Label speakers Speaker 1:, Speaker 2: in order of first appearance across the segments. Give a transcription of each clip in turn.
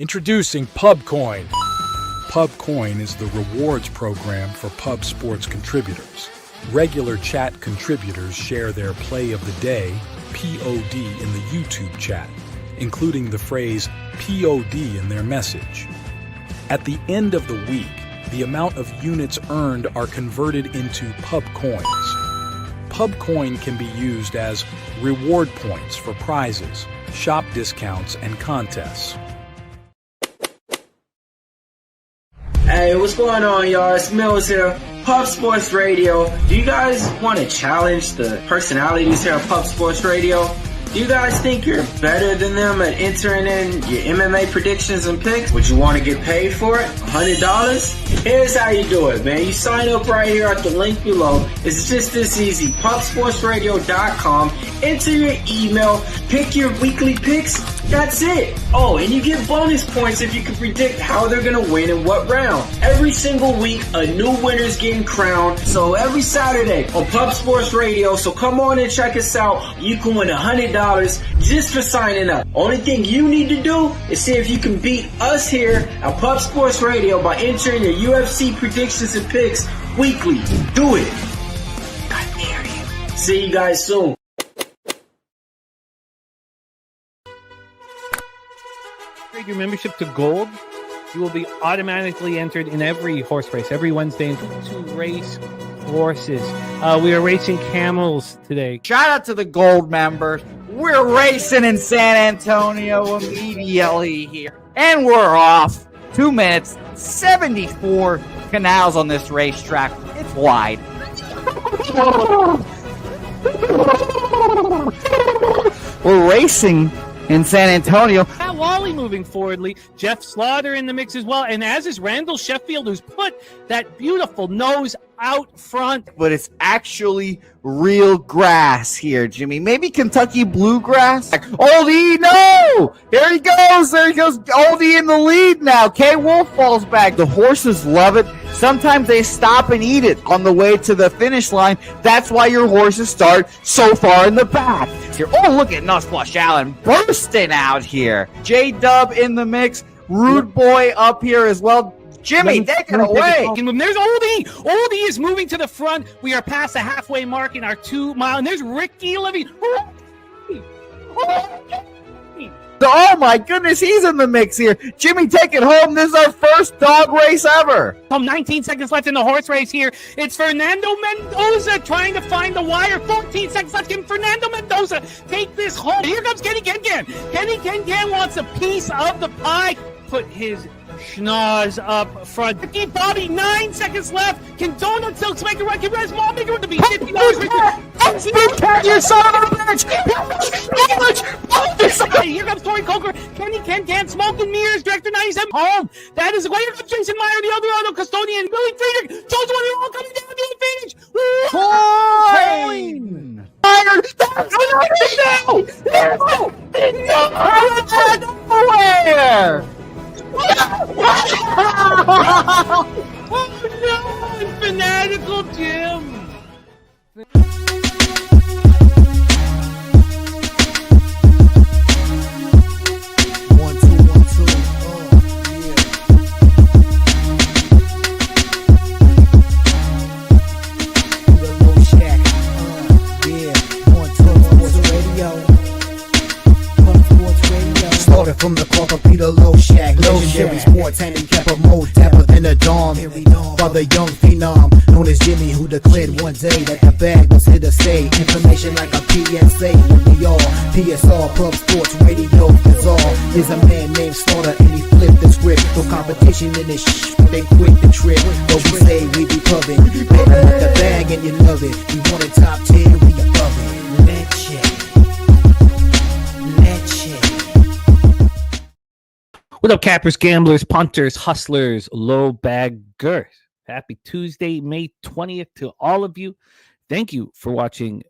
Speaker 1: Introducing PubCoin. PubCoin is the rewards program for pub sports contributors. Regular chat contributors share their play of the day, POD, in the YouTube chat, including the phrase POD in their message. At the end of the week, the amount of units earned are converted into PubCoins. PubCoin can be used as reward points for prizes, shop discounts, and contests.
Speaker 2: Hey, what's going on, y'all? It's Mills here, Pub Sports Radio. Do you guys want to challenge the personalities here at Pub Sports Radio? Do you guys think you're better than them at entering in your MMA predictions and picks? Would you want to get paid for it? $100? Here's how you do it, man. You sign up right here at the link below. It's just this easy. PubSportsRadio.com. Enter your email. Pick your weekly picks. That's it. Oh, and you get bonus points if you can predict how they're going to win in what round. Every single week, a new winner's getting crowned. So every Saturday on Pub Sports Radio. So come on and check us out. You can win $100 just for signing up. Only thing you need to do is see if you can beat us here at Pub Sports Radio by entering your UFC predictions and picks weekly. Do it. I dare you. See you guys soon.
Speaker 3: Upgrade your membership to gold, you will be automatically entered in every horse race every Wednesday to race horses. We are racing camels today.
Speaker 4: Shout out to the gold members. We're racing in San Antonio immediately here. And we're off. 2 minutes, 74 canals on this racetrack. It's wide. We're racing in San Antonio.
Speaker 3: Pat Wally moving forwardly. Jeff Slaughter in the mix as well. And as is Randall Sheffield, who's put that beautiful nose out front.
Speaker 4: But it's actually real grass here, Jimmy. Maybe Kentucky bluegrass. Oldie, no! There he goes. Oldie in the lead now. K. Wolf falls back. The horses love it. Sometimes they stop and eat it on the way to the finish line. That's why your horses start so far in the back. Here. Oh, look at Nussflush Allen bursting out here. J-Dub in the mix. Rude Boy up here as well. Jimmy, take it away.
Speaker 3: There's Oldie. Oldie is moving to the front. We are past the halfway mark in our 2 mile. And there's Ricky Levy.
Speaker 4: Oh my goodness, he's in the mix here. Jimmy, take it home. This is our first dog race ever.
Speaker 3: 19 seconds left in the horse race here. It's Fernando Mendoza trying to find the wire. 14 seconds left. Can Fernando Mendoza take this home? Here comes Kenny Ken. Kenny Ken wants a piece of the pie. Put his schnoz up front. Ricky Bobby, 9 seconds left. Can Donut Silks make a run? Can Res Mall make a run to be $50?
Speaker 4: You son of a bitch!
Speaker 3: Here comes Tori Coker. Kenny Ken, Smoke and Mirrors, Director 97. Home. That is way. Here comes Jason Meyer, the Eldorado Custodian, Billy Friedrich. Jones one all coming down the advantage.
Speaker 4: Coin! Nowhere!
Speaker 3: Oh no! Fanatical Jim!
Speaker 5: From the corporate Peter Loshak, legendary sports handicapper, more dapper than a Dom. Father young phenom, known as Jimmy, who declared one day that the bag was here to stay. Information like a PSA, when we all PSR, Pub Sports Radio, is all. There's a man named Slaughter and he flipped the script. No competition in this but they quit the trip. But we say we be pubbing, better with the bag and you love it. We want a top 10, we above it. Leche.
Speaker 3: What up, cappers, gamblers, punters, hustlers, low baggers? Happy Tuesday, May 20th to all of you. Thank you for watching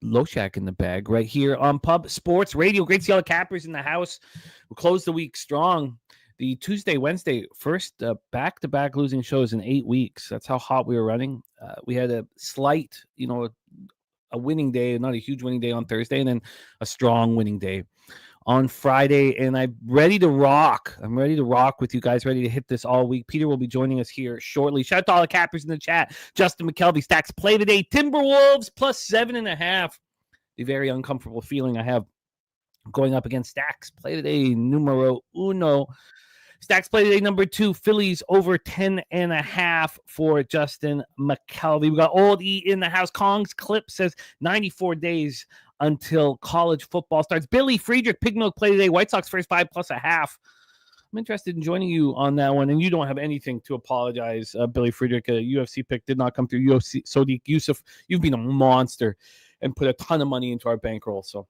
Speaker 3: Loshak in the Bag right here on Pub Sports Radio. Great to see all the cappers in the house. We'll close the week strong. The Tuesday, Wednesday, first back-to-back losing shows in 8 weeks. That's how hot we were running. We had a slight, a winning day, not a huge winning day on Thursday, and then a strong winning day on Friday, and I'm ready to rock. I'm ready to rock with you guys, ready to hit this all week. Peter will be joining us here shortly. Shout out to all the cappers in the chat. Justin McKelvey, Stacks play today. Timberwolves plus 7.5. The very uncomfortable feeling I have going up against Stacks play today, numero uno. Stacks play today, number 2. Phillies over 10.5 for Justin McKelvey. We got Old E in the house. Kong's clip says 94 days until college football starts. Billy Friedrich, Pig Milk play today. White Sox first 5 plus a half. I'm interested in joining you on that one, and you don't have anything to apologize. Billy Friedrich, a UFC pick did not come through. UFC Sodiq Yusuf, you've been a monster and put a ton of money into our bankroll, so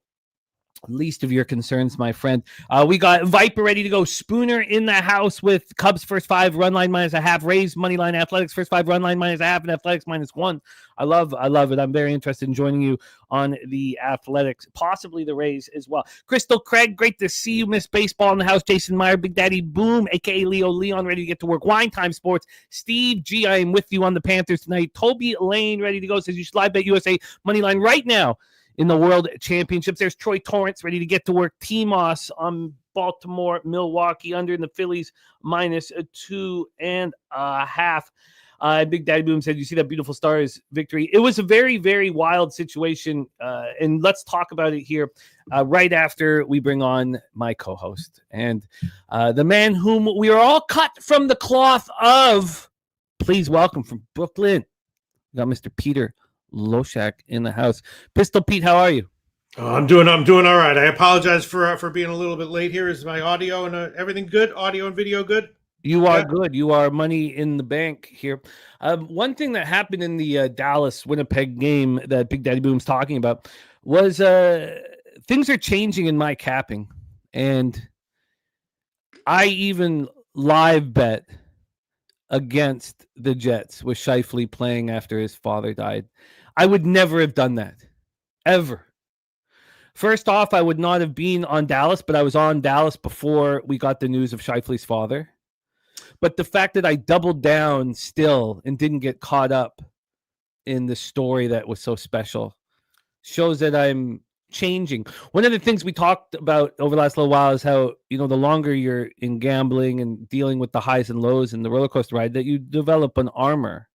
Speaker 3: least of your concerns, my friend. We got Viper ready to go. Spooner in the house with Cubs first 5, run line -0.5. Rays money line, Athletics first 5, run line -0.5, and Athletics -1. I love it. I'm very interested in joining you on the Athletics, possibly the Rays as well. Crystal Craig, great to see you. Miss Baseball in the house. Jason Meyer, Big Daddy Boom, aka Leo Leon, ready to get to work. Wine Time Sports. Steve G, I am with you on the Panthers tonight. Toby Lane ready to go. Says you should live bet USA money line right now in the World Championships. There's Troy Torrance ready to get to work. T-Moss on Baltimore, Milwaukee under in the Phillies -2.5. Big Daddy Boom said, you see that beautiful Stars victory. It was a very, very wild situation. And let's talk about it here right after we bring on my co-host and the man whom we are all cut from the cloth of. Please welcome from Brooklyn. We got Mr. Peter Loshak in the house. Pistol Pete, how are you?
Speaker 6: I'm doing all right. I apologize for being a little bit late here. Is my audio and everything good? Audio and video good?
Speaker 3: You are good. You are money in the bank here. One thing that happened in the Dallas-Winnipeg game that Big Daddy Boom's talking about was things are changing in my capping. And I even live bet against the Jets with Scheifele playing after his father died. I would never have done that, ever. First off, I would not have been on Dallas, but I was on Dallas before we got the news of Scheifele's father. But the fact that I doubled down still and didn't get caught up in the story that was so special shows that I'm changing. One of the things we talked about over the last little while is how, the longer you're in gambling and dealing with the highs and lows and the roller coaster ride, that you develop an armor.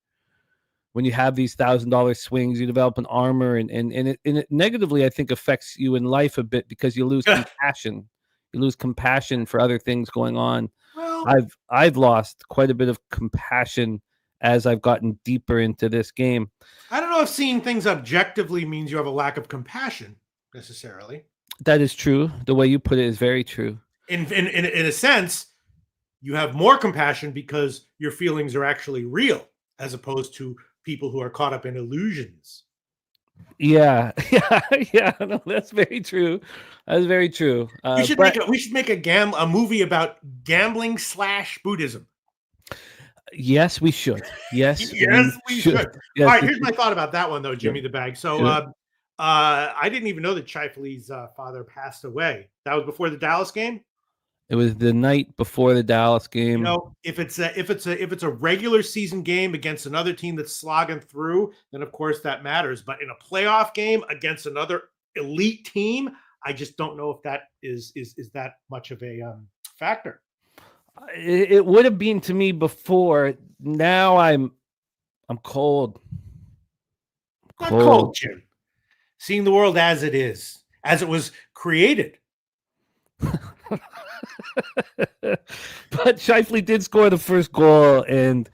Speaker 3: When you have these $1,000 swings, you develop an armor, and it negatively, I think, affects you in life a bit because you lose compassion. You lose compassion for other things going on. Well, I've lost quite a bit of compassion as I've gotten deeper into this game.
Speaker 6: I don't know if seeing things objectively means you have a lack of compassion necessarily.
Speaker 3: That is true. The way you put it is very true.
Speaker 6: In a sense, you have more compassion because your feelings are actually real, as opposed to people who are caught up in illusions.
Speaker 3: Yeah. No, that's very true. That's very true.
Speaker 6: We should make a movie about gambling / Buddhism.
Speaker 3: Yes, we should. Yes,
Speaker 6: yes, we should.
Speaker 3: Yes,
Speaker 6: all right, here's my thought about that one, though, Jimmy the Bag. So, I didn't even know that Scheifele's father passed away. That was before the Dallas game.
Speaker 3: It was the night before the Dallas game.
Speaker 6: If it's a regular season game against another team that's slogging through, then of course that matters. But in a playoff game against another elite team, I just don't know if that is that much of a factor.
Speaker 3: It would have been to me before. Now I'm cold.
Speaker 6: Not cold, Jim. Seeing the world as it is, as it was created.
Speaker 3: But Scheifele did score the first goal, and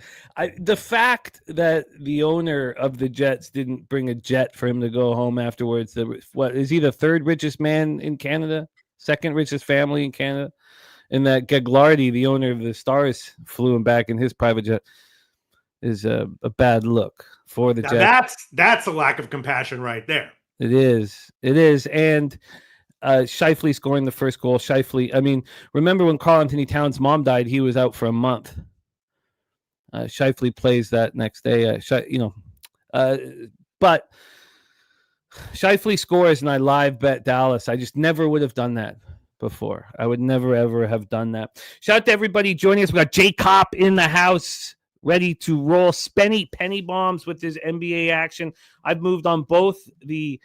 Speaker 3: the fact that the owner of the Jets didn't bring a jet for him to go home afterwards. Is he the third richest man in Canada, second richest family in Canada? And that Gaglardi, the owner of the Stars, flew him back in his private jet is a bad look for the Jets.
Speaker 6: That's a lack of compassion right there.
Speaker 3: It is. And Scheifele scoring the first goal. Scheifele, remember when Karl Anthony Towns' mom died, he was out for a month. Scheifele plays that next day. But Scheifele scores and I live bet Dallas. I just never would have done that before. I would never, ever have done that. Shout out to everybody joining us. We got Jay Kopp in the house, ready to roll Spenny penny bombs with his NBA action. I've moved on both the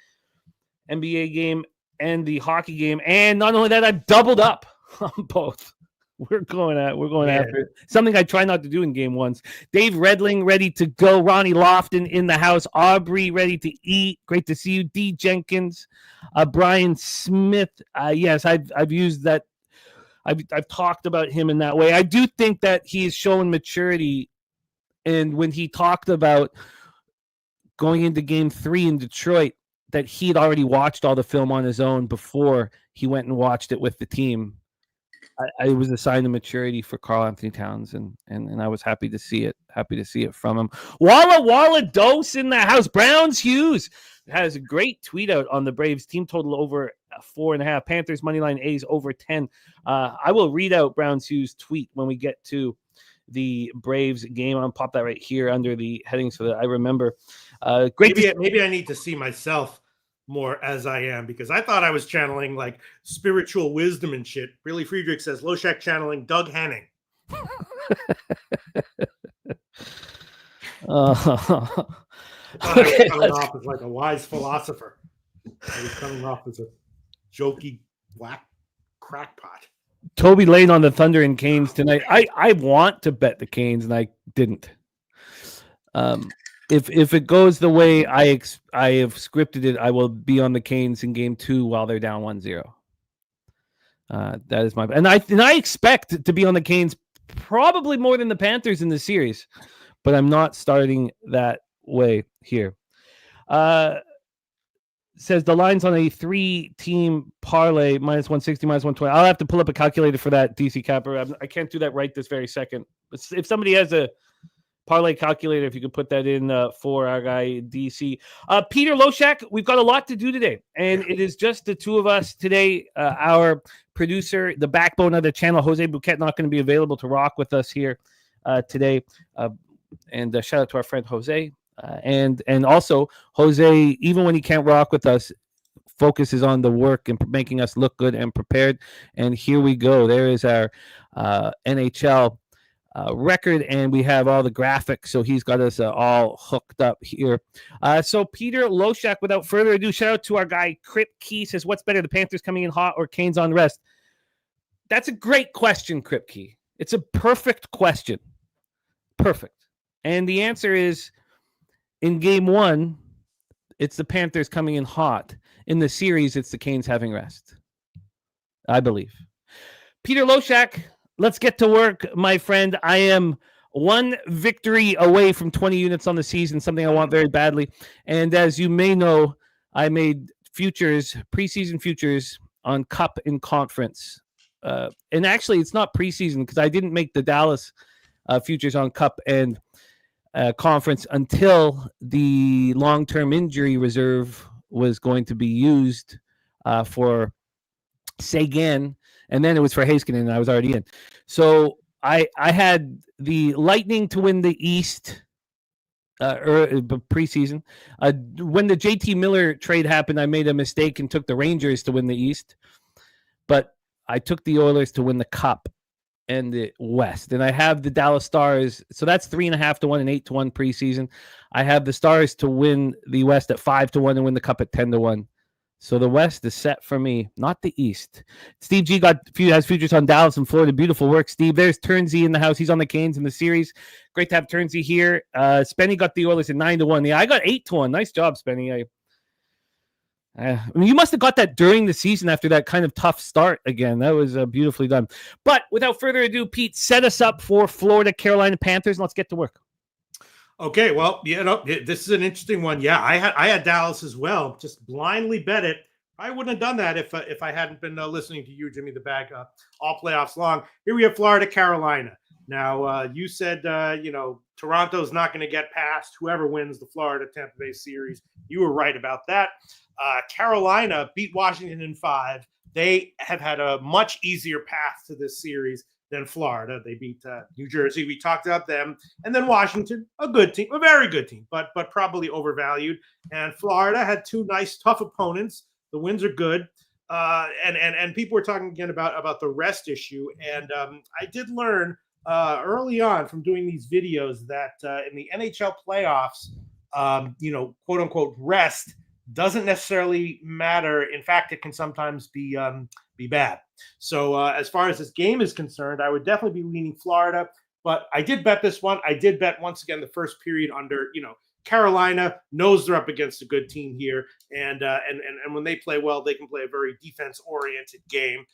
Speaker 3: NBA game and the hockey game. And not only that, I've doubled up on both. We're going after it. Something I try not to do in game ones. Dave Redling ready to go. Ronnie Lofton in the house. Aubrey ready to eat. Great to see you. D Jenkins, Brian Smith. Yes, I've used that. I've talked about him in that way. I do think that he's shown maturity. And when he talked about going into game 3 in Detroit, that he'd already watched all the film on his own before he went and watched it with the team. It was a sign of maturity for Karl Anthony Towns, and I was happy to see it. Happy to see it from him. Walla Dose in the house. Browns Hughes has a great tweet out on the Braves team total over 4.5. Panthers moneyline A's over 10. I will read out Browns Hughes' tweet when we get to the Braves game. I'll pop that right here under the heading so that I remember.
Speaker 6: Maybe I need to see myself more as I am, because I thought I was channeling like spiritual wisdom and shit. Billy Friedrich says Loshak channeling Doug Henning.
Speaker 3: Okay.
Speaker 6: I was coming off as like a wise philosopher. I was coming off as a jokey black crackpot.
Speaker 3: Toby Lane on the Thunder and Canes tonight. I want to bet the Canes, and I didn't. If it goes the way I have scripted it, I will be on the Canes in game 2 while they're down 1-0. That is my and I expect to be on the Canes probably more than the Panthers in the series, but I'm not starting that way here. Says the line's on a 3-team parlay minus 160, minus 120. I'll have to pull up a calculator for that, DC Capper. I can't do that right this very second. If somebody has a parlay calculator, if you could put that in for our guy DC. Peter Loshak, we've got a lot to do today, and it is just the two of us today. Our producer, the backbone of the channel, Jose Bouquet, not going to be available to rock with us here today. And shout out to our friend Jose. And also Jose, even when he can't rock with us, focuses on the work and making us look good and prepared. And here we go. There is our NHL record, and we have all the graphics, so he's got us all hooked up here. So Peter Loshak, without further ado, shout out to our guy Crip Key. Says, what's better, the Panthers coming in hot or Canes on rest? That's a great question, Crip Key. It's a perfect question. Perfect. And the answer is, in game 1, it's the Panthers coming in hot. In the series, it's the Canes having rest, I believe. Peter Loshak, let's get to work, my friend. I am 1 victory away from 20 units on the season, something I want very badly. And as you may know, I made futures, preseason futures on Cup and Conference. And actually, it's not preseason because I didn't make the Dallas futures on Cup and Conference until the long-term injury reserve was going to be used for Sagan. And then it was for Heiskanen, and I was already in. So I had the Lightning to win the East preseason. When the JT Miller trade happened, I made a mistake and took the Rangers to win the East. But I took the Oilers to win the Cup and the West. And I have the Dallas Stars. So that's 3.5 to 1 and 8 to 1 preseason. I have the Stars to win the West at 5 to 1 and win the Cup at 10 to 1. So the West is set for me, not the East. Steve G has futures on Dallas and Florida. Beautiful work, Steve. There's Turnsey in the house. He's on the Canes in the series. Great to have Turnsey here. Spenny got the Oilers at 9 to 1. Yeah, I got 8 to 1. Nice job, Spenny. I mean, you must have got that during the season after that kind of tough start again. That was beautifully done. But without further ado, Pete, set us up for Florida, Carolina Panthers, and let's get to work.
Speaker 6: Okay, well, this is an interesting one. Yeah, I had Dallas as well. Just blindly bet it. I wouldn't have done that if I hadn't been listening to you, Jimmy the Bag, all playoffs long. Here we have Florida, Carolina. Now, you said, Toronto's not going to get past whoever wins the Florida-Tampa Bay series. You were right about that. Carolina beat Washington in 5. They have had a much easier path to this series than Florida. They beat New Jersey. We talked about them. And then Washington, a good team, a very good team, but probably overvalued. And Florida had 2 nice, tough opponents. The wins are good. And people were talking again about the rest issue. And I did learn early on from doing these videos that in the NHL playoffs, quote unquote, rest doesn't necessarily matter. In fact, it can sometimes be bad. So as far as this game is concerned, I would definitely be leaning Florida. But I did bet this one. I did bet once again the first period under. Carolina knows they're up against a good team here, and when they play well, they can play a very defense-oriented game.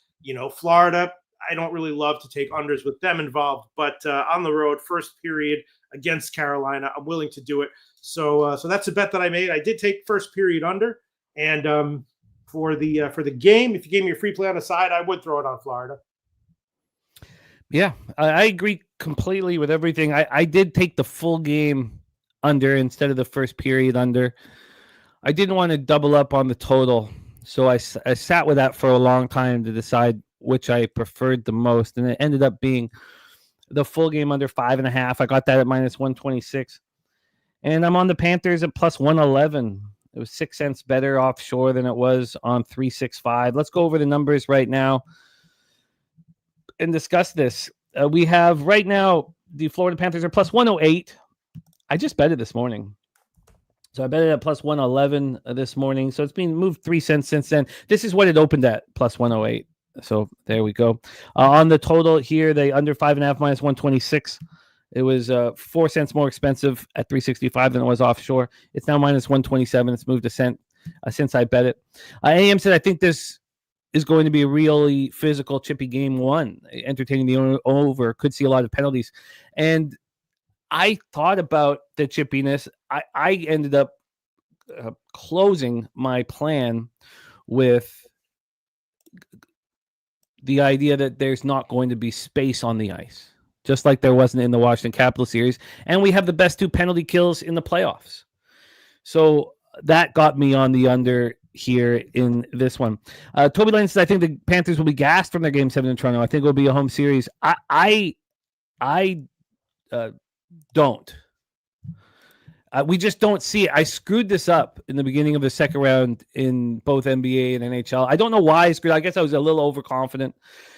Speaker 6: Florida, I don't really love to take unders with them involved, but on the road, first period against Carolina, I'm willing to do it. So that's a bet that I made. I did take first period under, and for the game, if you gave me a free play on the side, I would throw it on Florida.
Speaker 3: Yeah, I agree completely with everything. I did take the full game under instead of the first period under. I didn't want to double up on the total, so I sat with that for a long time to decide which I preferred the most, and it ended up being the full game under 5.5. I got that at -126, and I'm on the Panthers at +111. It was 6 cents better offshore than it was on 365. Let's go over the numbers right now and discuss this. We have right now the Florida Panthers are +108. I just bet it this morning. So I bet it at +111 this morning. So it's been moved 3 cents since then. This is what it opened at, +108. So there we go. On the total here, they under 5.5 -126. It was 4 cents more expensive at 365 than it was offshore. It's now -127. It's moved a cent since I bet it. AM said, I think this is going to be a really physical, chippy game one. Entertaining the over. Could see a lot of penalties. And I thought about the chippiness. I ended up closing my plan with the idea that there's not going to be space on the ice, just like there wasn't in the Washington Capitals series. And we have the best 2 penalty kills in the playoffs. So that got me on the under here in this one. Toby Lane says, I think the Panthers will be gassed from their Game 7 in Toronto. I think it will be a home series. I don't. We just don't see it. I screwed this up in the beginning of the second round in both NBA and NHL. I don't know why I screwed. I guess I was a little overconfident.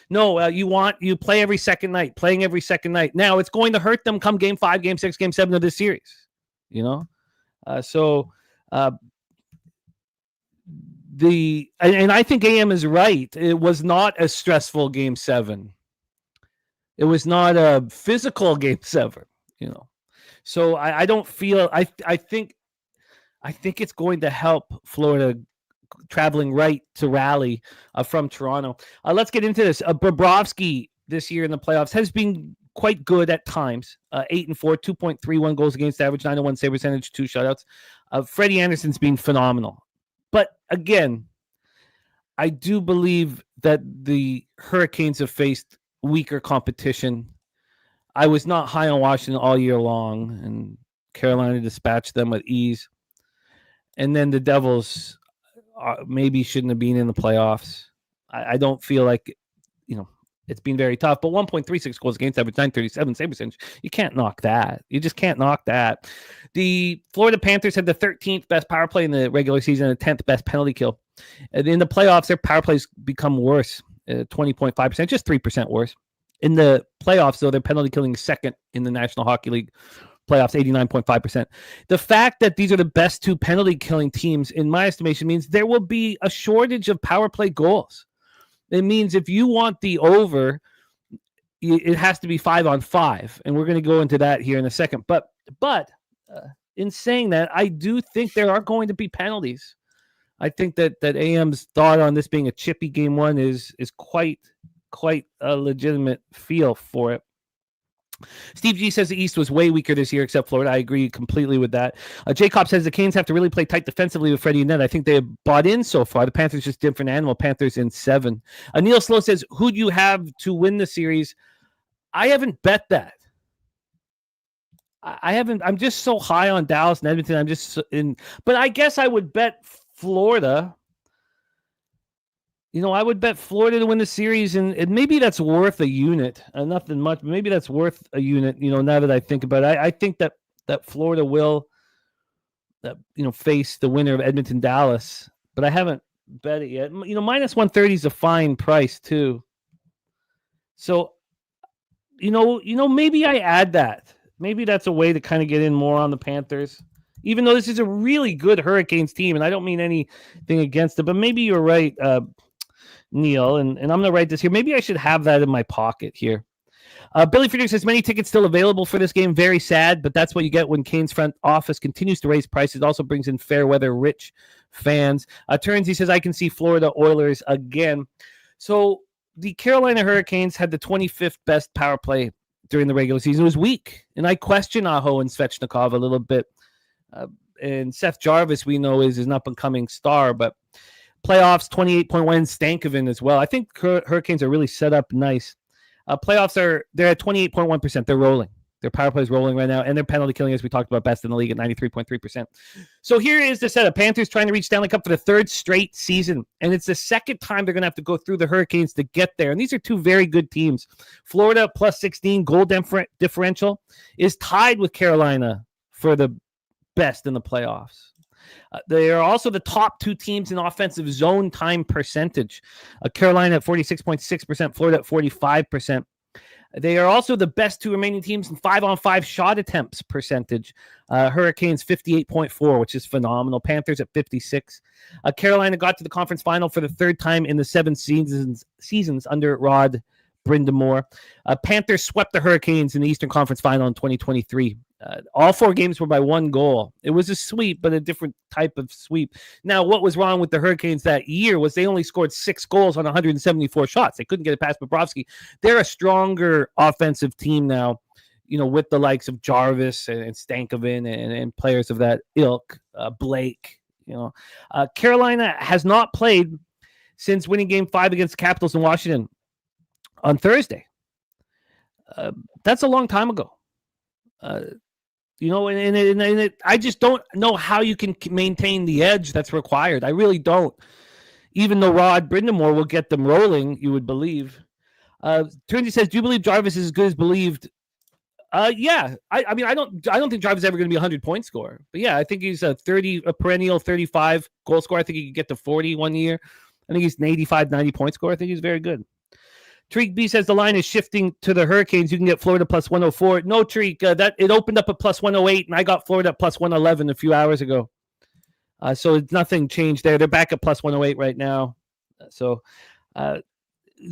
Speaker 3: No, you play every second night, playing every second night. Now it's going to hurt them come game 5, game 6, game 7 of this series. And I think AM is right. It was not a stressful game 7. It was not a physical game 7. So I don't feel. I think it's going to help Florida traveling right to Raleigh from Toronto. Let's get into this. Bobrovsky this year in the playoffs has been quite good at times. 8-4, 2.31 goals against average, 901 save percentage, 2 shutouts. Freddie Anderson's been phenomenal. But again, I do believe that the Hurricanes have faced weaker competition. I was not high on Washington all year long, and Carolina dispatched them with ease. And then the Devils maybe shouldn't have been in the playoffs. I don't feel like, it's been very tough. But 1.36 goals against average, 937 save percentage. You can't knock that. You just can't knock that. The Florida Panthers had the 13th best power play in the regular season and the 10th best penalty kill. And in the playoffs, their power plays become worse, 20.5%, just 3% worse. In the playoffs, though, their penalty killing is second in the National Hockey League playoffs, 89.5%. The fact that these are the best 2 penalty killing teams, in my estimation, means there will be a shortage of power play goals. It means if you want the over, it has to be 5-on-5, and we're going to go into that here in a second. But in saying that, I do think there are going to be penalties. I think that AM's thought on this being a chippy game one is quite a legitimate feel for it. Steve G says the East was way weaker this year except Florida. I agree completely with that. Jacob says the Canes have to really play tight defensively with Freddie and Ned. I think they have bought in so far. The Panthers just different animal. Panthers in 7. Neil Slow says, who do you have to win the series? I haven't bet that. I haven't. I'm just so high on Dallas and Edmonton. I'm just in. But I guess I would bet Florida. I would bet Florida to win the series, and maybe that's worth a unit. Nothing much, but maybe that's worth a unit, now that I think about it. I think that Florida will, face the winner of Edmonton-Dallas, but I haven't bet it yet. -130 is a fine price, too. So, maybe I add that. Maybe that's a way to kind of get in more on the Panthers. even though this is a really good Hurricanes team, and I don't mean anything against it, but maybe you're right, Neil, and I'm going to write this here. Maybe I should have that in my pocket here. Billy Friedrich says, many tickets still available for this game. Very sad, but that's what you get when Canes front office continues to raise prices. Also brings in fair weather rich fans. Turns, he says, I can see Florida Oilers again. So the Carolina Hurricanes had the 25th best power play during the regular season. It was weak, and I question Aho and Svechnikov a little bit. And Seth Jarvis, we know, is an up-and-coming star, but playoffs, 28.1, Stankoven as well. I think Hurricanes are really set up nice. Playoffs they're at 28.1%. They're rolling. Their power play is rolling right now, and their penalty killing, as we talked about, best in the league at 93.3%. So here is the setup. Panthers trying to reach Stanley Cup for the third straight season, and it's the second time they're going to have to go through the Hurricanes to get there. And these are two very good teams. Florida plus 16 goal differential is tied with Carolina for the best in the playoffs. They are also the top two teams in offensive zone time percentage. Carolina at 46.6%, Florida at 45%. They are also the best two remaining teams in 5-on-5 shot attempts percentage. Hurricanes 58.4, which is phenomenal. Panthers at 56. Carolina got to the conference final for the third time in the 7 seasons under Rod Brindamore. Panthers swept the Hurricanes in the Eastern Conference Final in 2023. All 4 games were by 1 goal. It was a sweep, but a different type of sweep. Now, what was wrong with the Hurricanes that year was they only scored 6 goals on 174 shots. They couldn't get it past Bobrovsky. They're a stronger offensive team now, with the likes of Jarvis and Stankoven and players of that ilk, Blake. Carolina has not played since winning Game 5 against the Capitals in Washington on Thursday. That's a long time ago. I just don't know how you can maintain the edge that's required. I really don't. Even though Rod Brindamore will get them rolling, you would believe. Turnsey says, "Do you believe Jarvis is as good as believed?" Yeah. I don't think Jarvis is ever going to be a 100-point scorer. But yeah, I think he's a perennial 35 goal scorer. I think he could get to 40 one year. I think he's an 85, 90-point scorer. I think he's very good. Tariq B says the line is shifting to the Hurricanes. You can get Florida plus 104. No, Tariq, that it opened up at plus 108, and I got Florida at plus 111 a few hours ago. So nothing changed there. They're back at plus 108 right now.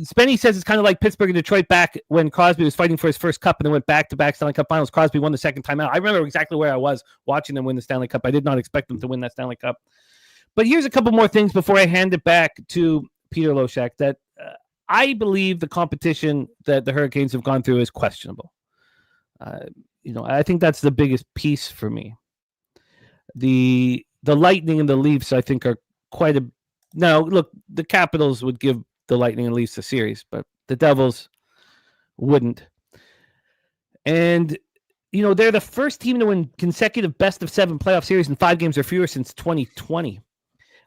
Speaker 3: Spenny says it's kind of like Pittsburgh and Detroit back when Crosby was fighting for his first cup and then went back-to-back Stanley Cup finals. Crosby won the second time out. I remember exactly where I was watching them win the Stanley Cup. I did not expect them to win that Stanley Cup. But here's a couple more things before I hand it back to Peter Loshak that I believe the competition that the Hurricanes have gone through is questionable. I think that's the biggest piece for me. The Lightning and the Leafs, I think, are quite a... Now, look, the Capitals would give the Lightning and Leafs a series, but the Devils wouldn't. And, they're the first team to win consecutive best-of-7 playoff series in 5 games or fewer since 2020.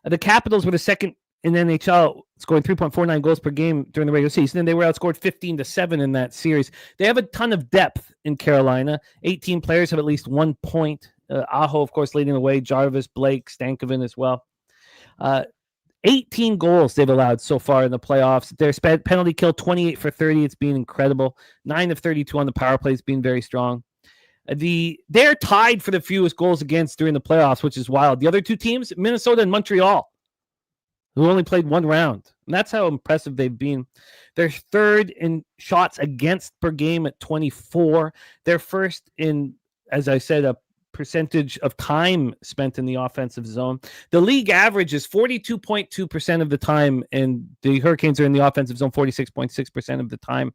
Speaker 3: The Capitals were the second in the NHL, scoring 3.49 goals per game during the regular season, and they were outscored 15-7 in that series. They have a ton of depth in Carolina. 18 players have at least 1 point. Aho, of course, leading the way. Jarvis, Blake, Stankoven as well. 18 goals they've allowed so far in the playoffs. Their penalty kill, 28 for 30. It's been incredible. 9 of 32 on the power play has been very strong. They're tied for the fewest goals against during the playoffs, which is wild. The other 2 teams, Minnesota and Montreal, who only played 1 round. And that's how impressive they've been. They're third in shots against per game at 24. They're first in, as I said, a percentage of time spent in the offensive zone. The league average is 42.2% of the time, and the Hurricanes are in the offensive zone 46.6% of the time.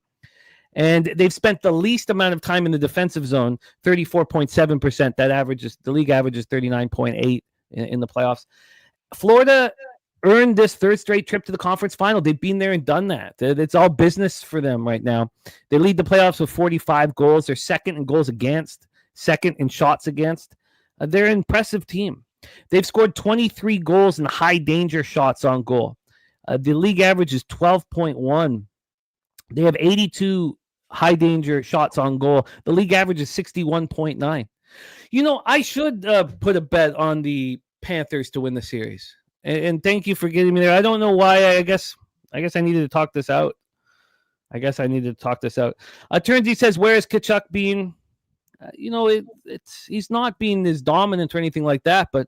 Speaker 3: And they've spent the least amount of time in the defensive zone, 34.7%. The league average is 39.8 in the playoffs. Florida earned this third straight trip to the conference final. They've been there and done that. It's all business for them right now. They lead the playoffs with 45 goals. They're second in goals against, second in shots against. They're an impressive team. They've scored 23 goals in high danger shots on goal. The league average is 12.1. They have 82 high danger shots on goal. The league average is 61.9. I should put a bet on the Panthers to win the series. And thank you for getting me there. I don't know why. I guess I needed to talk this out. Turnsey says, where has Kachuk been? he's not being as dominant or anything like that, but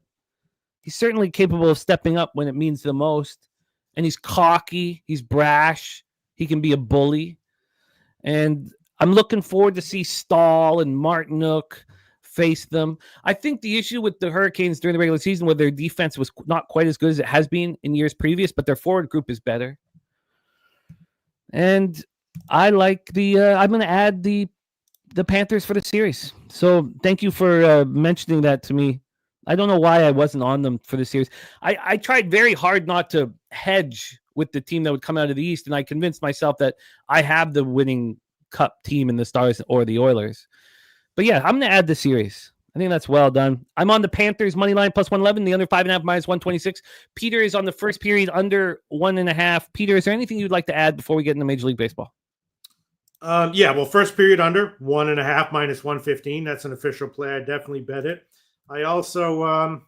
Speaker 3: he's certainly capable of stepping up when it means the most. And he's cocky, he's brash, he can be a bully. And I'm looking forward to see Stahl and Martinook face them. I think the issue with the Hurricanes during the regular season was their defense was not quite as good as it has been in years previous, but their forward group is better. And I like I'm going to add the Panthers for the series. So thank you for mentioning that to me. I don't know why I wasn't on them for the series. I tried very hard not to hedge with the team that would come out of the East, and I convinced myself that I have the winning cup team in the Stars or the Oilers. But yeah, I'm going to add the series. I think that's well done. I'm on the Panthers money line plus 111, the under 5.5 minus 126. Peter is on the first period under 1.5. Peter, is there anything you'd like to add before we get into Major League Baseball?
Speaker 6: Well, first period under 1.5 minus 115. That's an official play. I definitely bet it. I also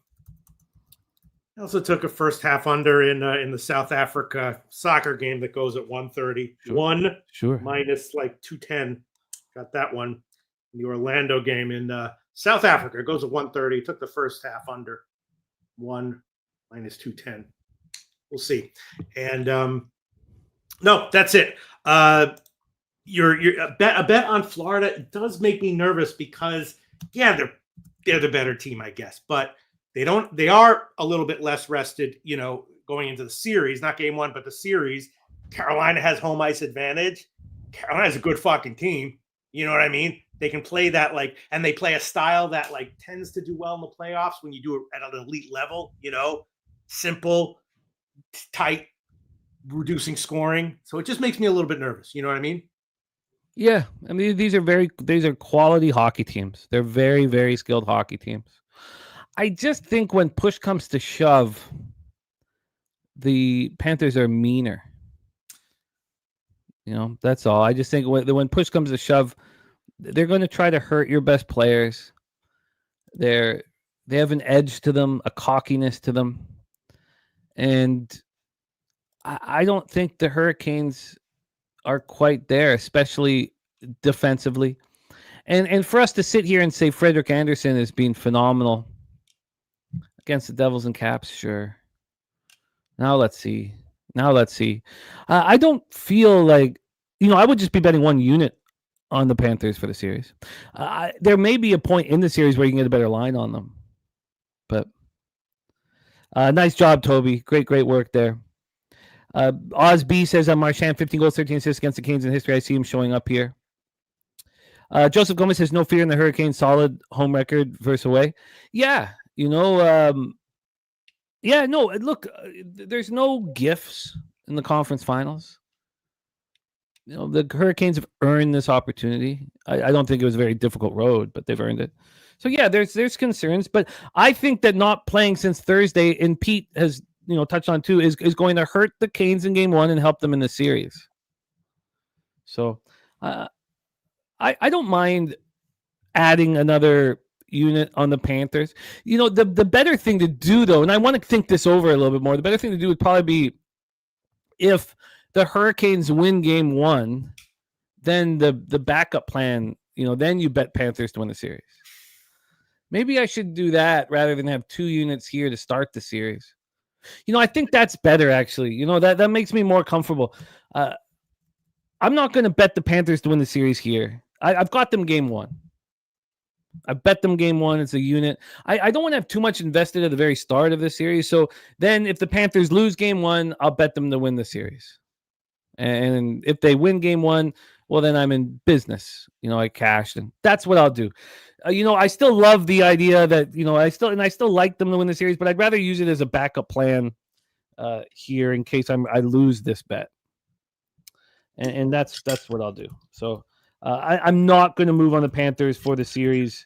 Speaker 6: took a first half under in the South Africa soccer game that goes at 130.
Speaker 3: Sure.
Speaker 6: Minus like 210. Got that one. The Orlando game in South Africa, it goes at 130. Took the first half under 1 minus 210. We'll see. And no, that's it. Your a bet on Florida does make me nervous because they're the better team, I guess, but they are a little bit less rested, going into the series, not game one, but the series. Carolina has home ice advantage. Carolina's a good fucking team. You know what I mean? They can play that and they play a style that tends to do well in the playoffs when you do it at an elite level, simple, tight, reducing scoring. So it just makes me a little bit nervous. You know what I mean?
Speaker 3: Yeah. I mean, these are quality hockey teams. They're very, very skilled hockey teams. I just think when push comes to shove, the Panthers are meaner. That's all. I just think when push comes to shove, they're going to try to hurt your best players. They have an edge to them, a cockiness to them. And I don't think the Hurricanes are quite there, especially defensively. And for us to sit here and say Frederik Andersen has been phenomenal against the Devils and Caps, sure. Now let's see. I don't feel like, I would just be betting one unit on the Panthers for the series. There may be a point in the series where you can get a better line on them. But nice job, Toby. Great work there. Oz B says Marchand, 15 goals, 13 assists against the Canes in history. I see him showing up here. Joseph Gomez says no fear in the Hurricanes, solid home record versus away. Yeah, look, there's no gifts in the conference finals. The Hurricanes have earned this opportunity. I don't think it was a very difficult road, but they've earned it. So yeah, there's concerns, but I think that not playing since Thursday, and Pete has touched on too, is going to hurt the Canes in game one and help them in the series. So I don't mind adding another unit on the Panthers. The better thing to do though, and I want to think this over a little bit more, the better thing to do would probably be if the Hurricanes win game one, then the backup plan, then you bet Panthers to win the series. Maybe I should do that rather than have two units here to start the series. I think that's better, actually. That makes me more comfortable. I'm not going to bet the Panthers to win the series here. I've got them game one. I bet them game one. It's a unit. I don't want to have too much invested at the very start of the series. So then if the Panthers lose game one, I'll bet them to win the series. And if they win game one, well, then I'm in business. I cashed, and that's what I'll do. I still love the idea that, I still like them to win the series, but I'd rather use it as a backup plan here in case I lose this bet. And that's what I'll do. So I'm not going to move on the Panthers for the series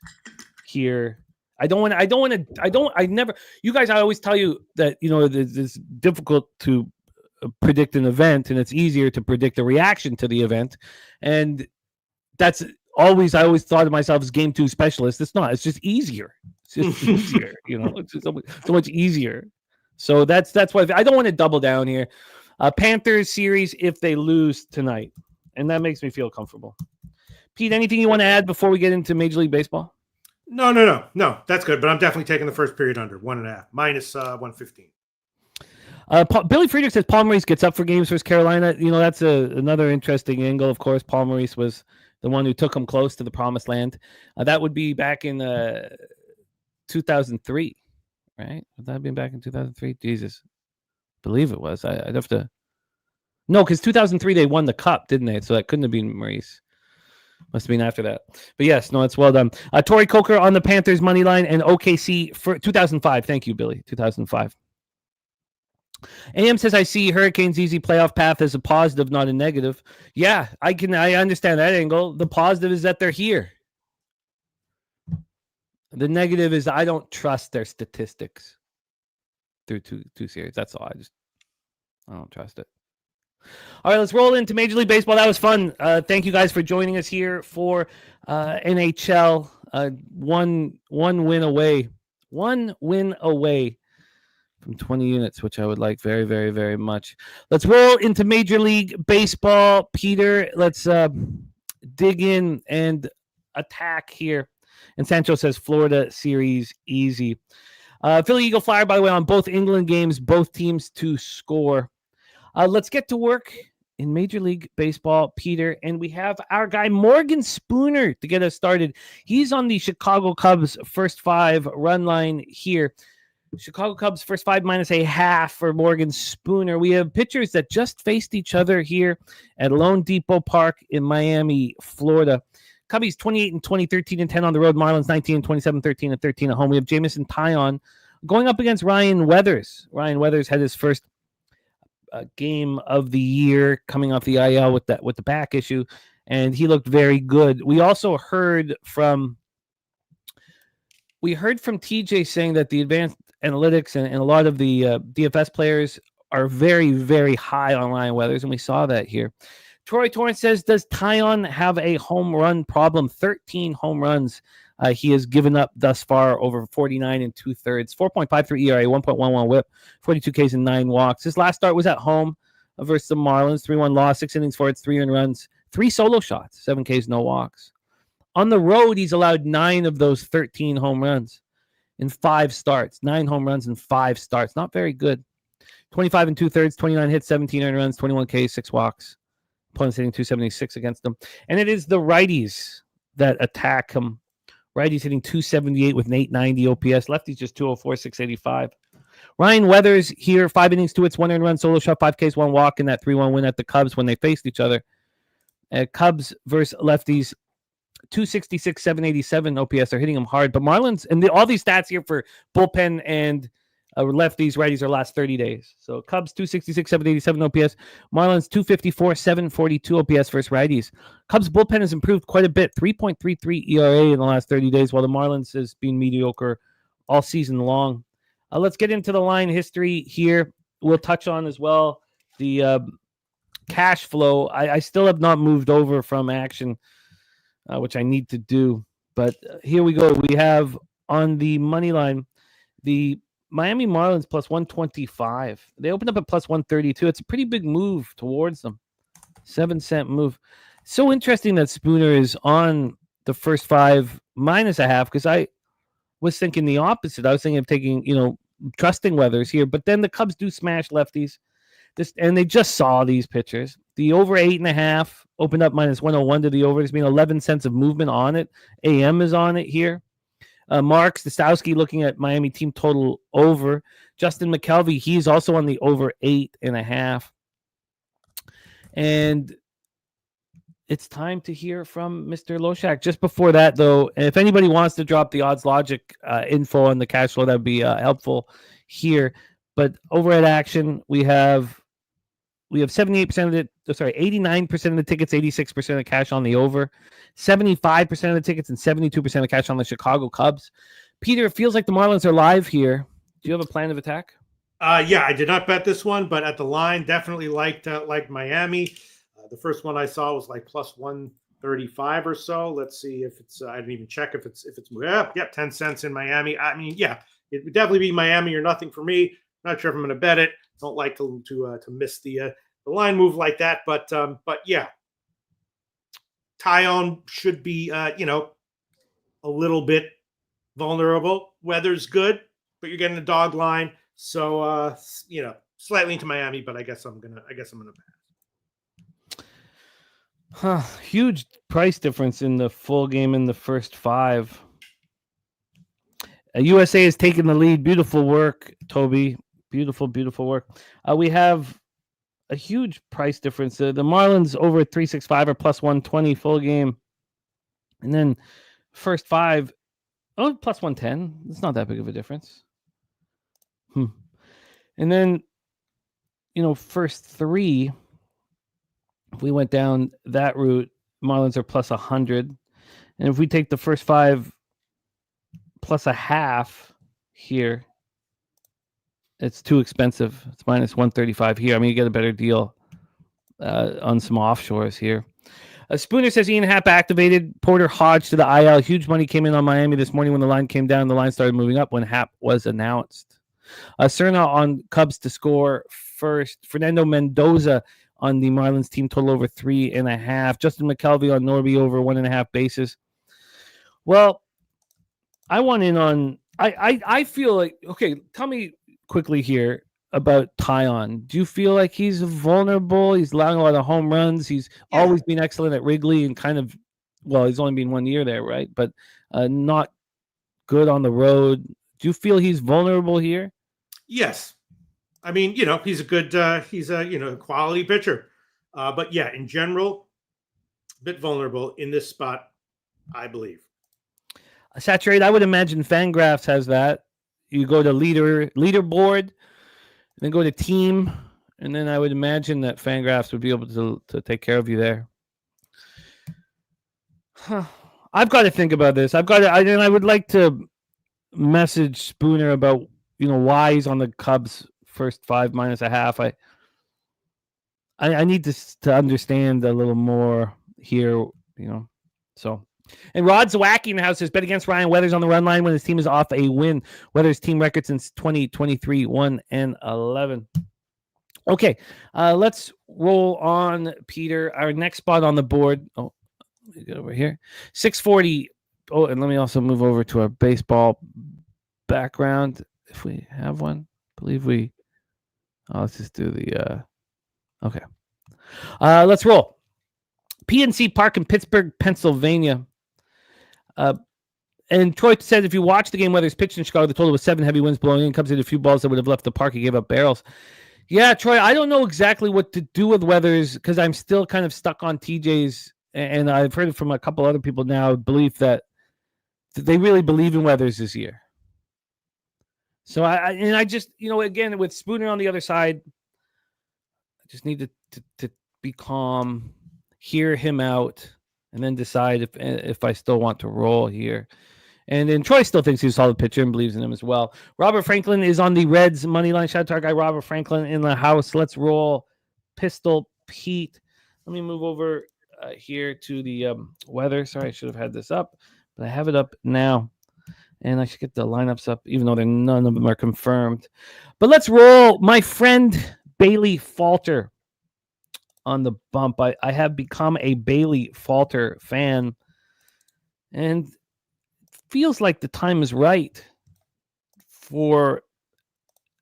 Speaker 3: here. I always tell you that, it's difficult to predict an event, and it's easier to predict the reaction to the event. And I always thought of myself as game two specialist. It's not. It's just easier. It's just easier. It's just so much easier. So that's why I don't want to double down here. Panthers series if they lose tonight, and that makes me feel comfortable. Pete, anything you want to add before we get into Major League Baseball?
Speaker 6: No. That's good. But I'm definitely taking the first period under 1.5 minus 115.
Speaker 3: Billy Friedrich says Paul Maurice gets up for games versus Carolina. That's another interesting angle. Of course, Paul Maurice was the one who took him close to the promised land. That would be back in 2003, right? Would that have been back in 2003? Jesus. I believe it was. I'd have to... No, because 2003 they won the cup, didn't they? So that couldn't have been Maurice. Must have been after that. But yes, no, it's well done. Torrey Coker on the Panthers money line and OKC for 2005. Thank you, Billy. 2005. AM says, I see Hurricanes' easy playoff path as a positive, not a negative. Yeah, I understand that angle. The positive is that they're here. The negative is I don't trust their statistics through two series. That's all. I don't trust it. All right, let's roll into Major League Baseball. That was fun. Thank you guys for joining us here for NHL. One win away. 1 win away from 20 units, which I would like very, very, very much. Let's roll into Major League Baseball. Peter, let's dig in and attack here. And Sancho says Florida series easy. Philly Eagle Flyer, by the way, on both England games, both teams to score. Let's get to work in Major League Baseball, Peter. And we have our guy Morgan Spooner to get us started. He's on the Chicago Cubs first 5 run line here. Chicago Cubs first 5 minus a half for Morgan Spooner. We have pitchers that just faced each other here at loanDepot Park in Miami, Florida. Cubbies 28-20, 13-10 on the road. Marlins 19-27, 13-13 at home. We have Jameson Taillon going up against Ryan Weathers. Ryan Weathers had his first game of the year coming off the IL with the back issue, and he looked very good. We also heard from TJ saying that the advanced analytics and a lot of the DFS players are very, very high on Ryan Weathers, and we saw that here. Troy Torrance says, does Taillon have a home run problem? 13 home runs he has given up thus far over 49 2/3, 4.53 ERA, 1.11 whip, 42 Ks and 9 walks. His last start was at home versus the Marlins, 3-1 loss, 6 innings for it, 3 earned runs, 3 solo shots, 7 Ks, no walks. On the road, he's allowed 9 of those 13 home runs in 5 starts, 9 home runs in 5 starts. Not very good. 25 2/3, 29 hits, 17 earned runs, 21 Ks, 6 walks. Opponents hitting 276 against them. And it is the righties that attack him. Righties hitting 278 with an 890 OPS. Lefties just 204, 685. Ryan Weathers here, 5 innings, 2 hits, 1 earned run, solo shot, 5 Ks, 1 walk in that 3-1 win at the Cubs when they faced each other. Cubs versus lefties, 266, 787 OPS. They're hitting them hard. But Marlins, and all these stats here for bullpen and lefties, righties are last 30 days. So Cubs 266, 787 OPS. Marlins 254, 742 OPS versus righties. Cubs bullpen has improved quite a bit, 3.33 ERA in the last 30 days, while the Marlins has been mediocre all season long. Let's get into the line history here. We'll touch on as well the cash flow. I still have not moved over from action, which I need to do. But here we go. We have on the money line the Miami Marlins plus 125. They opened up at plus 132. It's a pretty big move towards them. 7-cent move. So interesting that Spooner is on the first 5 minus a half, because I was thinking the opposite. I was thinking of taking, trusting Weathers here, but then the Cubs do smash lefties. And they just saw these pitchers. The over 8.5 opened up minus 101 to the over. There's been 11 cents of movement on it. AM is on it here. Mark Stastowski looking at Miami team total over. Justin McKelvey, he's also on the over 8.5. And it's time to hear from Mr. Loshak. Just before that, though, if anybody wants to drop the odds logic info on the cash flow, that would be helpful here. But over at Action, we have 78% of it. 89% of the tickets, 86% of cash on the over, 75% of the tickets, and 72% of cash on the Chicago Cubs. Peter, it feels like the Marlins are live here. Do you have a plan of attack?
Speaker 6: Yeah, I did not bet this one, but at the line, definitely liked Miami. The first one I saw was like plus 135 or so. Let's see if it's. I didn't even check if it's. Yeah, 10 cents in Miami. I mean, yeah, it would definitely be Miami or nothing for me. Not sure if I'm going to bet it. Don't like to miss the line move like that, but yeah. Tyone should be, a little bit vulnerable. Weather's good, but you're getting a dog line. So, slightly into Miami, but I guess I'm gonna pass.
Speaker 3: Huge price difference in the full game in the first 5. USA has taken the lead. Beautiful work, Toby. Beautiful work. We have a huge price difference. The Marlins over 365 or plus 120 full game. And then first 5, plus 110. It's not that big of a difference. And then, first 3, if we went down that route, Marlins are plus 100. And if we take the first 5 plus a half here, it's too expensive. It's minus 135 here. I mean, you get a better deal on some offshores here. Spooner says Ian Happ activated Porter Hodge to the IL. Huge money came in on Miami this morning when the line came down. The line started moving up when Happ was announced. Cerna on Cubs to score first. Fernando Mendoza on the Marlins team total over 3.5. Justin McKelvey on Norby over 1.5 bases. Well, I want in on. I feel like, okay, tell me quickly here about Tyone. Do you feel like he's vulnerable? He's allowing a lot of home runs. He's always been excellent at Wrigley and he's only been 1 year there, right? But not good on the road. Do you feel he's vulnerable here?
Speaker 6: Yes. I mean, he's a good, quality pitcher. But yeah, in general, a bit vulnerable in this spot, I believe.
Speaker 3: Saturate, I would imagine Fangraphs has that. You go to leaderboard, then go to team, and then I would imagine that Fangraphs would be able to take care of you there. I've got to think about this. I would like to message Spooner about why he's on the Cubs first 5 minus a half. I need to understand a little more here, so. And Rod Zawacki in the house says bet against Ryan Weathers on the run line when his team is off a win. Weathers team record since 2023, 1-11. Okay, let's roll on, Peter. Our next spot on the board. Oh, let me get over here. 640. Oh, and let me also move over to our baseball background if we have one. I believe we. Let's just do the. Okay. Let's roll. PNC Park in Pittsburgh, Pennsylvania. And Troy said if you watch the game, Weathers pitched in Chicago, the total was 7 heavy winds blowing in. Comes in a few balls that would have left the park. He gave up barrels. Yeah, Troy, I don't know exactly what to do with Weathers because I'm still kind of stuck on TJ's. And I've heard from a couple other people now believe that they really believe in Weathers this year. So I just, again, with Spooner on the other side, I just need to be calm, hear him out, and then decide if I still want to roll here. And then Troy still thinks he's a solid pitcher and believes in him as well. Robert Franklin is on the Reds money line. Shout out to our guy Robert Franklin in the house. Let's roll Pistol Pete. Let me move over here to the weather. Sorry, I should have had this up, but I have it up now. And I should get the lineups up, even though none of them are confirmed. But let's roll my friend Bailey Falter on the bump. I have become a Bailey Falter fan, and it feels like the time is right for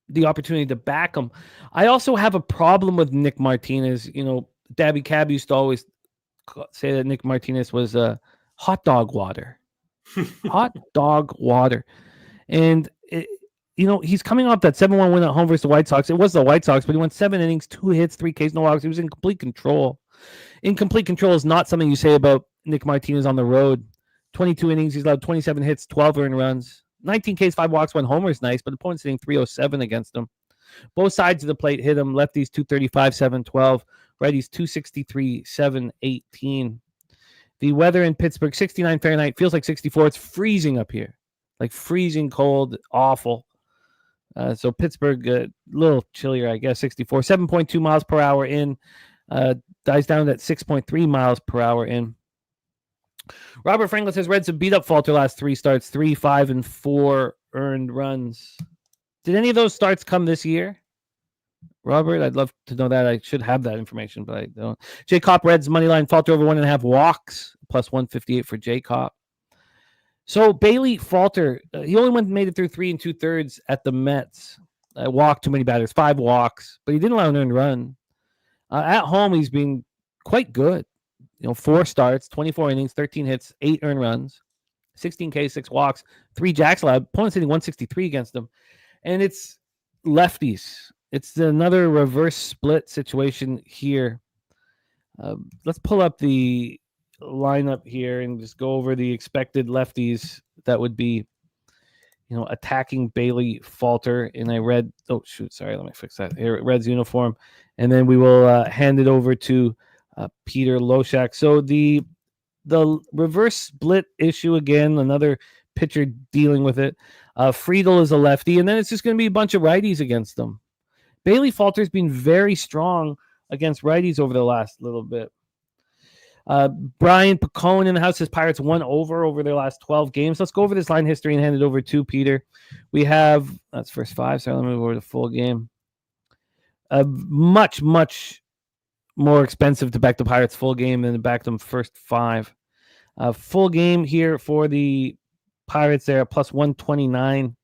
Speaker 3: the opportunity to back him. I also have a problem with Nick Martinez. Dabby Cab used to always say that Nick Martinez was hot dog water. Hot dog water. And he's coming off that 7-1 win at home versus the White Sox. It was the White Sox, but he went 7 innings, 2 hits, 3 Ks, no walks. He was in complete control. Incomplete control is not something you say about Nick Martinez on the road. 22 innings, he's allowed 27 hits, 12 earned runs. 19 Ks, 5 walks, 1 homer is nice, but opponent's hitting 307 against him. Both sides of the plate hit him. Lefties 235, 712. Righties 263, 718. The weather in Pittsburgh, 69 Fahrenheit, feels like 64. It's freezing up here. Like freezing cold, awful. So Pittsburgh, a little chillier, I guess, 64. 7.2 miles per hour in. Dies down at 6.3 miles per hour in. Robert Franklin says Reds have beat up Falter last 3 starts, 3, 5, and 4 earned runs. Did any of those starts come this year? Robert, I'd love to know that. I should have that information, but I don't. J Cop Reds money line Falter over 1.5 walks, plus 158 for J Cop. So Bailey Falter, he only made it through 3 2/3 at the Mets. Walked too many batters, 5 walks, but he didn't allow an earned run. At home, he's been quite good. 4 starts, 24 innings, 13 hits, 8 earned runs, 16 Ks, 6 walks, 3 jacks allowed. Opponents hitting 163 against him, and it's lefties. It's another reverse split situation here. Let's pull up the lineup here and just go over the expected lefties that would be, attacking Bailey Falter in a red. Oh, shoot. Sorry. Let me fix that here. Reds uniform. And then we will hand it over to Peter Loshak. So the reverse split issue again, another pitcher dealing with it. Friedel is a lefty, and then it's just going to be a bunch of righties against them. Bailey Falter's been very strong against righties over the last little bit. Brian Pacone in the house says Pirates won over their last 12 games. Let's go over this line history and hand it over to Peter. We have, that's first 5. So let me move over to full game. Much, much more expensive to back the Pirates full game than to back them first 5. Full game here for the Pirates there, plus 129.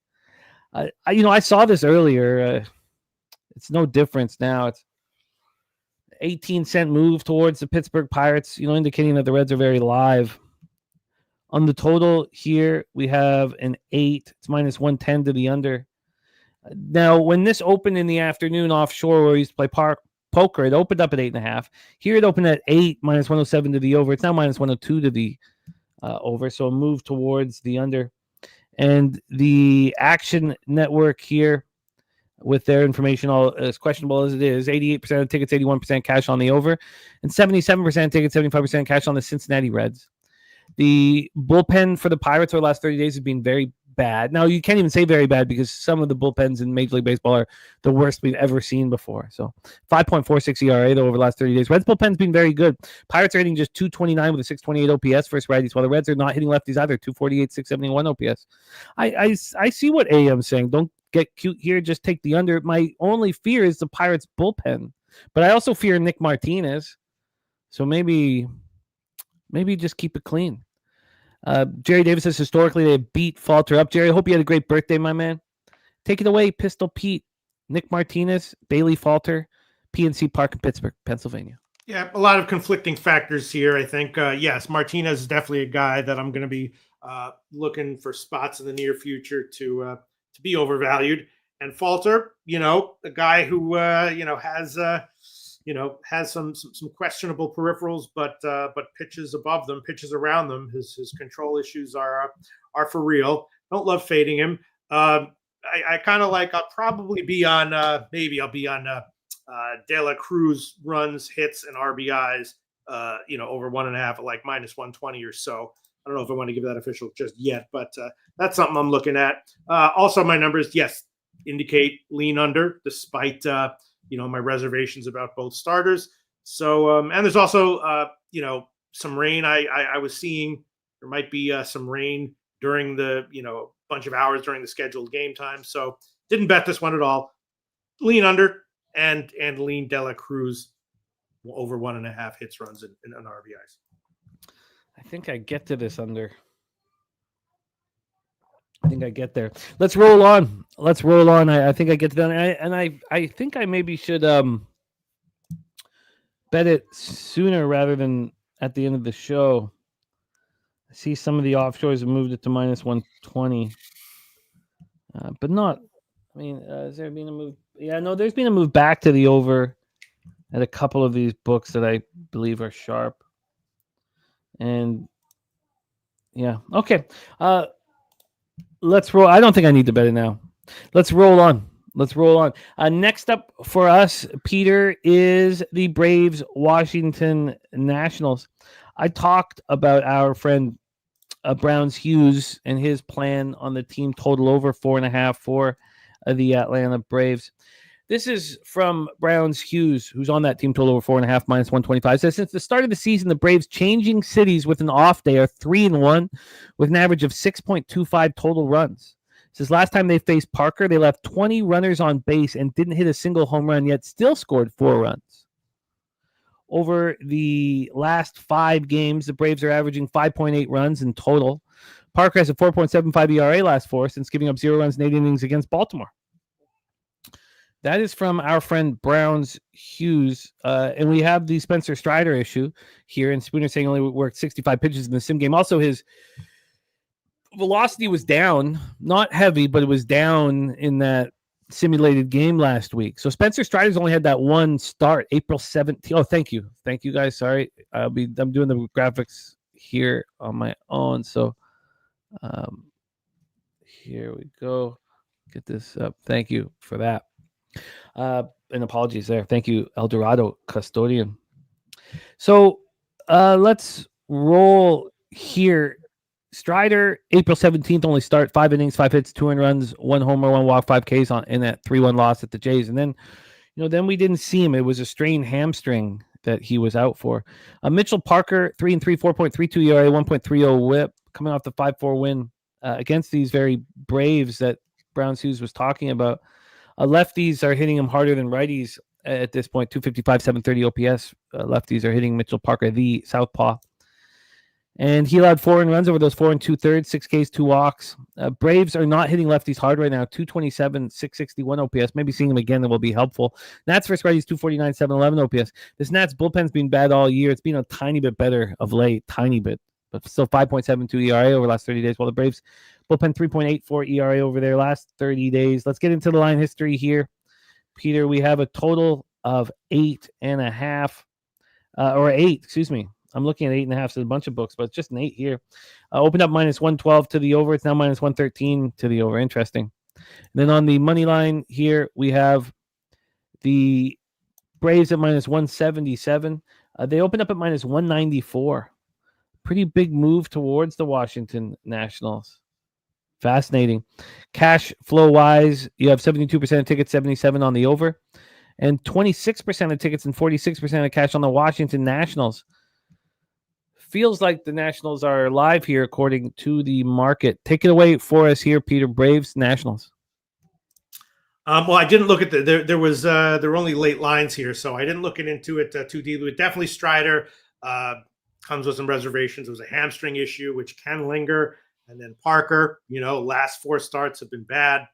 Speaker 3: I saw this earlier. It's no difference now. It's 18-cent move towards the Pittsburgh Pirates, indicating that the Reds are very live. On the total here, we have an 8. It's minus 110 to the under. Now, when this opened in the afternoon offshore where we used to play poker, it opened up at 8.5. Here it opened at 8, minus 107 to the over. It's now minus 102 to the over, so a move towards the under. And the Action Network here, with their information all as questionable as it is, 88% of tickets, 81% cash on the over, and 77% tickets, 75% cash on the Cincinnati Reds. The bullpen for the Pirates over the last 30 days has been very bad. Now, you can't even say very bad because some of the bullpens in Major League Baseball are the worst we've ever seen before. So 5.46 ERA though over the last 30 days. Reds bullpen's been very good. Pirates are hitting just 229 with a 628 OPS versus righties, while the Reds are not hitting lefties either, 248, 671 OPS. I see what AM's saying. Don't get cute here, just take the under. My only fear is the Pirates bullpen, but I also fear Nick Martinez. So maybe just keep it clean. Jerry Davis says historically they beat Falter up. Jerry, I hope you had a great birthday, my man. Take it away, Pistol Pete. Nick Martinez, Bailey Falter, PNC Park in Pittsburgh, Pennsylvania.
Speaker 6: Yeah, a lot of conflicting factors here, I think. Yes, Martinez is definitely a guy that I'm going to be looking for spots in the near future to be overvalued. And Falter, a guy who has some questionable peripherals, but pitches above them, pitches around them. His control issues are for real. Don't love fading him. I kind of like. I'll probably be on. Maybe I'll be on De La Cruz runs, hits, and RBIs. Over 1.5 at like minus 120 or so. I don't know if I want to give that official just yet, but that's something I'm looking at. Also, my numbers, yes, indicate lean under, despite my reservations about both starters. So, and there's also some rain. I was seeing there might be some rain during the bunch of hours during the scheduled game time. So, didn't bet this one at all. Lean under and lean De La Cruz over 1.5 hits, runs, and RBIs.
Speaker 3: I think I get to this under. I think I get there. Let's roll on. I think I get to that. I think I maybe should bet it sooner rather than at the end of the show. I see some of the offshores have moved it to minus 120. But not, has there been a move? Yeah, no, there's been a move back to the over at a couple of these books that I believe are sharp. And yeah, okay. Let's roll. I don't think I need to bet it now. Let's roll on. Next up for us, Peter, is the Braves Washington Nationals. I talked about our friend Browns Hughes and his plan on the team total over 4.5 for the Atlanta Braves. This is from Browns Hughes, who's on that team total over 4.5 minus 125. Says since the start of the season, the Braves changing cities with an off day are 3-1 with an average of 6.25 total runs. Says last time they faced Parker, they left 20 runners on base and didn't hit a single home run, yet still scored 4 runs. Over the last 5 games, the Braves are averaging 5.8 runs in total. Parker has a 4.75 ERA last 4 since giving up 0 runs in 8 innings against Baltimore. That is from our friend Browns Hughes. And we have the Spencer Strider issue here. And Spooner saying only worked 65 pitches in the sim game. Also, his velocity was down, not heavy, but it was down in that simulated game last week. So Spencer Strider's only had that one start, April 17th. Oh, thank you, guys. Sorry, I'm doing the graphics here on my own. So, here we go. Get this up. Thank you for that. And apologies there. Thank you, Eldorado Custodian. So, let's roll here. Strider, April 17th, only start, 5 innings, 5 hits, 2 earned runs, 1 homer, 1 walk, 5 Ks in that 3-1 loss at the Jays. And then, then we didn't see him. It was a strained hamstring that he was out for. Mitchell Parker, 3-3, 4.32 ERA, 1.30 WHIP, coming off the 5-4 win against these very Braves that Browns Hughes was talking about. Lefties are hitting him harder than righties at this point, 255, 730 OPS. Lefties are hitting Mitchell Parker, the southpaw. And he allowed 4 earned runs over those 4 2/3, 6 Ks, 2 walks. Braves are not hitting lefties hard right now. 227, 661 OPS. Maybe seeing him again that will be helpful. Nats versus righties, 249, 711 OPS. This Nats bullpen's been bad all year. It's been a tiny bit better of late, tiny bit, but still 5.72 ERA over the last 30 days. While the Braves bullpen 3.84 ERA over their last 30 days. Let's get into the line history here. Peter, we have a total of 8.5, or 8, excuse me. I'm looking at 8.5, so a bunch of books, but it's just an 8 here. Opened up minus 112 to the over. It's now minus 113 to the over. Interesting. And then on the money line here, we have the Braves at minus 177. They opened up at minus 194. Pretty big move towards the Washington Nationals. Fascinating. Cash flow wise, you have 72% of tickets, 77 on the over, and 26% of tickets and 46% of cash on the Washington Nationals. Feels like the Nationals are live here according to the market. Take it away for us here, Peter. Braves, Nationals.
Speaker 6: Well, I didn't look at there were only late lines here, so I didn't look into it too deeply. Definitely Strider comes with some reservations. It was a hamstring issue, which can linger. And then Parker, last 4 starts have been bad.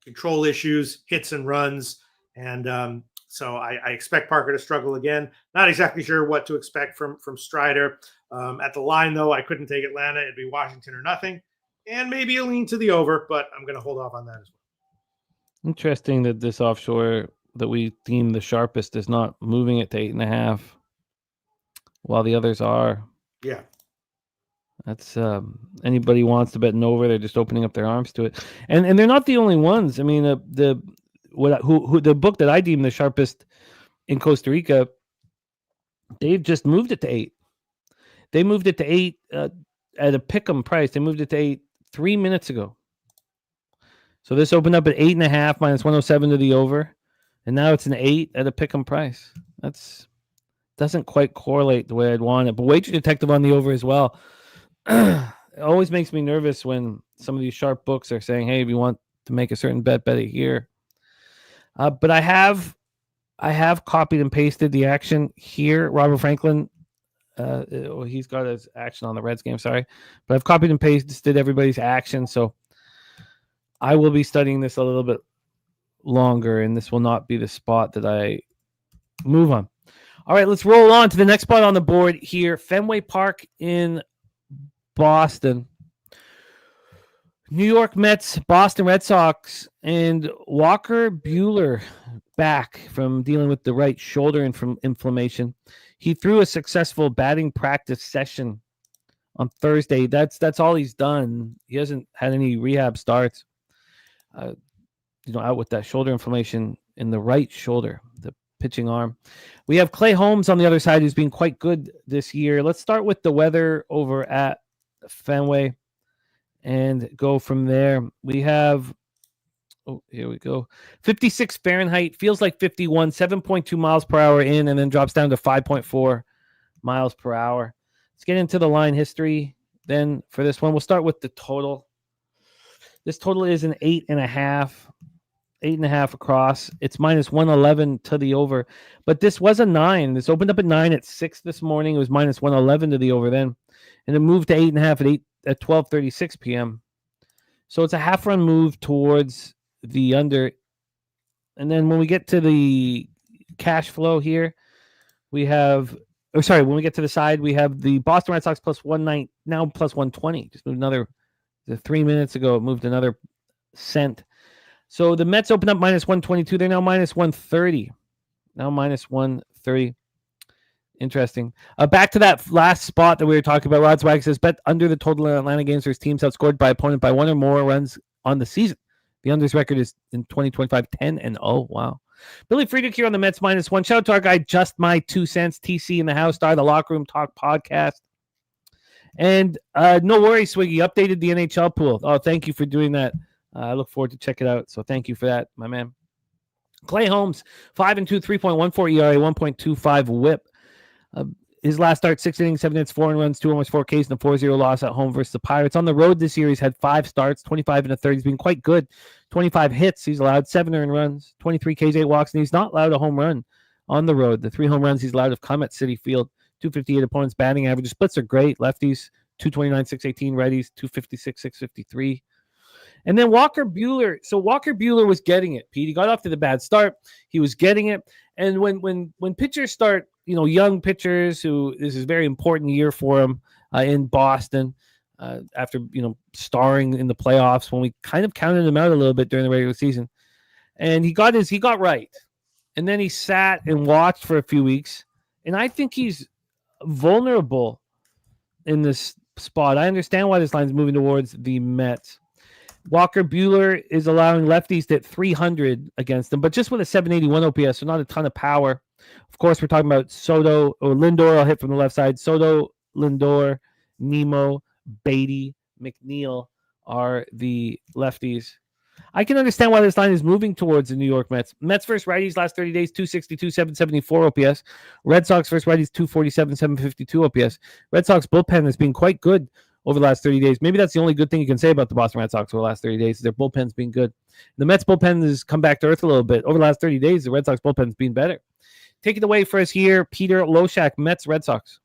Speaker 6: Control issues, hits and runs. And so I expect Parker to struggle again. Not exactly sure what to expect from Strider. At the line, though, I couldn't take Atlanta. It'd be Washington or nothing. And maybe a lean to the over, but I'm going to hold off on that as well.
Speaker 3: Interesting that this offshore that we deem the sharpest is not moving it to 8.5 while the others are.
Speaker 6: Yeah.
Speaker 3: That's anybody wants to bet an over, they're just opening up their arms to it. And they're not the only ones. I mean, the book that I deem the sharpest in Costa Rica, they've just moved it to 8. They moved it to 8 at a pick'em price. They moved it to 8 3 minutes ago. So this opened up at 8.5 minus 107 to the over, and now it's an 8 at a pick'em price. That's doesn't quite correlate the way I'd want it. But Wager Detective on the over as well. It always makes me nervous when some of these sharp books are saying, "Hey, if you want to make a certain bet it here." But I have copied and pasted the action here. Robert Franklin, he's got his action on the Reds game. Sorry, but I've copied and pasted everybody's action, so I will be studying this a little bit longer, and this will not be the spot that I move on. All right, let's roll on to the next spot on the board here. Fenway Park in Boston. New York Mets, Boston Red Sox, and Walker Buehler back from dealing with the right shoulder inflammation. He threw a successful batting practice session on Thursday. That's all he's done. He hasn't had any rehab starts. Out with that shoulder inflammation in the right shoulder, the pitching arm. We have Clay Holmes on the other side, who's been quite good this year. Let's start with the weather over at Fenway and go from there. We have, here we go. 56 Fahrenheit, feels like 51, 7.2 miles per hour in, and then drops down to 5.4 miles per hour. Let's get into the line history then for this one. We'll start with the total. This total is an 8.5. 8.5 across. It's minus 111 to the over. But this was a 9. This opened up at 9 at 6 this morning. It was minus 111 to the over then. And it moved to 8.5 at 12:36 p.m. So it's a half-run move towards the under. And then when we get to the cash flow here, we have... when we get to the side, we have the Boston Red Sox plus 190, now plus 120. Just moved another... 3 minutes ago, it moved another cent. So the Mets opened up minus 122. They're now minus 130. Now minus 130. Interesting. Back to that last spot that we were talking about. Rod Swag says, bet under the total in Atlanta games where teams outscored by opponent by 1 or more runs on the season. The under's record is in 2025, 10-0. Wow. Billy Friedrich here on the Mets minus 1. Shout out to our guy, Just My 2 Cents, TC in the House Star, the Locker Room Talk podcast. And no worries, Swiggy. Updated the NHL pool. Oh, thank you for doing that. I look forward to check it out. So thank you for that, my man. Clay Holmes, 5-2, 3.14 ERA, 1.25 WHIP. His last start, 6 innings, 7 hits, 4 runs, 2 homers, 4 Ks, and a 4-0 loss at home versus the Pirates. On the road this year, he's had 5 starts, 25 1/3. He's been quite good. 25 hits. He's allowed 7 earned runs, 23 Ks, 8 walks, and he's not allowed a home run on the road. The 3 home runs he's allowed have come at Citi Field. 258 opponents batting average. Splits are great. Lefties, 229, 618. Righties, 256, 653. And then Walker Buehler. So Walker Buehler was getting it, Pete. He got off to the bad start. He was getting it. And when pitchers start, young pitchers who this is a very important year for him in Boston after, starring in the playoffs when we kind of counted him out a little bit during the regular season. And he got right. And then he sat and watched for a few weeks. And I think he's vulnerable in this spot. I understand why this line is moving towards the Mets. Walker Buehler is allowing lefties to hit 300 against them, but just with a 781 OPS, so not a ton of power. Of course, we're talking about Soto or Lindor. I'll hit from the left side. Soto, Lindor, Nemo, Beatty, McNeil are the lefties. I can understand why this line is moving towards the New York Mets. Mets versus righties last 30 days, 262, 774 OPS. Red Sox versus righties, 247, 752 OPS. Red Sox bullpen has been quite good over the last 30 days. Maybe that's the only good thing you can say about the Boston Red Sox over the last 30 days. Their bullpen's been good. The Mets bullpen has come back to earth a little bit. Over the last 30 days, the Red Sox bullpen's been better. Take it away for us here, Peter Loshak, Mets, Red Sox.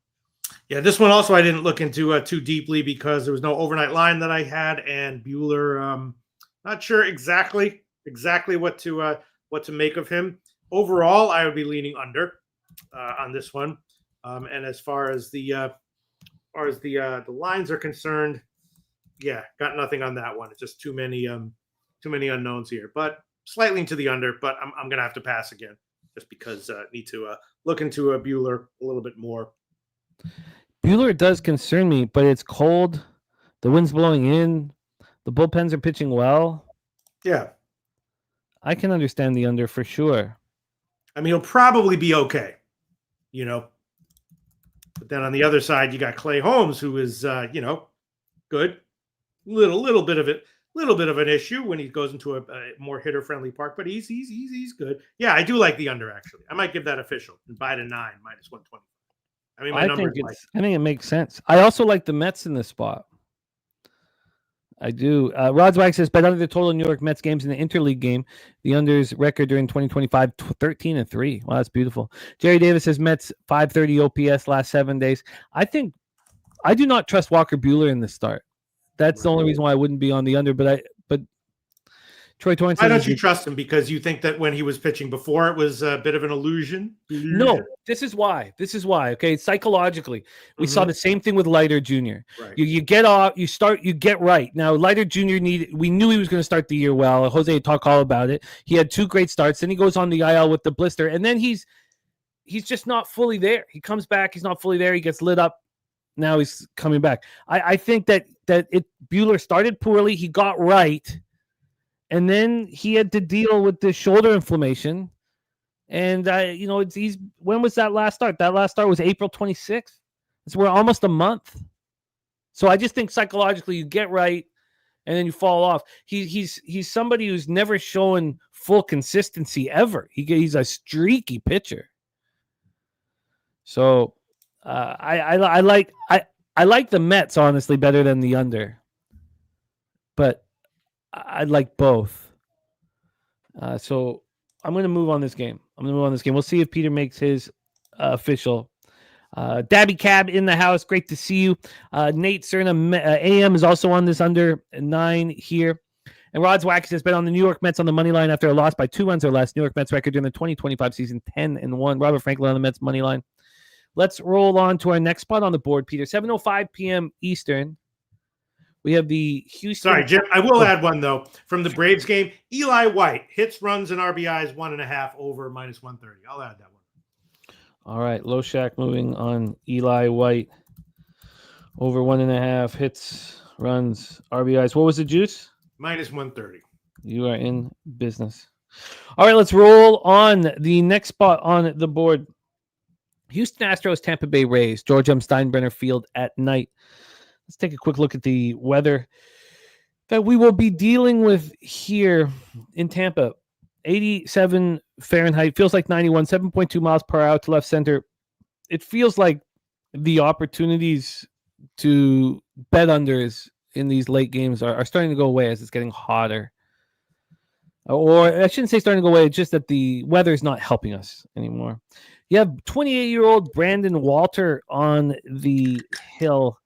Speaker 6: Yeah, this one also I didn't look into too deeply because there was no overnight line that I had, and Buehler, not sure exactly what to make of him. Overall, I would be leaning under on this one. And as far as the lines are concerned, yeah, got nothing on that one. It's just too many unknowns here. But slightly into the under, but I'm gonna have to pass again just because I need to look into Buehler a little bit more.
Speaker 3: Buehler does concern me, but it's cold. The wind's blowing in. The bullpens are pitching well.
Speaker 6: Yeah.
Speaker 3: I can understand the under for sure.
Speaker 6: I mean, he'll probably be okay, But then on the other side, you got Clay Holmes, who is, good. Little bit of an issue when he goes into a more hitter-friendly park, but he's good. Yeah, I do like the under, actually. I might give that official and buy to 9 minus 120. I mean, I think
Speaker 3: it makes sense. I also like the Mets in this spot. I do. Rod Swag says, bet under the total New York Mets games in the interleague game. The under's record during 2025, 13-3. Wow, that's beautiful. Jerry Davis says, Mets 530 OPS last 7 days. I do not trust Walker Buehler in this start. That's the only reason why I wouldn't be on the under. But Troy Torrance.
Speaker 6: Why don't you trust him? Because you think that when he was pitching before, it was a bit of an illusion?
Speaker 3: No, this is why. Okay, psychologically, we saw the same thing with Leiter Jr.
Speaker 6: Right.
Speaker 3: You get off, you get right. Now, Leiter Jr. we knew he was going to start the year well. Jose talked all about it. He had 2 great starts. Then he goes on the IL with the blister, and then he's just not fully there. He comes back. He's not fully there. He gets lit up. Now he's coming back. I think that Buehler started poorly. He got right. And then he had to deal with the shoulder inflammation. And, when was that last start? That last start was April 26th. So we're almost a month. So I just think psychologically you get right and then you fall off. He's somebody who's never shown full consistency ever. He's a streaky pitcher. So I I like the Mets honestly better than the under, but I like both. So I'm going to move on this game. We'll see if Peter makes his official. Dabby Cab in the house. Great to see you. Nate Cerna AM is also on this under 9 here. And Rod's Wax has been on the New York Mets on the money line after a loss by 2 runs or less. New York Mets record during the 2025 season 10-1. Robert Franklin on the Mets money line. Let's roll on to our next spot on the board, Peter. 7:05 p.m. Eastern. We have the Houston.
Speaker 6: Sorry, Jim. I will add one, though, from the Braves game. Eli White hits, runs, and RBIs 1.5 over -130. I'll add that one.
Speaker 3: All right. Loshak moving on Eli White. Over 1.5 hits, runs, RBIs. What was the juice?
Speaker 6: -130.
Speaker 3: You are in business. All right. Let's roll on the next spot on the board. Houston Astros, Tampa Bay Rays, George M. Steinbrenner Field at night. Let's take a quick look at the weather that we will be dealing with here in Tampa. 87 Fahrenheit, feels like 91, 7.2 miles per hour to left center. It feels like the opportunities to bet unders in these late games are starting to go away as it's getting hotter. Or I shouldn't say starting to go away, it's just that the weather is not helping us anymore. You have 28-year-old Brandon Walter on the hill.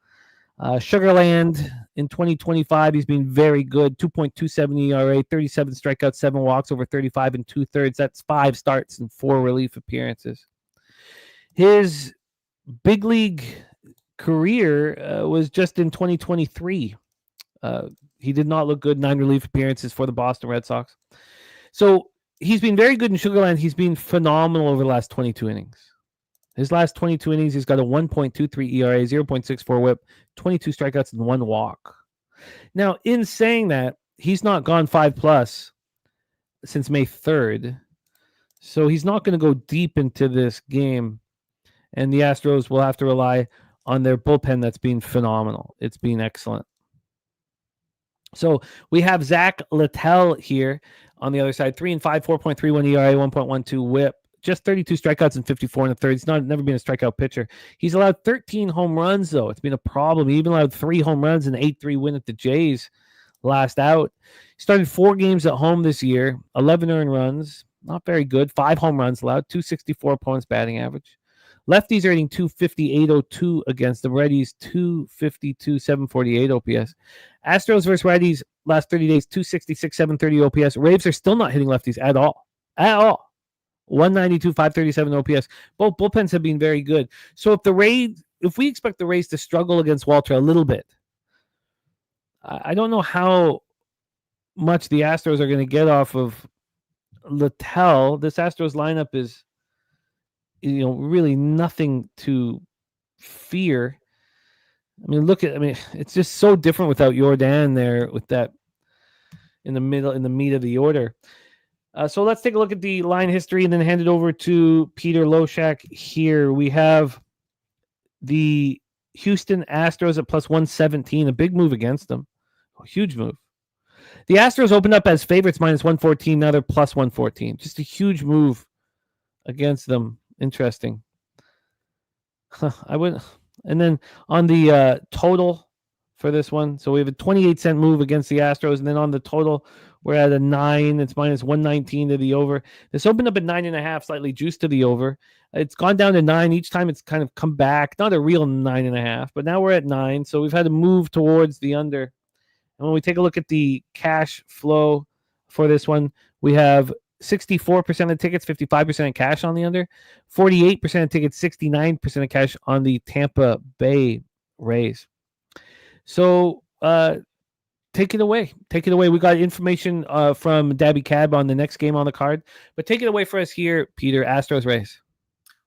Speaker 3: Sugarland in 2025, he's been very good. 2.27 ERA, 37 strikeouts, 7 walks, over 35 2/3. That's 5 starts and 4 relief appearances. His big league career was just in 2023. He did not look good. 9 relief appearances for the Boston Red Sox. So he's been very good in Sugarland. He's been phenomenal over the last 22 innings. His last 22 innings, he's got a 1.23 ERA, 0.64 whip, 22 strikeouts, and 1 walk. Now, in saying that, he's not gone 5+ since May 3rd. So he's not going to go deep into this game. And the Astros will have to rely on their bullpen that's been phenomenal. It's been excellent. So we have Zach Littell here on the other side. 3-5, 4.31 ERA, 1.12 whip. Just 32 strikeouts and 54 1/3. He's never been a strikeout pitcher. He's allowed 13 home runs, though. It's been a problem. He even allowed 3 home runs and 8-3 win at the Jays last out. He started 4 games at home this year, 11 earned runs. Not very good. 5 home runs allowed, 264 opponents batting average. Lefties are hitting 250-802 against the righties, 252-748 OPS. Astros versus righties last 30 days, 266-730 OPS. Raves are still not hitting lefties at all. At all. 192-537 OPS. Both bullpens have been very good. So if we expect the Rays to struggle against Walter a little bit, I don't know how much the Astros are going to get off of Littell. This Astros lineup is, really nothing to fear. It's just so different without Jordan there with that in the middle, in the meat of the order. So let's take a look at the line history and then hand it over to Peter Loshak here. We have the Houston Astros at +117, a big move against them. A huge move. The Astros opened up as favorites -114. Now they're +114. Just a huge move against them. Interesting. And then on the total for this one, so we have a 28-cent move against the Astros, and then on the total, we're at a 9. It's -119 to the over. This opened up at 9.5, slightly juiced to the over. It's gone down to 9. Each time it's kind of come back. Not a real 9.5, but now we're at 9. So we've had to move towards the under. And when we take a look at the cash flow for this one, we have 64% of tickets, 55% of cash on the under, 48% of tickets, 69% of cash on the Tampa Bay Rays. So, take it away. Take it away. We got information from Dabby Cab on the next game on the card. But take it away for us here, Peter. Astros Rays.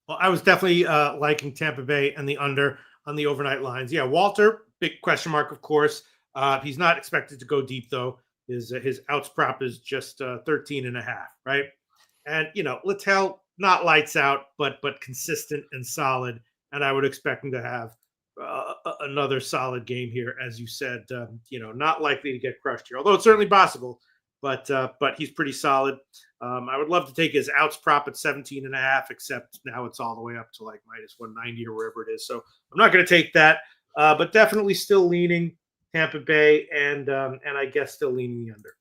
Speaker 6: Well, I was definitely liking Tampa Bay and the under on the overnight lines. Yeah, Walter, big question mark, of course. He's not expected to go deep, though. His outs prop is just 13.5, right? And, Littell, not lights out, but consistent and solid. And I would expect him to have another solid game here, as you said. Not likely to get crushed here, although it's certainly possible. But he's pretty solid. I would love to take his outs prop at 17.5, except now it's all the way up to like -190 or wherever it is. So I'm not going to take that. but definitely still leaning Tampa Bay, and I guess still leaning the under.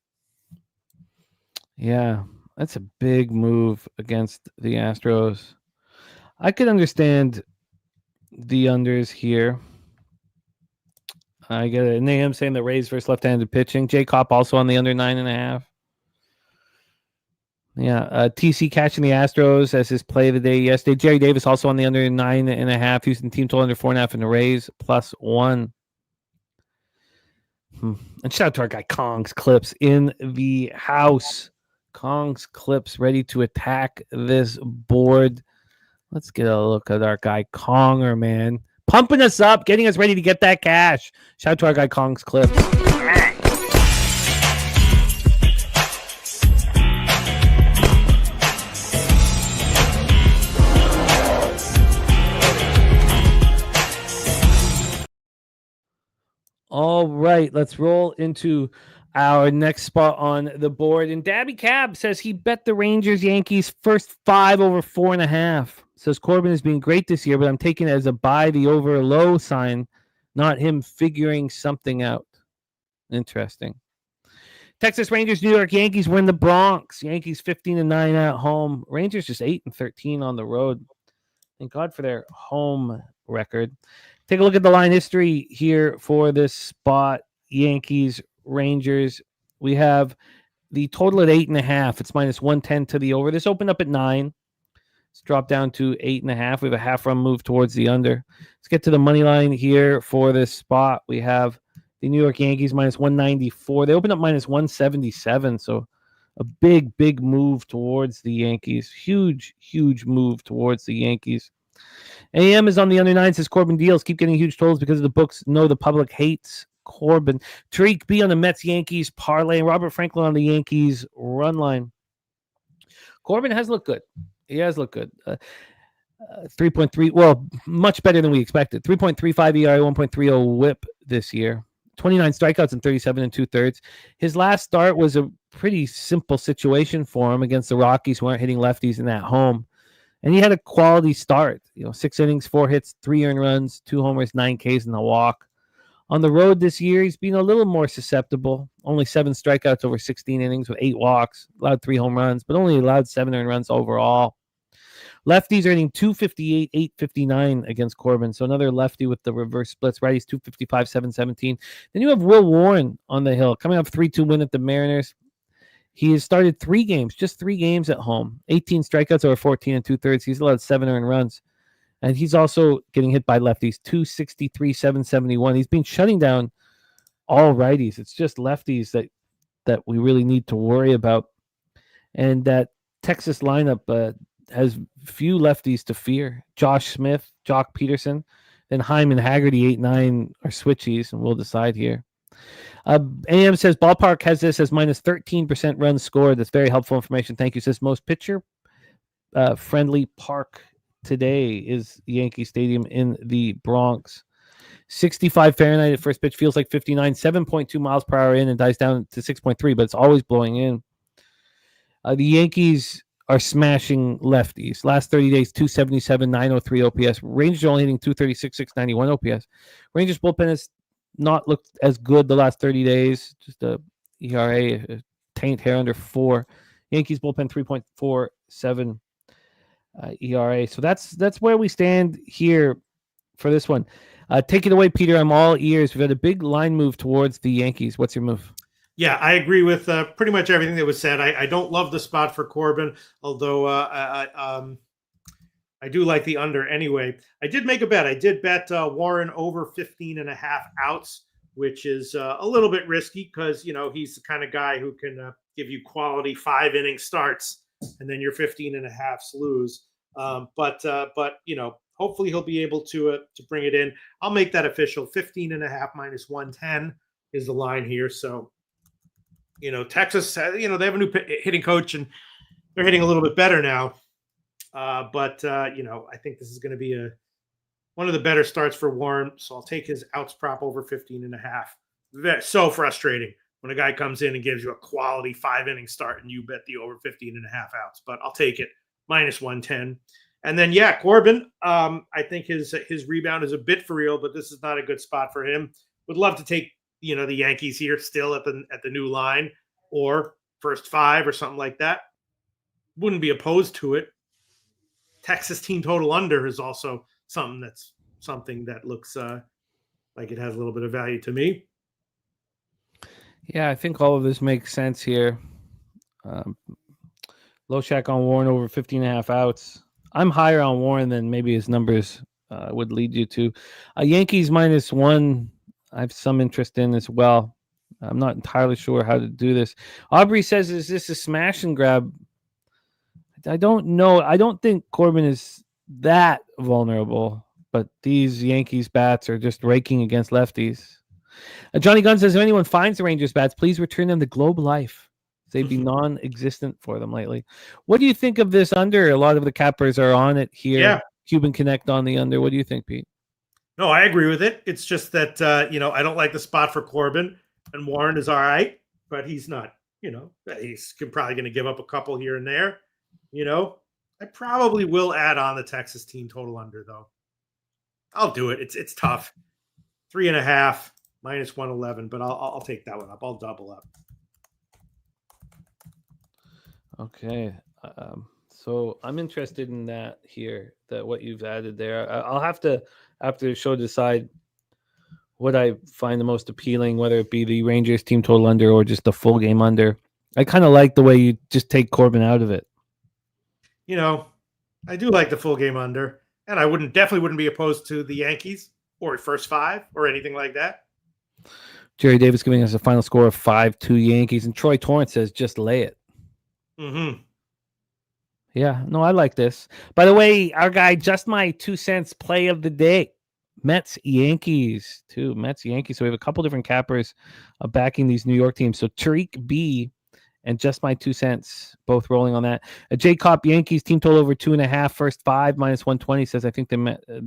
Speaker 3: Yeah, that's a big move against the Astros. I could understand the unders here. I get it. Nahum saying the Rays versus left-handed pitching. J Cop also on the under 9.5. Yeah, TC catching the Astros as his play of the day yesterday. Jerry Davis also on the under 9.5. Houston team total under 4.5 in the Rays +1. And shout out to our guy Kong's Clips in the house. Kong's Clips ready to attack this board. Let's get a look at our guy Konger, man. Pumping us up, getting us ready to get that cash. Shout out to our guy Kong's Clips. All right, let's roll into our next spot on the board. And Dabby Cab says he bet the Rangers Yankees first 5 over 4.5. Says Corbin has been great this year, but I'm taking it as a buy the over low sign, not him figuring something out. Interesting. Texas Rangers, New York Yankees win the Bronx. Yankees 15-9 at home. Rangers just 8-13 on the road. Thank God for their home record. Take a look at the line history here for this spot. Yankees, Rangers. We have the total at 8.5. It's -110 to the over. This opened up at 9. It's dropped down to 8.5. We have a half run move towards the under. Let's get to the money line here for this spot. We have the New York Yankees -194. They opened up -177. So a big move towards the Yankees. Huge move towards the Yankees. AM is on the under 9, says Corbin deals keep getting huge totals because the books know the public hates Corbin. Tariq B on the Mets Yankees parlay, and Robert Franklin on the Yankees run line. Corbin has looked good. He has looked good. 3.3, well, much better than we expected. 3.35 ERA, 1.30 whip this year. 29 strikeouts in 37 2/3. His last start was a pretty simple situation for him against the Rockies, who aren't hitting lefties in at home. And he had a quality start. 6 innings, 4 hits, 3 earned runs, 2 homers, 9 Ks, and a walk. On the road this year, he's been a little more susceptible. Only 7 strikeouts over 16 innings with 8 walks. Allowed 3 home runs, but only allowed 7 earned runs overall. Lefties are hitting 258, 859 against Corbin. So another lefty with the reverse splits. Righties 255, 717. Then you have Will Warren on the hill, coming off 3-2 win at the Mariners. He has started 3 games, just 3 games at home. 18 strikeouts over 14 2/3. He's allowed 7 earned runs. And he's also getting hit by lefties, 263, 771. He's been shutting down all righties. It's just lefties that we really need to worry about. And that Texas lineup has few lefties to fear. Josh Smith, Jock Peterson, then Hyman Haggerty, 8-9 are switchies, and we'll decide here. AM says Ballpark has this as -13% runs scored. That's very helpful information. Thank you. Says most pitcher friendly park today is Yankee Stadium in the Bronx. 65 Fahrenheit at first pitch, feels like 59, 7.2 miles per hour in and dies down to 6.3, but it's always blowing in. The Yankees are smashing lefties. Last 30 days, 277, 903 OPS. Rangers are only hitting 236, 691 OPS. Rangers bullpen has not looked as good the last 30 days. Just a ERA, a taint hair under 4. Yankees bullpen 3.47 ERA. So that's where we stand here for this one. Take it away, Peter. I'm all ears. We've had a big line move towards the Yankees. What's your move?
Speaker 6: Yeah, I agree with pretty much everything that was said. I don't love the spot for Corbin, although I do like the under anyway. I did make a bet. I did bet Warren over 15.5 outs, which is a little bit risky because, he's the kind of guy who can give you quality 5-inning starts and then your 15.5 lose. But hopefully he'll be able to bring it in. I'll make that official. 15.5 -110 is the line here. So, Texas, they have a new hitting coach and they're hitting a little bit better now. But I think this is going to be one of the better starts for Warren. So I'll take his outs prop over 15.5. So frustrating when a guy comes in and gives you a quality 5-inning start and you bet the over 15.5 outs. But I'll take it. -110. And then, yeah, Corbin, I think his rebound is a bit for real, but this is not a good spot for him. Would love to take, the Yankees here still at the new line or first 5 or something like that. Wouldn't be opposed to it. Texas team total under is also something that looks like it has a little bit of value to me.
Speaker 3: Yeah, I think all of this makes sense here. Loshak on Warren over 15.5 outs. I'm higher on Warren than maybe his numbers would lead you to. Yankees -1, I have some interest in as well. I'm not entirely sure how to do this. Aubrey says, is this a smash and grab? I don't know. I don't think Corbin is that vulnerable, but these Yankees bats are just raking against lefties. Johnny Gunn says, if anyone finds the Rangers bats, please return them to Globe Life. They'd be non-existent for them lately. What do you think of this under? A lot of the cappers are on it here.
Speaker 6: Yeah.
Speaker 3: Cuban Connect on the under. What do you think, Pete?
Speaker 6: No, I agree with it. It's just that, I don't like the spot for Corbin, and Warren is all right, but he's not, he's probably going to give up a couple here and there. I probably will add on the Texas team total under, though. I'll do it. It's tough. 3.5 -111, but I'll take that one up. I'll double up.
Speaker 3: Okay. So I'm interested in that here, that what you've added there. I'll have to, after the show, decide what I find the most appealing, whether it be the Rangers team total under or just the full game under. I kind of like the way you just take Corbin out of it.
Speaker 6: I do like the full game under, and I definitely wouldn't be opposed to the Yankees or first 5 or anything like that.
Speaker 3: Jerry Davis giving us a final score of 5-2 Yankees, and Troy Torrance says just lay it.
Speaker 6: Mm-hmm.
Speaker 3: Yeah, no, I like this. By the way, our guy, just my 2 cents play of the day. Mets, Yankees, too. Mets, Yankees. So we have a couple different cappers backing these New York teams. So Tariq B and just my 2 cents, both rolling on that. J Cop, Yankees, team total over 2.5, first 5, -120, says I think they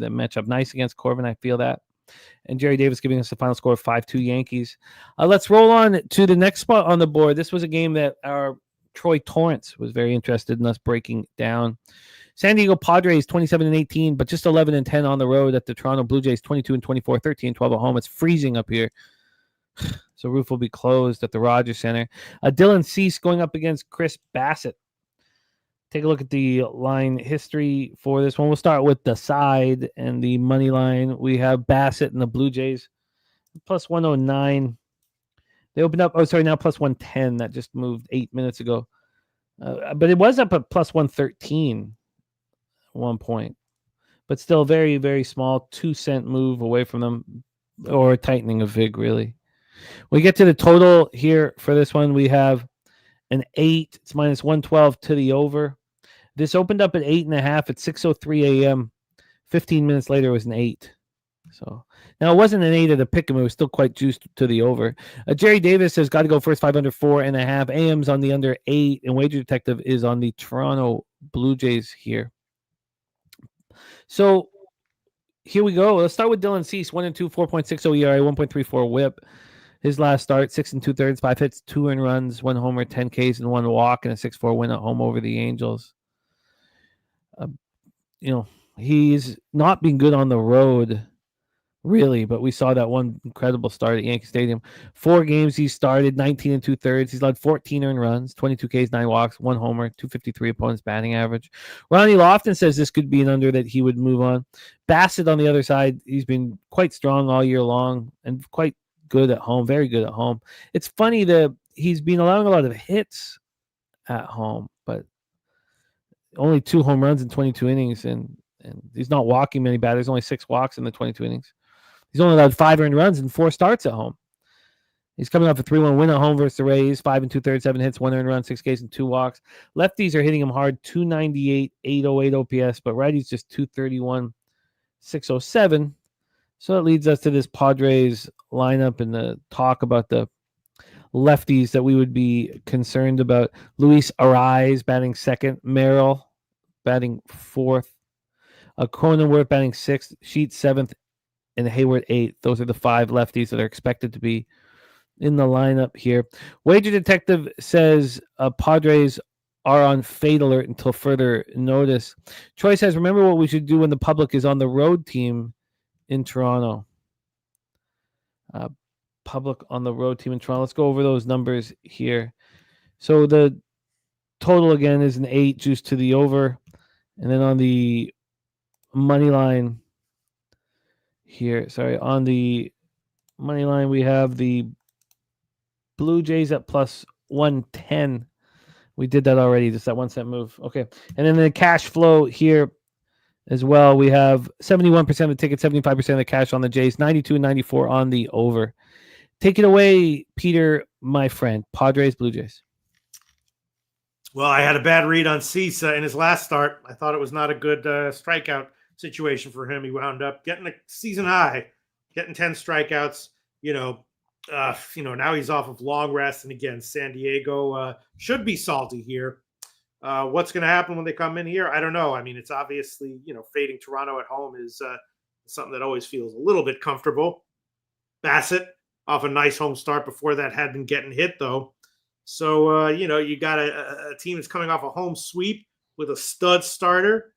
Speaker 3: match up nice against Corbin. I feel that. And Jerry Davis giving us a final score of 5-2 Yankees. Let's roll on to the next spot on the board. This was a game that our Troy Torrance was very interested in us breaking down. San Diego Padres 27-18, but just 11-10 on the road at the Toronto Blue Jays 22-24, 13-12 at home. It's freezing up here, so roof will be closed at the Rogers Center. Dylan Cease going up against Chris Bassett. Take a look at the line history for this one. We'll start with the side and the money line. We have Bassett and the Blue Jays plus 109. They opened up, now plus 110. That just moved 8 minutes ago. But it was up at plus 113 at one point. But still very, very small 2 cent move away from them, or a tightening of VIG, really. We get to the total here for this one. We have an 8. It's minus 112 to the over. This opened up at 8.5 at 6:03 a.m. 15 minutes later, it was an 8. So now it wasn't an 8 at a pick 'em. It was still quite juiced to the over. Jerry Davis has got to go first 5 under 4.5. AM's on the under 8, and Wager Detective is on the Toronto Blue Jays here. So here we go. Let's start with Dylan Cease, 1-2, 4.60 ERA, 1.34 WHIP. His last start, 6 2/3, 5 hits, 2 earned runs, 1 homer, 10 Ks, and 1 walk, and a 6-4 win at home over the Angels. He's not been good on the road, really, but we saw that one incredible start at Yankee Stadium. 4 games he started, 19 2/3. He's led 14 earned runs, 22 Ks, 9 walks, 1 homer, 253 opponent's batting average. Ronnie Lofton says this could be an under that he would move on. Bassett on the other side, he's been quite strong all year long and quite good at home, very good at home. It's funny that he's been allowing a lot of hits at home, but only 2 home runs in 22 innings, and he's not walking many batters, only 6 walks in the 22 innings. He's only allowed 5 earned runs and 4 starts at home. He's coming off a 3-1 win at home versus the Rays, 5 2/3, 7 hits, 1 earned run, 6 Ks, and 2 walks. Lefties are hitting him hard, 298, 808 OPS, but righties just 231, 607. So that leads us to this Padres lineup and the talk about the lefties that we would be concerned about. Luis Arraez batting second, Merrill batting fourth, Cronenworth batting sixth, Sheets seventh, and Hayward eighth. Those are the 5 lefties that are expected to be in the lineup here. Wager Detective says Padres are on fade alert until further notice. Troy says, remember what we should do when the public is on the road team in Toronto. Public on the road team in Toronto. Let's go over those numbers here. So the total again is an 8 juice to the over. And then on the money line here, on the money line, we have the Blue Jays at plus 110. We did that already, just that 1 cent move. Okay. And then the cash flow here as well. We have 71% of the ticket, 75% of the cash on the Jays, 92 and 94 on the over. Take it away, Peter, my friend. Padres, Blue Jays.
Speaker 6: Well, I had a bad read on Cisa in his last start. I thought it was not a good strikeout situation for him. He wound up getting a season high, getting 10 strikeouts. Now he's off of long rest. And again, San Diego should be salty here. What's going to happen when they come in here? I don't know. I mean, it's obviously, fading Toronto at home is something that always feels a little bit comfortable. Bassett off a nice home start before that had been getting hit, though. So, you got a team that's coming off a home sweep with a stud starter.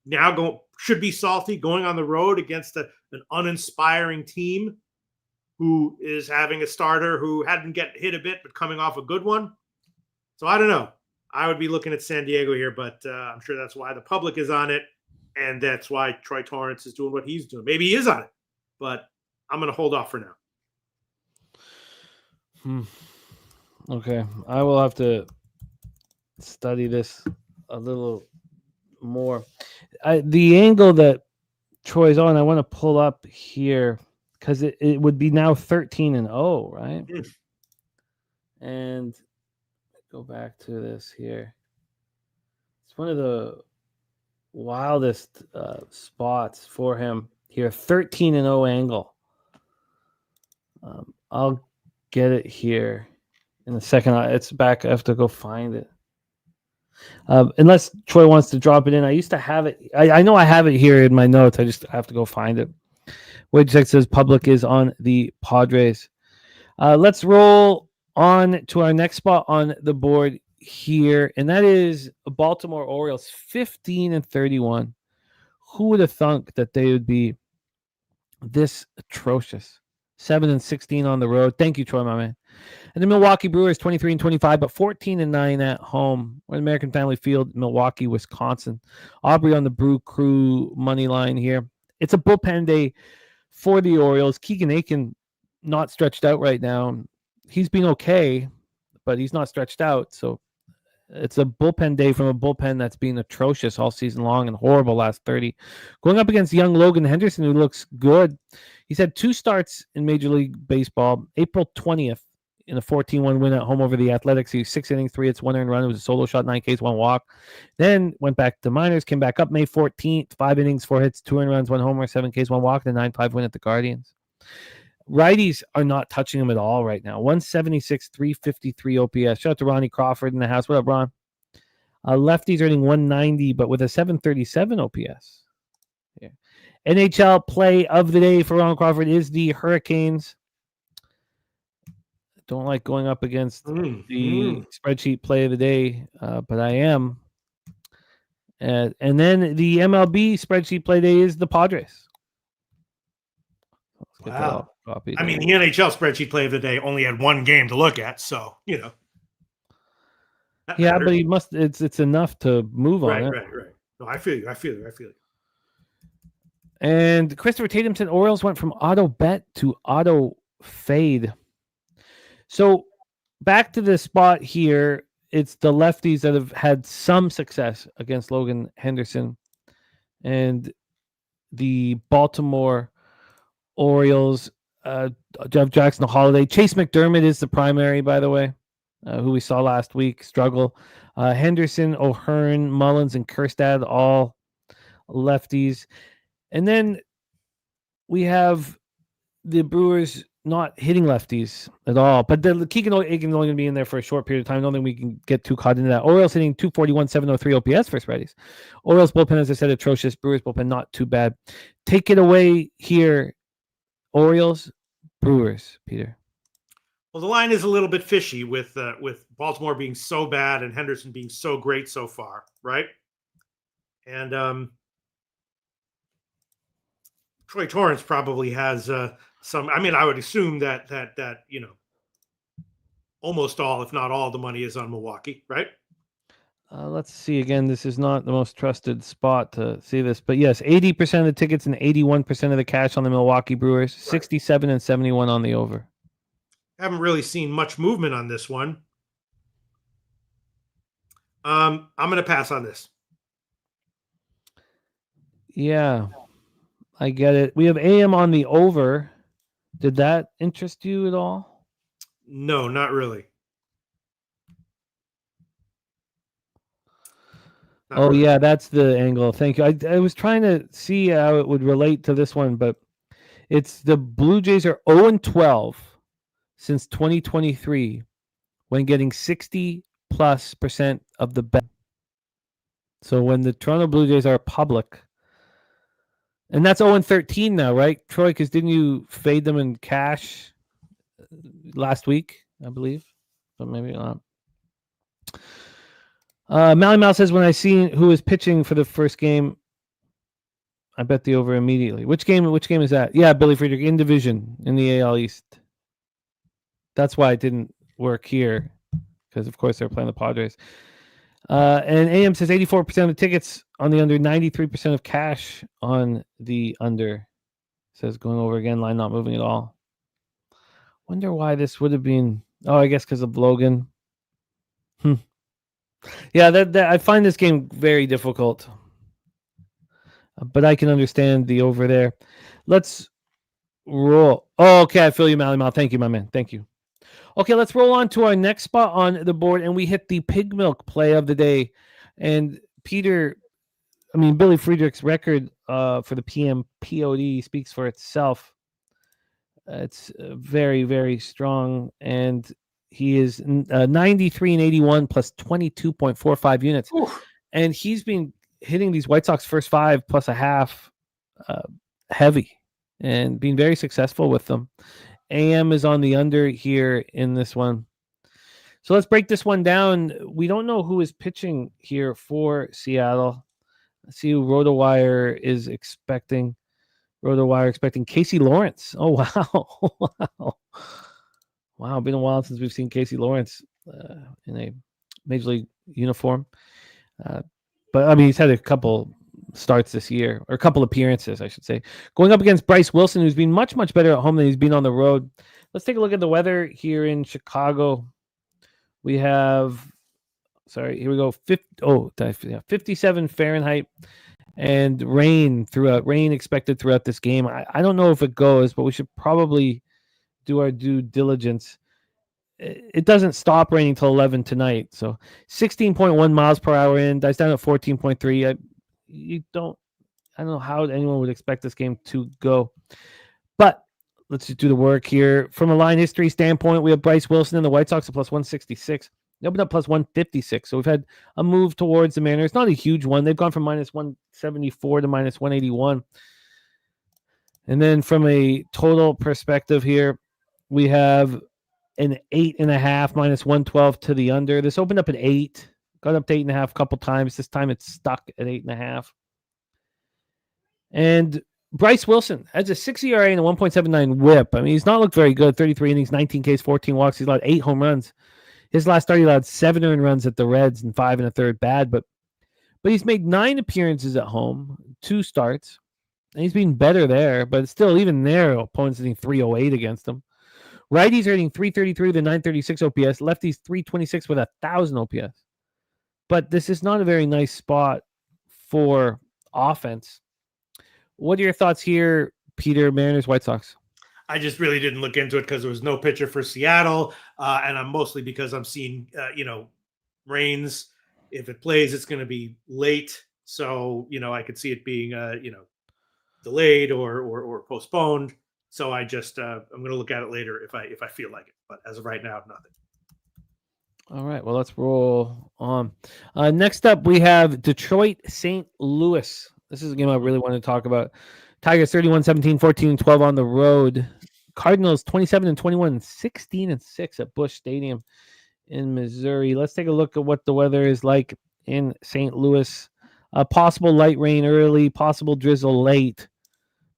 Speaker 6: Now should be salty going on the road against an uninspiring team who is having a starter who had been getting hit a bit, but coming off a good one. So I don't know. I would be looking at San Diego here, but I'm sure that's why the public is on it. And that's why Troy Torrance is doing what he's doing. Maybe he is on it, but I'm going to hold off for now.
Speaker 3: Okay. I will have to study this a little more. The angle that Troy's on, I want to pull up here because it would be now 13-0, right? And go back to this here. It's one of the wildest spots for him here. 13-0 angle. I'll get it here in a second. It's back. I have to go find it. Unless Troy wants to drop it in. I used to have it. I know I have it here in my notes. I just have to go find it. Wage says public is on the Padres. Let's roll on to our next spot on the board here, and that is Baltimore Orioles, 15-31. Who would have thunk that they would be this atrocious? 7-16 on the road. Thank you, Troy, my man. And the Milwaukee Brewers, 23-25, but 14-9 at home. We're at American Family Field, Milwaukee, Wisconsin. Aubrey on the Brew Crew money line here. It's a bullpen day for the Orioles. Keegan Aiken not stretched out right now. He's been okay, but he's not stretched out. So it's a bullpen day from a bullpen that's been atrocious all season long and horrible last 30. Going up against young Logan Henderson, who looks good. He's had 2 starts in Major League Baseball. April 20th in a 14-1 win at home over the Athletics. He was 6 innings, 3 hits, 1 earned run. It was a solo shot, 9 Ks, 1 walk. Then went back to minors, came back up May 14th, 5 innings, 4 hits, 2 earned runs, 1 homer, 7 Ks, 1 walk, and a 9-5 win at the Guardians. Righties are not touching him at all right now. 176, 353 OPS. Shout out to Ronnie Crawford in the house. What up, Ron? Lefties are hitting 190, but with a 737 OPS. Yeah. NHL play of the day for Ron Crawford is the Hurricanes. Don't like going up against the spreadsheet play of the day, but I am. And then the MLB spreadsheet play day is the Padres.
Speaker 6: Wow. I mean, the NHL spreadsheet play of the day only had 1 game to look at, so,
Speaker 3: Yeah, matters. But he must. It's enough to move on.
Speaker 6: Right. No, I feel you.
Speaker 3: And Christopher Tatum said Orioles went from auto bet to auto fade. So back to the spot here, it's the lefties that have had some success against Logan Henderson, and the Baltimore Orioles. Jeff Jackson Holiday. Chase McDermott is the primary, by the way, who we saw last week struggle. Henderson, O'Hearn, Mullins, and Kjerstad, all lefties. And then we have the Brewers not hitting lefties at all. But the Keegan Aiken only going to be in there for a short period of time. I don't think we can get too caught into that. Orioles hitting 241, 703 OPS for spreadies. Orioles bullpen, as I said, atrocious. Brewers bullpen, not too bad. Take it away here. Orioles, Brewers, Peter.
Speaker 6: Well, the line is a little bit fishy with Baltimore being so bad and Henderson being so great so far, right? And Troy Torrance probably has some. I mean, I would assume that almost all, if not all, the money is on Milwaukee, right?
Speaker 3: Let's see. Again, this is not the most trusted spot to see this, but yes, 80% of the tickets and 81% of the cash on the Milwaukee Brewers, 67 and 71 on the over.
Speaker 6: Haven't really seen much movement on this one. I'm going to pass on this.
Speaker 3: Yeah, I get it. We have AM on the over. Did that interest you at all?
Speaker 6: No, not really.
Speaker 3: Yeah, that's the angle. Thank you. I was trying to see how it would relate to this one, but it's the Blue Jays are 0-12 since 2023 when getting 60+% of the bet. So when the Toronto Blue Jays are public, and that's 0-13 now, right, Troy? Because didn't you fade them in cash last week, I believe? But maybe not. Mally Mal says, when I see who is pitching for the first game, I bet the over immediately. Which game is that? Yeah, Billy Friedrich, in division in the AL East. That's why it didn't work here, because of course they're playing the Padres. And AM says 84% of the tickets on the under, 93% of cash on the under. Says going over again, line not moving at all. Wonder why this would have been. Oh, I guess because of Logan. Yeah, that I find this game very difficult, but I can understand the over there. Let's roll. Oh, okay, I feel you, Mally Mal. Thank you, my man. Thank you. Okay, let's roll on to our next spot on the board, and we hit the pig milk play of the day. And Billy Friedrich's record for the pmEST speaks for itself. It's very, very strong, and he is 93 and 81 plus 22.45 units.
Speaker 6: Oof.
Speaker 3: And he's been hitting these White Sox first 5 plus a half heavy and being very successful with them. AM is on the under here in this one. So let's break this one down. We don't know who is pitching here for Seattle. Let's see who RotoWire is expecting. RotoWire expecting Casey Lawrence. Oh, wow. Wow, been a while since we've seen Casey Lawrence in a Major League uniform. But, he's had a couple starts this year, or a couple appearances, I should say. Going up against Bryce Wilson, who's been much, much better at home than he's been on the road. Let's take a look at the weather here in Chicago. We have, here we go, 57 Fahrenheit and rain expected throughout this game. I don't know if it goes, but we should probably do our due diligence. It doesn't stop raining till 11 tonight. So 16.1 miles per hour in, dies down at 14.3. I don't know how anyone would expect this game to go. But let's just do the work here. From a line history standpoint, we have Bryce Wilson and the White Sox at plus 166. They opened up plus 156. So we've had a move towards the Mariners. Not a huge one. They've gone from minus 174 to minus 181. And then from a total perspective here, we have an 8.5 minus 112 to the under. This opened up at 8, got up to 8.5 a couple times. This time it's stuck at 8.5. And Bryce Wilson has a 6 ERA and a 1.79 whip. He's not looked very good. 33 innings, 19 Ks, 14 walks. He's allowed 8 home runs. His last start, he allowed 7 earned runs at the Reds and 5 1/3 bad. But he's made 9 appearances at home, 2 starts. And he's been better there, but still, even there, opponents hitting 308 against him. Righties are hitting 333 with a 936 OPS. Lefties 326 with 1,000 OPS. But this is not a very nice spot for offense. What are your thoughts here, Peter? Mariners, White Sox?
Speaker 6: I just really didn't look into it because there was no pitcher for Seattle, and I'm mostly because I'm seeing, rains. If it plays, it's going to be late, so I could see it being, delayed or postponed. So I just I'm going to look at it later if I feel like it. But as of right now, nothing.
Speaker 3: All right, well, let's roll on. Next up, we have Detroit St. Louis. This is a game I really want to talk about. Tigers 31-17, 14-12 on the road Cardinals 27-21, 16-6 at Busch Stadium in Missouri. Let's take a look at what the weather is like in St. Louis. Possible light rain early, possible drizzle late,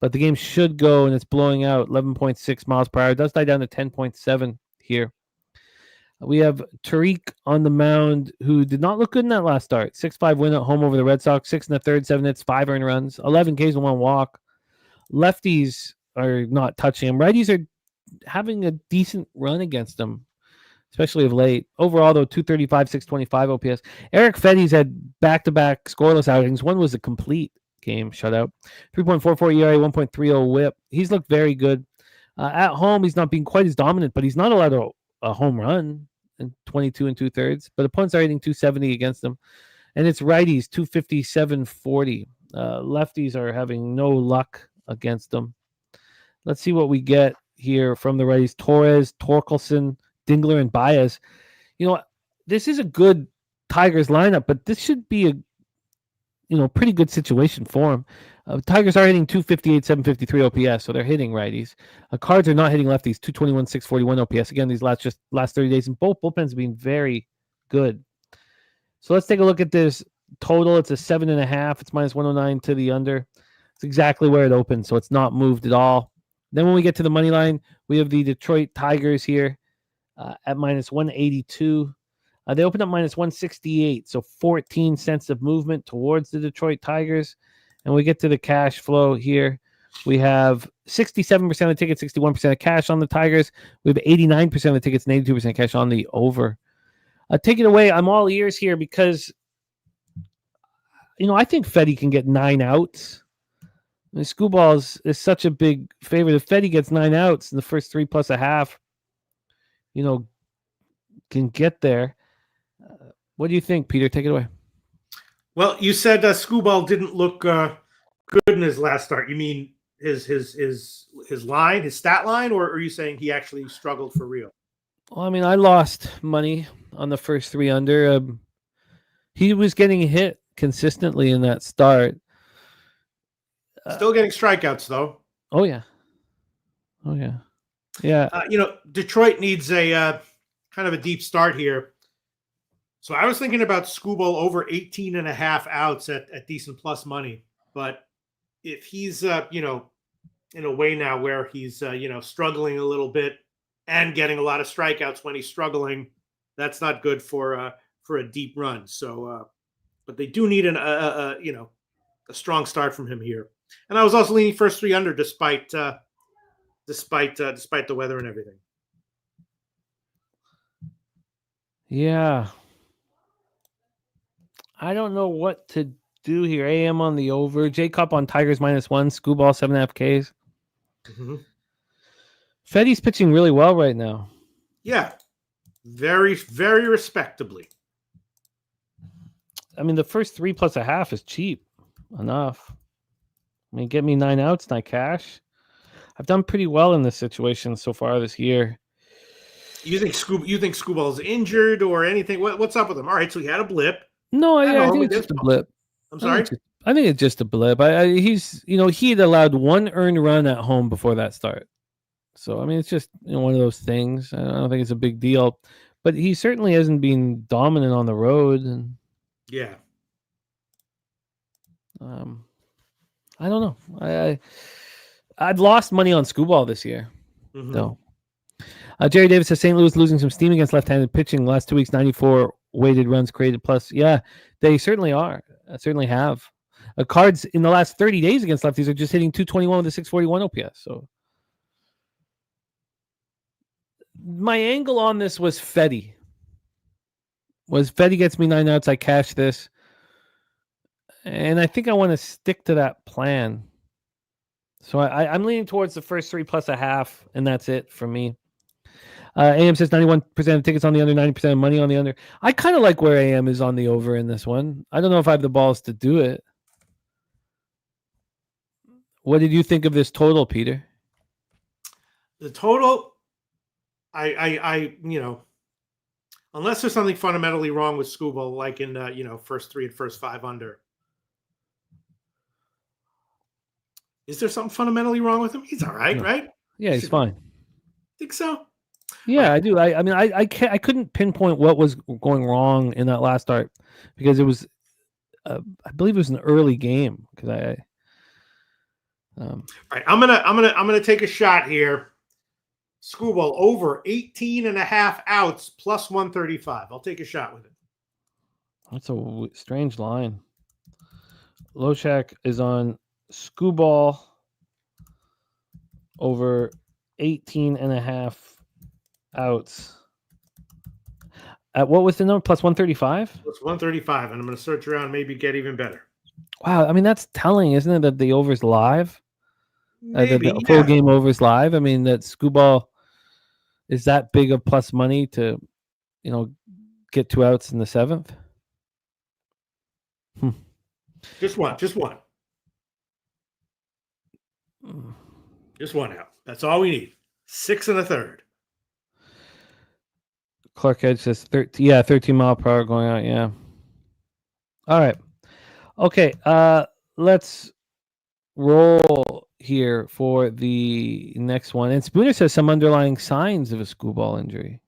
Speaker 3: but the game should go, and it's blowing out 11.6 miles per hour. It does die down to 10.7 here. We have Tariq on the mound, who did not look good in that last start. 6-5 win at home over the Red Sox, 6 in the third, 7 hits, 5 earned runs, 11 Ks and 1 walk. Lefties are not touching him. Righties are having a decent run against him, especially of late. Overall, though, 235, 625 OPS. Eric Fetty's had back-to-back scoreless outings. One was a complete game shutout. 3.44 ERA, 1.30 whip. He's looked very good. At home, he's not being quite as dominant, but he's not allowed a home run in 22 2/3. But opponents are hitting 270 against him. And it's righties, 257, 40. Lefties are having no luck against them. Let's see what we get here from the righties. Torres, Torkelson, Dingler, and Baez. This is a good Tigers lineup, but this should be a pretty good situation for him. Tigers are hitting 258, 753 OPS, so they're hitting righties. Cards are not hitting lefties, 221, 641 OPS. Again, these last 30 days, and both bullpens have been very good. So let's take a look at this total. It's a 7.5. It's minus 109 to the under. It's exactly where it opened, so it's not moved at all. Then when we get to the money line, we have the Detroit Tigers here at minus 182. They opened up minus 168, so 14 cents of movement towards the Detroit Tigers. And we get to the cash flow here. We have 67% of the tickets, 61% of cash on the Tigers. We have 89% of the tickets and 82% cash on the over. Take it away. I'm all ears here because, I think Fetty can get 9 outs. I mean, Screwball is such a big favorite. If Fetty gets 9 outs in the first 3 plus a half, can get there. What do you think, Peter? Take it away.
Speaker 6: Well, you said Screwball didn't look good in his last start. You mean his line, his stat line, or are you saying he actually struggled for real?
Speaker 3: Well, I mean, I lost money on the first 3 under. He was getting hit consistently in that start.
Speaker 6: Still getting strikeouts, though.
Speaker 3: Oh, yeah. Yeah.
Speaker 6: Detroit needs a kind of a deep start here. So I was thinking about Screwball over 18.5 outs at decent plus money. But if he's, in a way now where he's, struggling a little bit and getting a lot of strikeouts when he's struggling, that's not good for a deep run. So, but they do need a strong start from him here. And I was also leaning first 3 under despite the weather and everything.
Speaker 3: Yeah. I don't know what to do here. AM on the over. J-Cup on Tigers minus 1. Screwball 7.5 Ks.
Speaker 6: Mm-hmm.
Speaker 3: Fetty's pitching really well right now.
Speaker 6: Yeah. Very, very respectably.
Speaker 3: I mean, the first 3 plus a half is cheap enough. I mean, get me 9 outs, 9 cash. I've done pretty well in this situation so far this year.
Speaker 6: You think Screwball's injured or anything? What's up with him? All right, so he had a blip.
Speaker 3: No, I think it's just a blip.
Speaker 6: I'm sorry?
Speaker 3: I think it's just a blip. He had allowed 1 earned run at home before that start. So, I mean, it's just one of those things. I don't think it's a big deal. But he certainly hasn't been dominant on the road. And
Speaker 6: yeah.
Speaker 3: I don't know. I've lost money on Screwball this year.
Speaker 6: Mm-hmm.
Speaker 3: No. Jerry Davis says St. Louis losing some steam against left-handed pitching. Last 2 weeks, 94 weighted runs created plus. Yeah, they certainly are. Certainly have. Cards in the last 30 days against lefties are just hitting 221 with a 641 OPS. So my angle on this was Fetty. Fetty gets me 9 outs, I cash this. And I think I want to stick to that plan. So I'm leaning towards the first 3 plus a half, and that's it for me. AM says 91% of tickets on the under, 90% of money on the under. I kind of like where AM is on the over in this one. I don't know if I have the balls to do it. What did you think of this total, Peter?
Speaker 6: The total, I unless there's something fundamentally wrong with Screwball, like in first 3 and first 5 under. Is there something fundamentally wrong with him? He's all right, right?
Speaker 3: Yeah, he's fine.
Speaker 6: Think so?
Speaker 3: Yeah,
Speaker 6: Right.
Speaker 3: I do. I mean, I couldn't pinpoint what was going wrong in that last start because it was, I believe it was an early game because
Speaker 6: All right. I'm gonna take a shot here. Screwball over 18 and a half outs plus 135. I'll take a shot with it.
Speaker 3: that's a strange line. Loshak is on Screwball over 18 and a half outs. At what was the number? Plus 135?
Speaker 6: Plus 135, and I'm going to search around, maybe get even better.
Speaker 3: Wow. I mean, that's telling, isn't it, that the over's live?
Speaker 6: Maybe,
Speaker 3: The full game over's live. I mean, that Screwball is that big of plus money to, get 2 outs in the 7th?
Speaker 6: Just one. Just one out. That's all we need. 6 1/3.
Speaker 3: Clark Edge says 13. 13 mile per hour going out. Yeah. All right. Okay. Let's roll here for the next one. And Spooner says some underlying signs of a Screwball injury.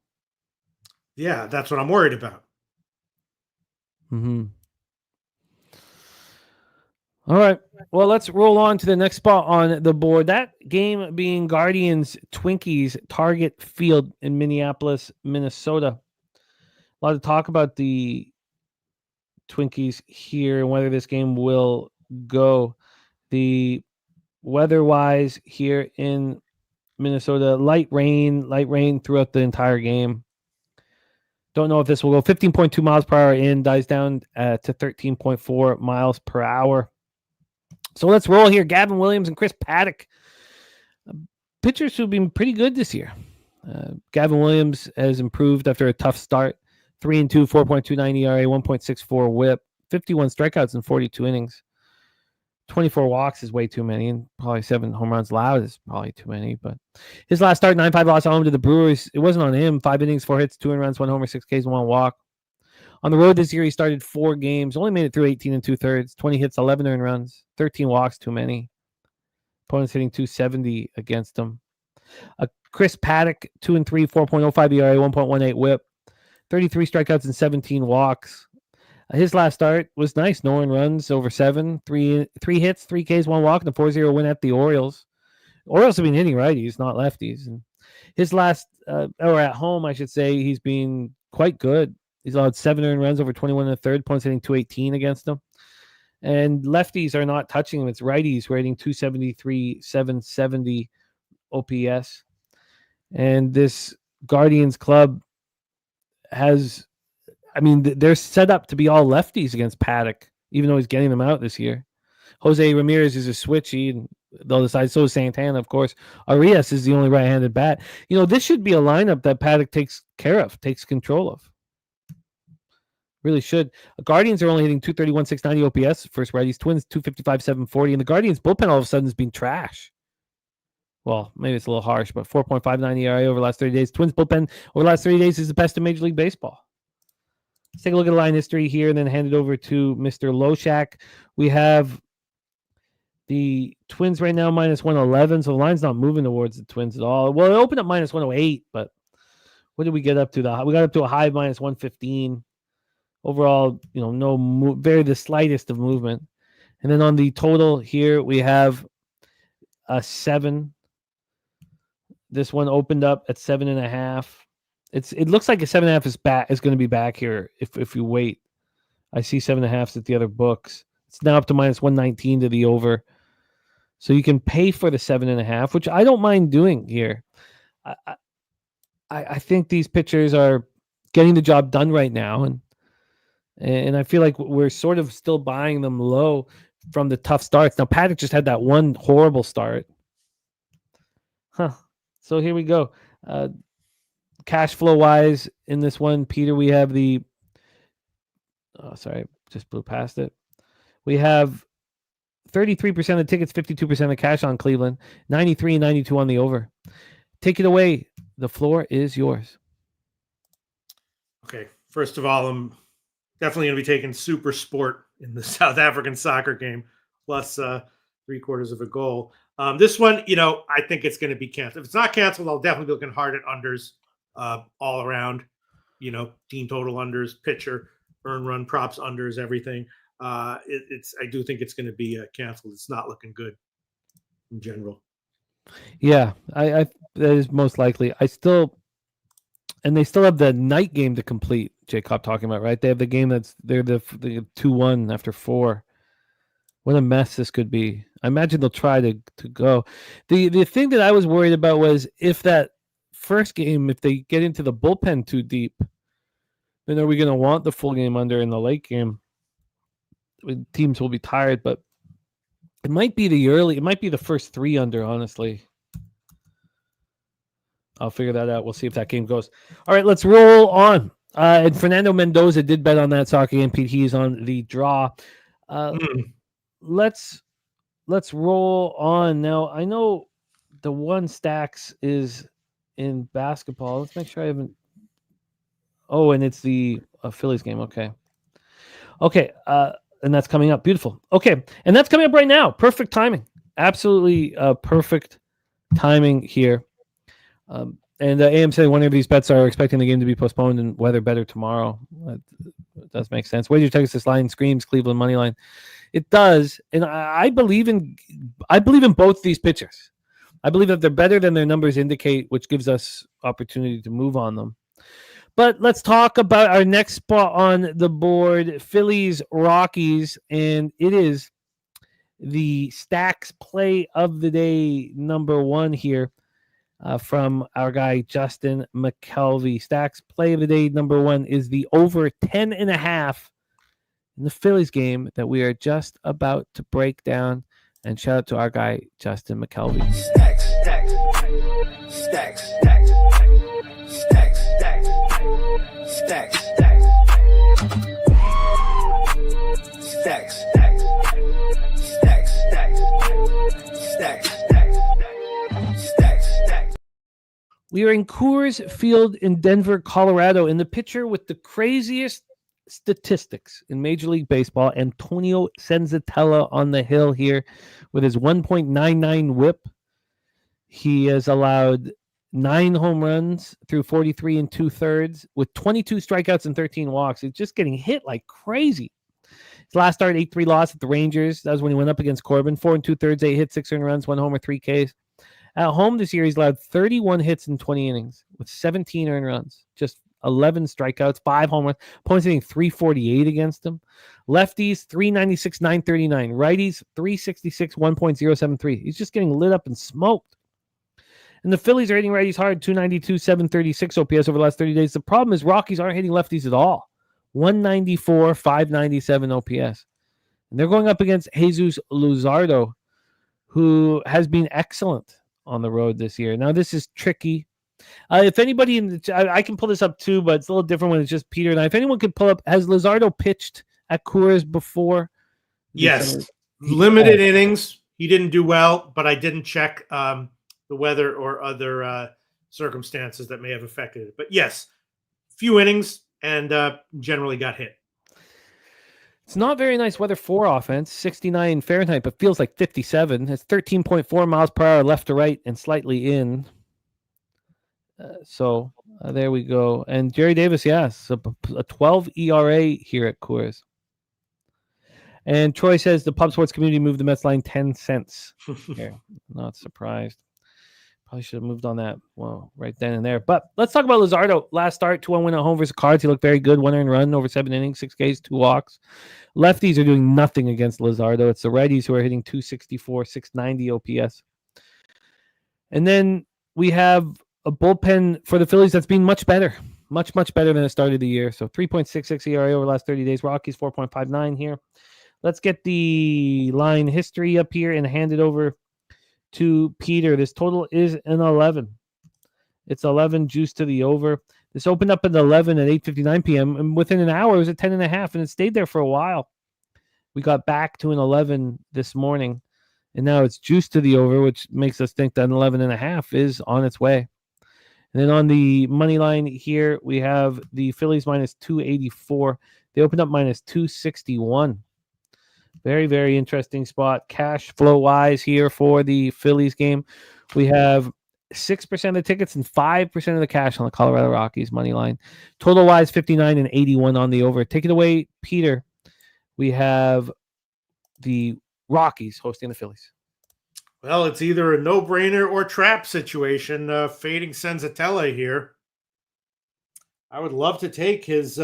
Speaker 6: Yeah, that's what I'm worried about.
Speaker 3: Mm-hmm. All right. Well, let's roll on to the next spot on the board. That game being Guardians Twinkies Target Field in Minneapolis, Minnesota. A lot of talk about the Twinkies here and whether this game will go. The weather-wise here in Minnesota, light rain throughout the entire game. Don't know if this will go. 15.2 miles per hour in, dies down to 13.4 miles per hour. So let's roll here. Gavin Williams and Chris Paddock, pitchers who've been pretty good this year. Gavin Williams has improved after a tough start. 3-2, 4.29 ERA, 1.64 WHIP, 51 strikeouts in 42 innings. 24 walks is way too many, and probably 7 home runs allowed is probably too many. But his last start, 9-5 loss at home to the Brewers. It wasn't on him. 5 innings, 4 hits, 2 runs, 1 homer, 6 Ks, 1 walk. On the road this year, he started 4 games, only made it through 18 2/3, 20 hits, 11 earned runs, 13 walks, too many. Opponents hitting 270 against him. Chris Paddock, 2-3, 4.05 ERA, 1.18 WHIP, 33 strikeouts and 17 walks. His last start was nice. No earned runs, over 7, 3 hits, 3 Ks, 1 walk, and a 4-0 win at the Orioles. Orioles have been hitting righties, not lefties. And his last, or at home, I should say, he's been quite good. He's allowed 7 earned runs over 21 1/3. Opponents hitting 218 against him. And lefties are not touching him. It's righties who are hitting 273, 770 OPS. And this Guardians club has, they're set up to be all lefties against Paddock, even though he's getting them out this year. Jose Ramirez is a switchy, and they'll decide. So is Santana, of course. Arias is the only right-handed bat. This should be a lineup that Paddock takes care of, takes control of. Really should. Guardians are only hitting 231, 690 OPS. First righties. Twins 255, 740. And the Guardians bullpen all of a sudden has been trash. Well, maybe it's a little harsh, but 4.59 ERA over the last 30 days. Twins bullpen over the last 30 days is the best in Major League Baseball. Let's take a look at the line history here and then hand it over to Mr. Loshak. We have the Twins right now minus 111, so the line's not moving towards the Twins at all. Well, it opened up minus 108, but what did we get up to? We got up to a high of minus 115. Overall, the slightest of movement. And then on the total here, we have a 7. This one opened up at 7.5. It looks like a 7.5 is going to be back here if you wait. I see 7.5s at the other books. It's now up to minus 119 to the over. So you can pay for the 7.5, which I don't mind doing here. I think these pitchers are getting the job done right now, and I feel like we're sort of still buying them low from the tough starts. Now, Paddock just had that one horrible start. So here we go. Cash flow wise in this one, Peter, we have just blew past it. We have 33% of the tickets, 52% of cash on Cleveland, 93 and 92 on the over. Take it away. The floor is yours.
Speaker 6: Okay. First of all, I'm definitely going to be taking Super Sport in the South African soccer game, plus 3/4 of a goal. This one, I think it's going to be canceled. If it's not canceled, I'll definitely be looking hard at unders all around. Team total unders, pitcher, earn run props unders, everything. I do think it's going to be canceled. It's not looking good in general.
Speaker 3: Yeah, I that is most likely. They still have the night game to complete. Jacob talking about, right? They have the game they're the 2-1 after 4. What a mess this could be. I imagine they'll try to go. The thing that I was worried about was if that first game, if they get into the bullpen too deep, then are we going to want the full game under in the late game? Teams will be tired, but it might be it might be the first 3 under, honestly. I'll figure that out. We'll see if that game goes. All right, let's roll on. And Fernando Mendoza did bet on that soccer game, Pete. He's on the draw. Let's roll on. Now, I know the one stacks is in basketball. Let's make sure I haven't. Oh, and it's the Phillies game. Okay. And that's coming up. Beautiful. Okay, and that's coming up right now. Perfect timing. Absolutely perfect timing here. And AM said one of these bets are expecting the game to be postponed and weather better tomorrow. That does make sense. Wager Texas line screams Cleveland money line. It does, and I believe in both these pitchers. I believe that they're better than their numbers indicate, which gives us opportunity to move on them. But let's talk about our next spot on the board, Phillies Rockies, and it is the Stacks play of the day number 1 here. From our guy Justin McKelvey. Stacks play of the day number 1 is the over 10.5 in the Phillies game that we are just about to break down. And shout out to our guy Justin McKelvey.
Speaker 7: Stacks.
Speaker 3: We are in Coors Field in Denver, Colorado, and the pitcher with the craziest statistics in Major League Baseball, Antonio Senzatella on the hill here with his 1.99 whip. He has allowed 9 home runs through 43 2/3 with 22 strikeouts and 13 walks. He's just getting hit like crazy. His last start, 8-3 loss at the Rangers. That was when he went up against Corbin. 4 2/3, 8 hits, 6 earned runs, 1 homer, 3 Ks. At home this year, he's allowed 31 hits in 20 innings with 17 earned runs, just 11 strikeouts, 5 home runs. Opponents hitting 348 against him. Lefties, 396, 939. Righties, 366, 1.073. He's just getting lit up and smoked. And the Phillies are hitting righties hard, 292, 736 OPS over the last 30 days. The problem is Rockies aren't hitting lefties at all. 194, 597 OPS. And they're going up against Jesus Luzardo, who has been excellent on the road this year. Now, this is tricky. If anybody in the I can pull this up too, but it's a little different when it's just Peter and I. If anyone could pull up, has Luzardo pitched at Coors before?
Speaker 6: Yes. Limited innings. He didn't do well, but I didn't check the weather or other circumstances that may have affected it. But yes, few innings and generally got hit.
Speaker 3: It's not very nice weather for offense, 69 Fahrenheit, but feels like 57. It's 13.4 miles per hour left to right and slightly in. So there we go. And Jerry Davis, yes, a 12 ERA here at Coors. And Troy says the pub sports community moved the Mets line 10 cents. Here, not surprised. Probably should have moved on that right then and there. But let's talk about Luzardo. Last start, 2-1 win at home versus Cards. He looked very good. 1 earned run over 7 innings, 6 Ks, 2 walks. Lefties are doing nothing against Luzardo. It's the righties who are hitting 264, 690 OPS. And then we have a bullpen for the Phillies that's been much better. Much, much better than it started the year. So 3.66 ERA over the last 30 days. Rockies 4.59 here. Let's get the line history up here and hand it over to Peter. This total is an 11. It's 11 juice to the over. This opened up at 11 at 8:59 p.m. and within an hour it was at 10.5, and it stayed there for a while. We got back to an 11 this morning, and now it's juice to the over, which makes us think that an 11.5 is on its way. And then on the money line here, we have the Phillies minus 284. They opened up minus 261. Very, very interesting spot. Cash flow wise here for the Phillies game. We have 6% of the tickets and 5% of the cash on the Colorado Rockies money line. Total wise 59 and 81 on the over. Take it away, Peter. We have the Rockies hosting the Phillies.
Speaker 6: Well, it's either a no-brainer or trap situation. Fading Senzatella here. I would love to take his,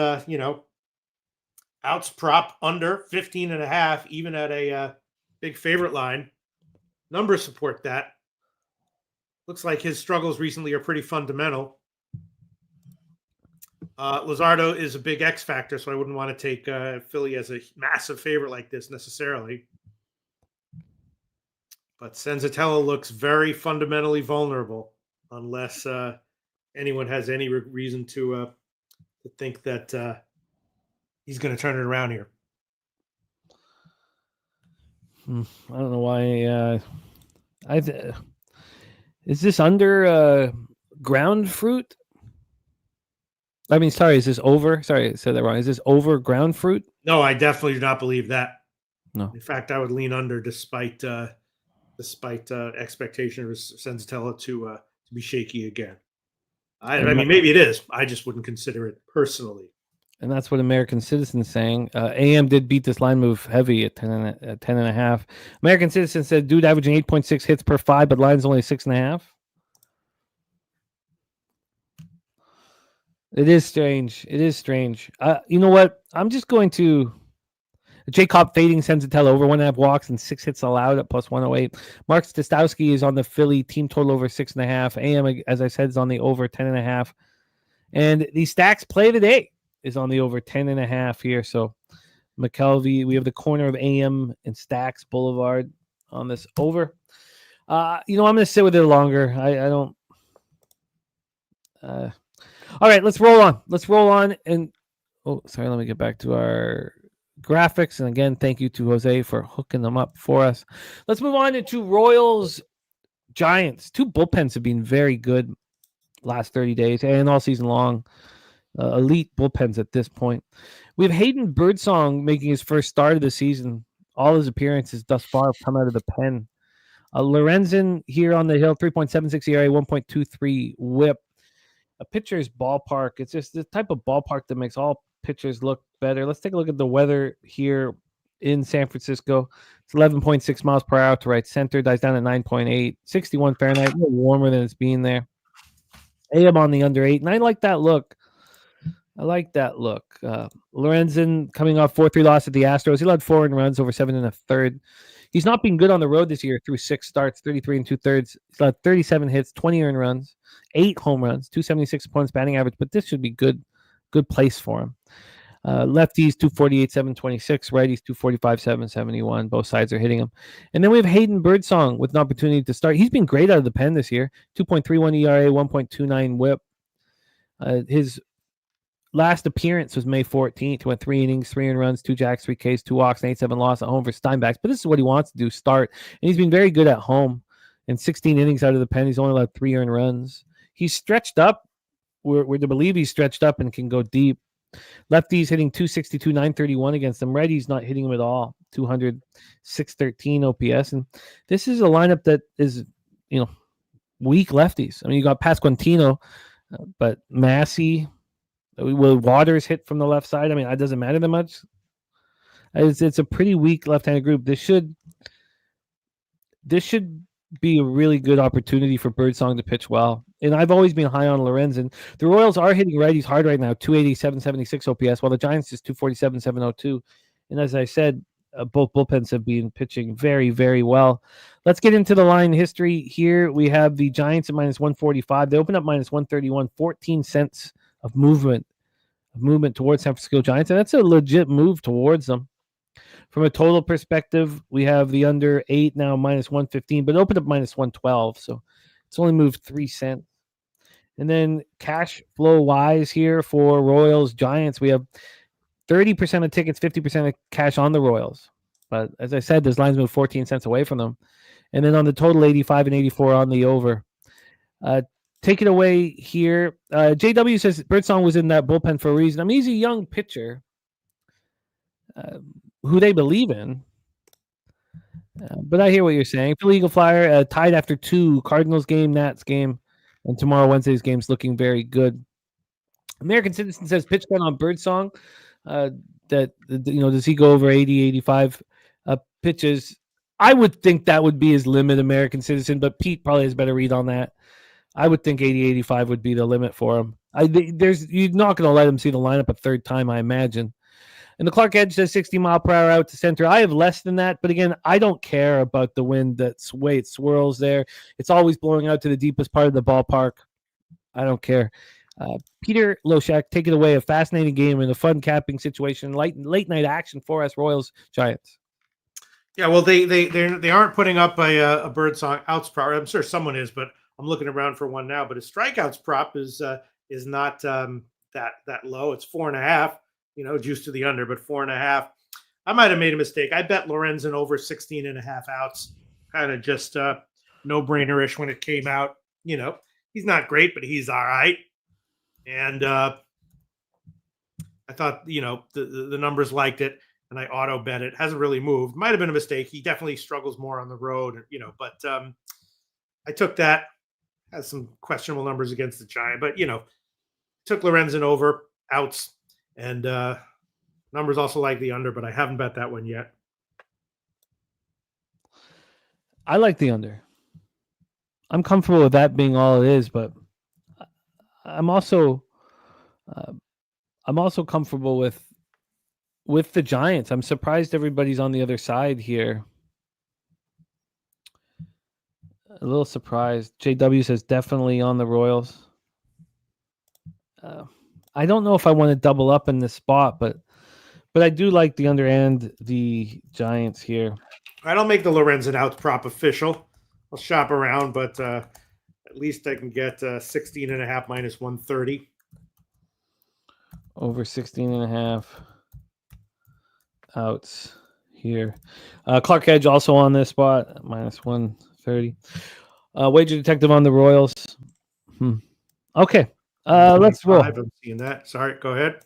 Speaker 6: outs prop under 15.5, even at a big favorite line. Numbers support that. Looks like his struggles recently are pretty fundamental. Luzardo is a big X factor, so I wouldn't want to take Philly as a massive favorite like this necessarily. But Senzatella looks very fundamentally vulnerable unless anyone has any reason to think that he's going to turn it around here.
Speaker 3: I don't know why. Is this under ground fruit? I mean, sorry, is this over? Sorry, I said that wrong. Is this over ground fruit?
Speaker 6: No, I definitely do not believe that.
Speaker 3: No.
Speaker 6: In fact, I would lean under despite expectation of Senzatella to be shaky again. I mean, maybe it is. I just wouldn't consider it personally.
Speaker 3: And that's what American Citizen's saying. AM did beat this line move heavy at 10.5. American Citizen said, dude averaging 8.6 hits per 5, but line's only 6.5. It is strange. It is strange. You know what? I'm just going to Jacob fading Senzatella over 1.5 walks and 6 hits allowed at plus 108. Mark Stastowski is on the Philly team total over 6.5. AM, as I said, is on the over 10.5. And the stacks play of the day is on the over 10.5 here. So McKelvey, we have the corner of AM and Stacks Boulevard on this over. I'm going to sit with it longer. I don't. All right, let's roll on. And sorry, let me get back to our graphics. And again, thank you to Jose for hooking them up for us. Let's move on to Royals Giants. Two bullpens have been very good last 30 days and all season long. Elite bullpens at this point. We have Hayden Birdsong making his first start of the season. All his appearances thus far have come out of the pen. Lorenzen here on the hill, 3.76 ERA, 1.23 whip. A pitcher's ballpark. It's just the type of ballpark that makes all pitchers look better. Let's take a look at the weather here in San Francisco. It's 11.6 miles per hour to right center. Dies down at 9.8. 61 Fahrenheit. A little warmer than it's been there. AM on the under 8. And I like that look. Lorenzen coming off 4-3 loss at the Astros. He led 4 earned runs over 7 1/3. He's not been good on the road this year through 6 starts, 33 2/3. He's led 37 hits, 20 earned runs, 8 home runs, 276 opponents batting average, but this should be good place for him. Lefties 248, 726, righties 245, 771. Both sides are hitting him. And then we have Hayden Birdsong with an opportunity to start. He's been great out of the pen this year. 2.31 ERA, 1.29 whip. His last appearance was May 14th. He went 3 innings, 3 earned runs, 2 jacks, 3 Ks, 2 walks, and 8-7 loss at home for Steinbacks. But this is what he wants to do, start. And he's been very good at home. In 16 innings out of the pen, he's only allowed 3 earned runs. He's stretched up. We're to believe he's stretched up and can go deep. Lefties hitting 262, 931 against them. Righties not hitting him at all. 200, 613 OPS. And this is a lineup that is, weak lefties. I mean, you got Pasquantino, but Massey, will Waters hit from the left side? I mean, it doesn't matter that much. It's a pretty weak left-handed group. This should be a really good opportunity for Birdsong to pitch well. And I've always been high on Lorenzen. The Royals are hitting righties hard right now, 280, 776 OPS, while the Giants is 247, 702. And as I said, both bullpens have been pitching very, very well. Let's get into the line history here. We have the Giants at minus 145. They opened up minus 131, 14 cents of movement towards San Francisco Giants. And that's a legit move towards them. From a total perspective, we have the under 8 now minus 115, but opened up minus 112. So it's only moved 3 cents. And then cash flow wise here for Royals Giants, we have 30% of tickets, 50% of cash on the Royals. But as I said, those lines move 14 cents away from them. And then on the total, 85 and 84 on the over. Take it away here. JW says Birdsong was in that bullpen for a reason. I mean, he's a young pitcher who they believe in. But I hear what you're saying. Philly Eagle Flyer tied after 2. Cardinals game, Nats game, and tomorrow Wednesday's game's looking very good. American Citizen says pitch count on Birdsong. Does he go over 80, 85 pitches? I would think that would be his limit, American Citizen, but Pete probably has a better read on that. I would think 80, 85 would be the limit for him. You're not going to let him see the lineup a third time, I imagine. And the Clark Edge says 60 mile per hour out to center. I have less than that, but again, I don't care about the wind. That's the way it swirls there. It's always blowing out to the deepest part of the ballpark. I don't care. Peter Loshak, take it away. A fascinating game and a fun capping situation. Late night action for us, Royals, Giants.
Speaker 6: Yeah, well, they aren't putting up a Birdsong outs prop. I'm sure someone is, but I'm looking around for one now. But his strikeouts prop is not that low. It's 4.5. Juice to the under, but 4.5. I might have made a mistake. I bet Lorenzen over 16.5 outs. Kind of just no-brainer-ish when it came out. He's not great, but he's all right. And I thought, the numbers liked it, and I auto bet it. Hasn't really moved. Might have been a mistake. He definitely struggles more on the road, but I took that. Has some questionable numbers against the Giant, but, took Lorenzen over outs. And numbers also like the under, but I haven't bet that one yet.
Speaker 3: I like the under. I'm comfortable with that being all it is, but I'm also comfortable with the Giants. I'm surprised everybody's on the other side here. A little surprised. JW says definitely on the Royals. I don't know if I want to double up in this spot, but I do like the under and the Giants here.
Speaker 6: All right, I'll make the Lorenzen outs prop official. I'll shop around, but at least I can get 16.5 minus 130.
Speaker 3: Over 16.5 outs here. Clark Edge also on this spot, minus 130. Wager Detective on the Royals. Okay. Let's roll.
Speaker 6: I'm seeing that. Sorry, go ahead.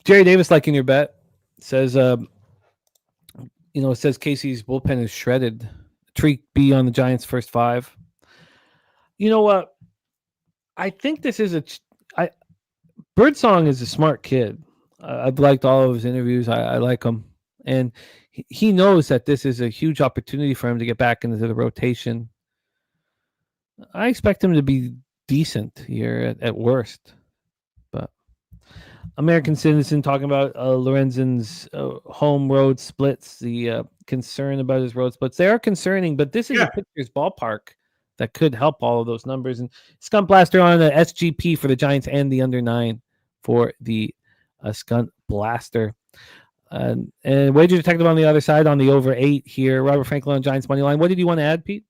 Speaker 3: Jerry Davis liking your bet. Says, it says Casey's bullpen is shredded. Treat B on the Giants' first 5. You know what? I think this is Birdsong is a smart kid. I've liked all of his interviews. I like him. And he knows that this is a huge opportunity for him to get back into the rotation. I expect him to be decent here at worst. But American Citizen talking about Lorenzen's home road splits, the concern about his road splits. They are concerning, but this is a pitcher's ballpark that could help all of those numbers. And Skunt Blaster on the SGP for the Giants and the under 9 for the Skunt Blaster. And Wager Detective on the other side on the over 8 here. Robert Franklin on Giants money line. What did you want to add, Pete?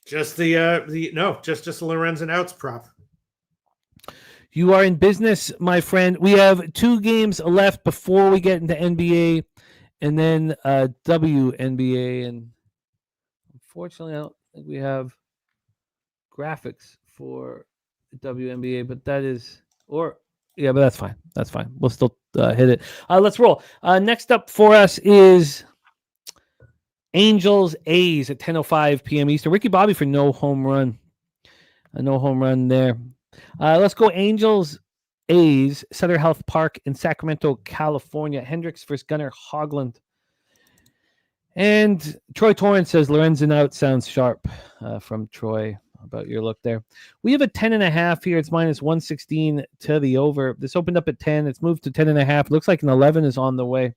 Speaker 6: Just the Lorenzen outs prop.
Speaker 3: You are in business, my friend. We have 2 games left before we get into NBA and then WNBA. And unfortunately, I don't think we have graphics for WNBA, but but that's fine. That's fine. We'll still hit it. Let's roll. Next up for us is Angels A's at 10:05 p.m. Eastern. Ricky Bobby for no home run. A no home run there. Let's go Angels A's, Sutter Health Park in Sacramento, California. Hendricks versus Gunnar Hoglund. And Troy Torrance says Lorenzen out sounds sharp from Troy about your look there. We have a 10.5 here. It's minus 116 to the over. This opened up at 10. It's moved to 10.5. Looks like an 11 is on the way.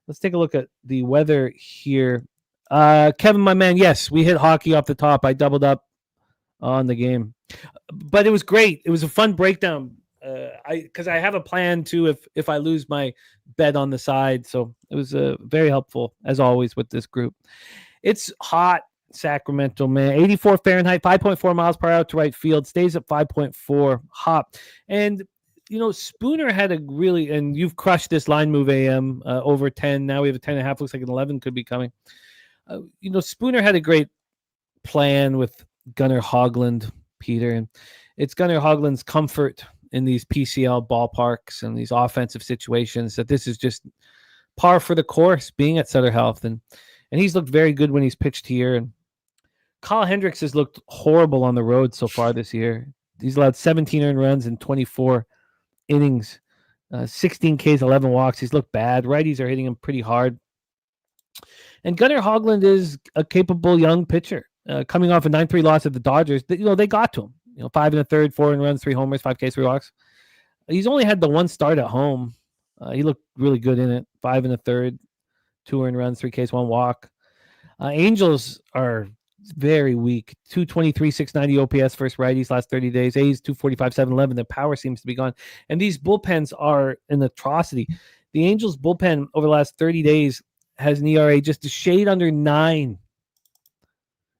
Speaker 3: Let's take a look at the weather here. Kevin, my man, yes, we hit hockey off the top. I doubled up on the game, but it was great. It was a fun breakdown. Because I have a plan too if I lose my bet on the side. So it was very helpful as always with this group. It's hot, Sacramento, man. 84 Fahrenheit, 5.4 miles per hour to right field, stays at 5.4 hot. And Spooner had and you've crushed this line move AM over 10. Now we have a 10.5. Looks like an 11 could be coming. Spooner had a great plan with Gunnar Hoglund, Peter, and it's Gunnar Hoglund's comfort in these PCL ballparks and these offensive situations that this is just par for the course being at Sutter Health. And he's looked very good when he's pitched here. And Kyle Hendricks has looked horrible on the road so far this year. He's allowed 17 earned runs in 24 innings, 16 Ks, 11 walks. He's looked bad. Righties are hitting him pretty hard. And Gunnar Hoglund is a capable young pitcher, coming off a 9-3 loss at the Dodgers. They got to him. 5 1/3, 4 earned runs, 3 homers, 5 Ks, 3 walks. He's only had the one start at home. He looked really good in it. 5 1/3, 2 earned runs, 3 Ks, 1 walk. Angels are very weak. 223, 690 OPS versus righties last 30 days. A's 245, 711. Their power seems to be gone. And these bullpens are an atrocity. The Angels bullpen over the last 30 days has an ERA just a shade under 9.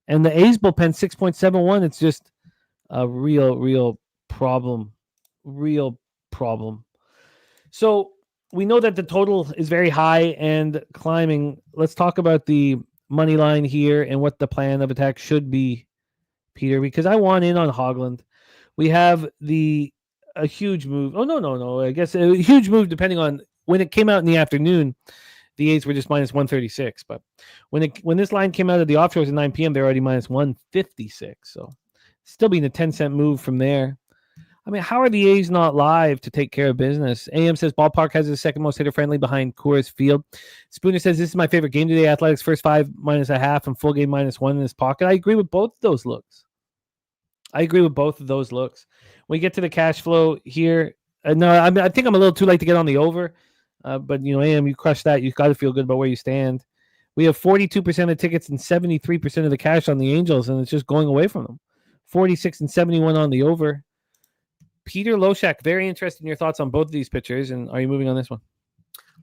Speaker 3: And the A's bullpen 6.71. It's just a real problem. Real problem. So we know that the total is very high and climbing. Let's talk about the money line here and what the plan of attack should be, Peter, because I want in on Hoglund. We have a huge move. Oh, no. I guess a huge move depending on when it came out in the afternoon. The A's were just minus 136, but when this line came out of the offshores at 9 p.m., they're already minus 156. So still being a 10-cent move from there. I mean, how are the A's not live to take care of business? AM says Ballpark has the second most hitter-friendly behind Coors Field. Spooner says this is my favorite game today. Athletics first 5 minus a half and full game minus 1 in his pocket. I agree with both of those looks. When we get to the cash flow here, I think I'm a little too late to get on the over. But, AM, you crushed that. You've got to feel good about where you stand. We have 42% of tickets and 73% of the cash on the Angels, and it's just going away from them. 46 and 71 on the over. Peter Loshak, very interested in your thoughts on both of these pitchers, and are you moving on this one?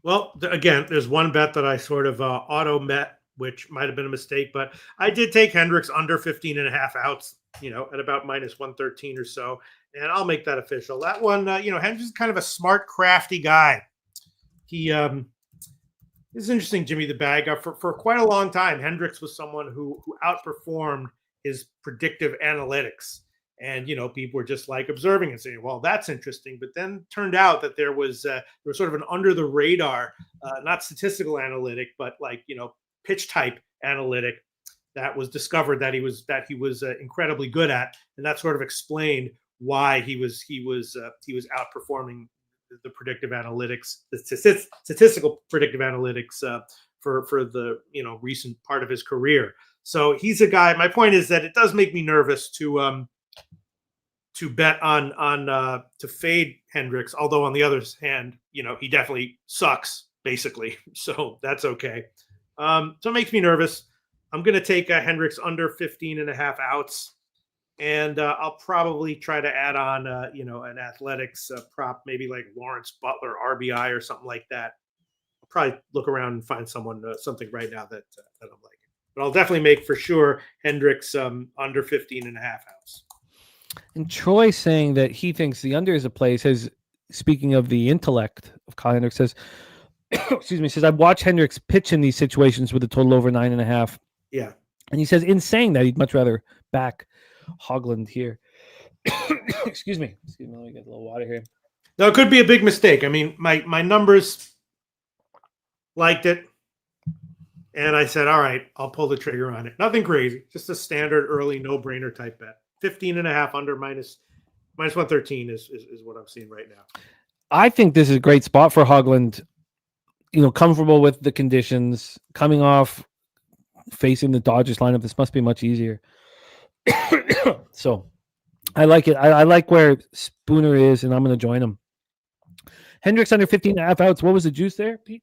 Speaker 6: Well, again, there's one bet that I sort of auto-met, which might have been a mistake, but I did take Hendricks under 15.5 outs, at about minus 113 or so, and I'll make that official. That one, Hendricks is kind of a smart, crafty guy. He this is interesting, Jimmy the Bag. For quite a long time, Hendricks was someone who outperformed his predictive analytics. And, people were just like observing and saying, well, that's interesting. But then turned out that there was sort of an under the radar, not statistical analytic, but pitch type analytic that was discovered that he was incredibly good at. And that sort of explained why he was outperforming the predictive analytics, the statistical predictive analytics for the recent part of his career. So he's a guy. My point is that it does make me nervous to bet on to fade Hendricks. Although on the other hand, he definitely sucks basically. So that's okay. So it makes me nervous. I'm going to take Hendricks under 15.5 outs. And I'll probably try to add on, an athletics prop, maybe like Lawrence Butler RBI or something like that. I'll probably look around and find something right now that I'm liking. But I'll definitely make for sure Hendricks under 15.5 outs.
Speaker 3: And Troy saying that he thinks the under is a play. Says, speaking of the intellect of Kyle Hendricks, says, says I've watched Hendricks pitch in these situations with a total over 9.5.
Speaker 6: Yeah.
Speaker 3: And he says, in saying that, he'd much rather back Hoglund here. Excuse me. Let me get a little water here.
Speaker 6: No, it could be a big mistake. I mean, my numbers liked it. And I said, all right, I'll pull the trigger on it. Nothing crazy. Just a standard early no-brainer type bet. 15.5 under minus 113 is what I'm seeing right now.
Speaker 3: I think this is a great spot for Hoglund. Comfortable with the conditions, coming off facing the Dodgers lineup. This must be much easier. So I like it. I like where Spooner is, and I'm going to join him. Hendricks under 15.5 outs. What was the juice there, Pete?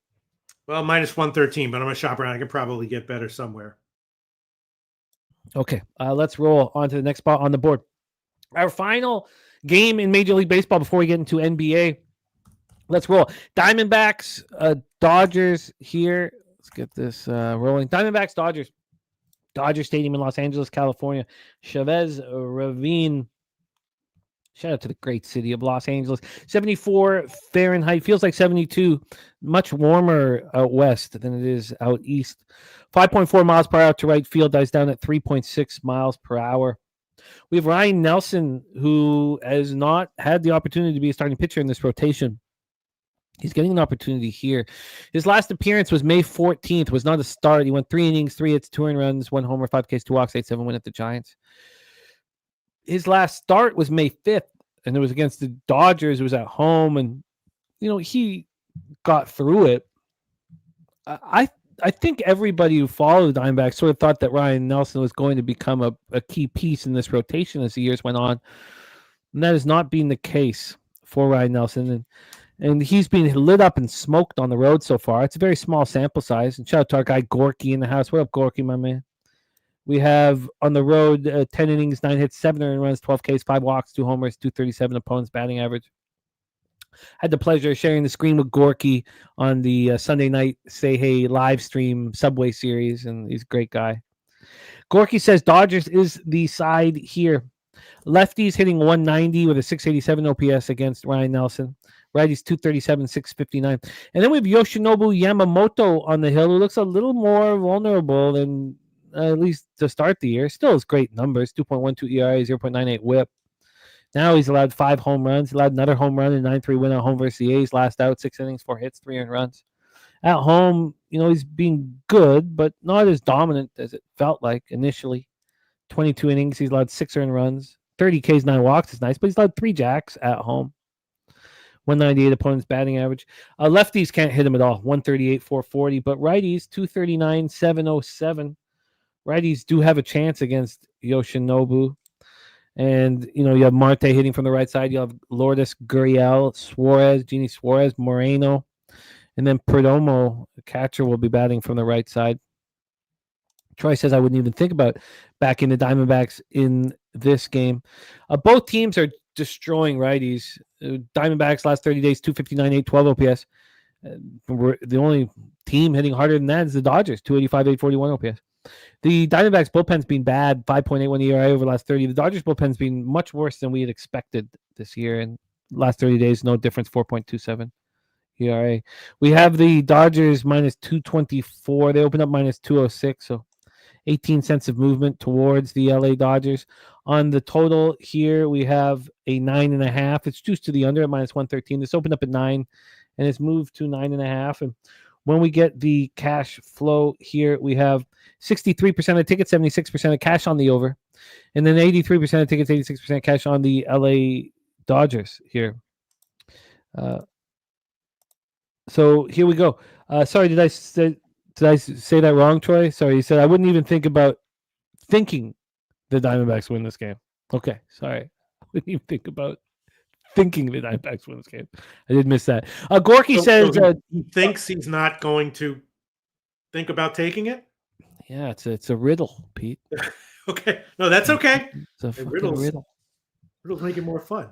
Speaker 6: Well, minus 113, but I'm going to shop around. I can probably get better somewhere.
Speaker 3: Okay, let's roll on to the next spot on the board. Our final game in Major League Baseball before we get into NBA. Let's roll. Diamondbacks, Dodgers here. Let's get this rolling. Diamondbacks, Dodgers. Dodger Stadium in Los Angeles, California. Chavez Ravine. Shout out to the great city of Los Angeles. 74 Fahrenheit. Feels like 72. Much warmer out west than it is out east. 5.4 miles per hour to right field. Dies down at 3.6 miles per hour. We have Ryan Nelson, who has not had the opportunity to be a starting pitcher in this rotation. He's getting an opportunity here. His last appearance was May 14th. Was not a start. He went 3 innings, 3 hits, 2 earned runs, 1 homer, 5 Ks, 2 walks, 8-7 win at the Giants. His last start was May 5th, and it was against the Dodgers. It was at home, and he got through it. I think everybody who followed the Diamondbacks sort of thought that Ryan Nelson was going to become a key piece in this rotation as the years went on, and that has not been the case for Ryan Nelson. And he's been lit up and smoked on the road so far. It's a very small sample size. And shout out to our guy Gorky in the house. What up, Gorky, my man? We have on the road 10 innings, 9 hits, 7 earned runs, 12 Ks, 5 walks, 2 homers, 237 opponents batting average. Had the pleasure of sharing the screen with Gorky on the Sunday night Say Hey live stream Subway series, and he's a great guy. Gorky says Dodgers is the side here. Lefties hitting 190 with a 687 OPS against Ryan Nelson. Righties 237, 659. And then we have Yoshinobu Yamamoto on the hill, who looks a little more vulnerable than at least to start the year. Still has great numbers, 2.12 ERA, 0.98 whip. Now he's allowed 5 home runs. He allowed another home run in 9-3 win at home versus the A's. Last out, 6 innings, 4 hits, 3 earned runs. At home, he's being good, but not as dominant as it felt like initially. 22 innings, he's allowed 6 earned runs. 30 Ks, 9 walks is nice, but he's allowed 3 jacks at home. 198 opponent's batting average. Lefties can't hit him at all. 138, 440, but righties 239, 707. Righties do have a chance against Yoshinobu. And, you have Marte hitting from the right side. You have Lourdes Gurriel, Suarez, Genie Suarez, Moreno. And then Perdomo, the catcher, will be batting from the right side. Troy says I wouldn't even think about backing the Diamondbacks in this game. Both teams are destroying righties. Diamondbacks last 30 days, 259, 812 OPS. The only team hitting harder than that is the Dodgers, 285, 841 OPS. The Diamondbacks bullpen's been bad, 5.81 ERA over the last 30. The Dodgers bullpen's been much worse than we had expected this year. And last 30 days, no difference, 4.27 ERA. We have the Dodgers minus 224. They opened up minus 206, so 18 cents of movement towards the LA Dodgers. On the total here, we have a 9.5. It's juiced to the under at minus 113. This opened up at 9, and it's moved to 9.5. And when we get the cash flow here, we have 63% of tickets, 76% of cash on the over, and then 83% of tickets, 86% cash on the LA Dodgers here. So here we go. Sorry, did I say that wrong, Troy? Sorry, you said I wouldn't even think about thinking the Diamondbacks win this game. Okay, sorry. I wouldn't even think about thinking the Diamondbacks win this game. I did miss that. Gorky says
Speaker 6: he thinks he's not going to think about taking it.
Speaker 3: Yeah, it's a riddle, Pete.
Speaker 6: Okay, no, that's okay.
Speaker 3: It's a fucking
Speaker 6: riddle.
Speaker 3: riddle.
Speaker 6: Make it more fun.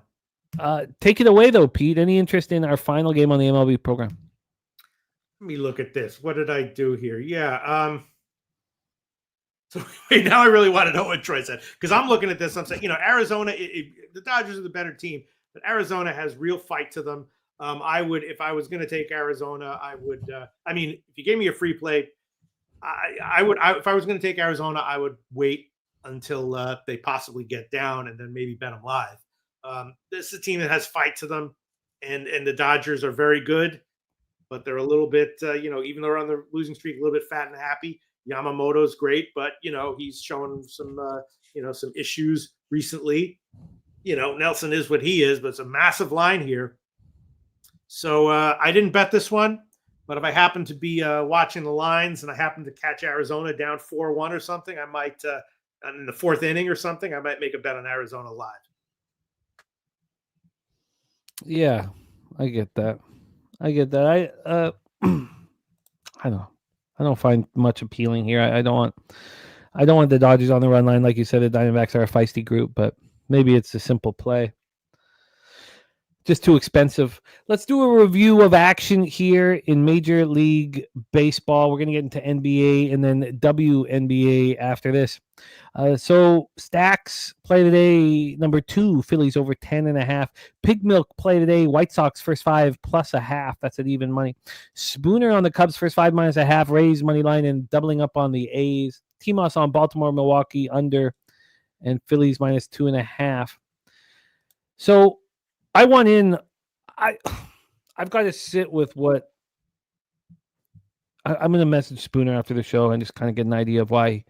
Speaker 3: Take it away, though, Pete. Any interest in our final game on the MLB program?
Speaker 6: Let me look at this. What did I do here? Yeah. So wait, now I really want to know what Troy said, because I'm looking at this. I'm saying, Arizona, the Dodgers are the better team, but Arizona has real fight to them. I would, if I was going to take Arizona, I would. If you gave me a free play, I would. If I was going to take Arizona, I would wait until they possibly get down and then maybe bet them live. This is a team that has fight to them, and the Dodgers are very good, but they're a little bit, even though they're on the losing streak, a little bit fat and happy. Yamamoto's great, but he's shown some some issues recently. Nelson is what he is, but it's a massive line here. So I didn't bet this one, but if I happen to be watching the lines and I happen to catch Arizona down 4-1 or something, I might in the 4th inning or something, I might make a bet on Arizona live.
Speaker 3: Yeah, I get that. I don't find much appealing here. I don't want the Dodgers on the run line. Like you said, the Diamondbacks are a feisty group, but maybe it's a simple play. Just too expensive. Let's do a review of action here in Major League Baseball. We're going to get into NBA and then WNBA after this. So Stacks play today, number 2, Phillies over 10.5. Pig Milk play today, White Sox first 5 plus a half. That's at even money. Spooner on the Cubs first 5 minus a half. Rays money line and doubling up on the A's. T-Moss on Baltimore, Milwaukee under, and Phillies minus 2.5. So I want in. I I've got to sit with what I'm going to message Spooner after the show and just kind of get an idea of why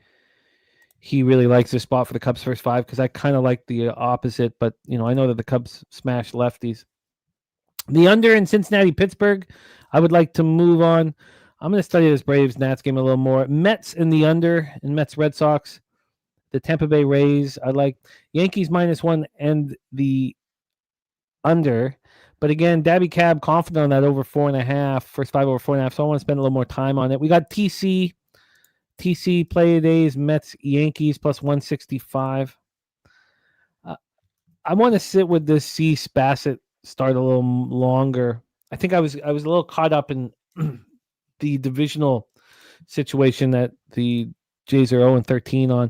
Speaker 3: he really likes this spot for the Cubs first 5, because I kind of like the opposite, but I know that the Cubs smash lefties. The under in Cincinnati, Pittsburgh, I would like to move on. I'm going to study this Braves-Nats game a little more. Mets in the under, and Mets-Red Sox. The Tampa Bay Rays, I like. Yankees -1 and the under. But again, Dabby Cab confident on that over 4.5, first 5 over 4.5, so I want to spend a little more time on it. We got TC play days, Mets, Yankees +165. I want to sit with this Cease Bassett start a little longer. I think I was a little caught up in the divisional situation that the Jays are 0-13 on.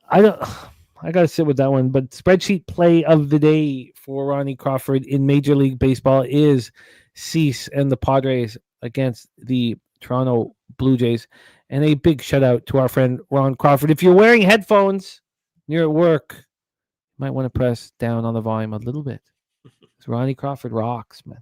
Speaker 3: I got to sit with that one, but spreadsheet play of the day for Ronnie Crawford in Major League Baseball is Cease and the Padres against the Toronto Blue Jays. And a big shout out to our friend Ron Crawford. If you're wearing headphones and you're at work, you might want to press down on the volume a little bit. Ronnie Crawford rocks, man.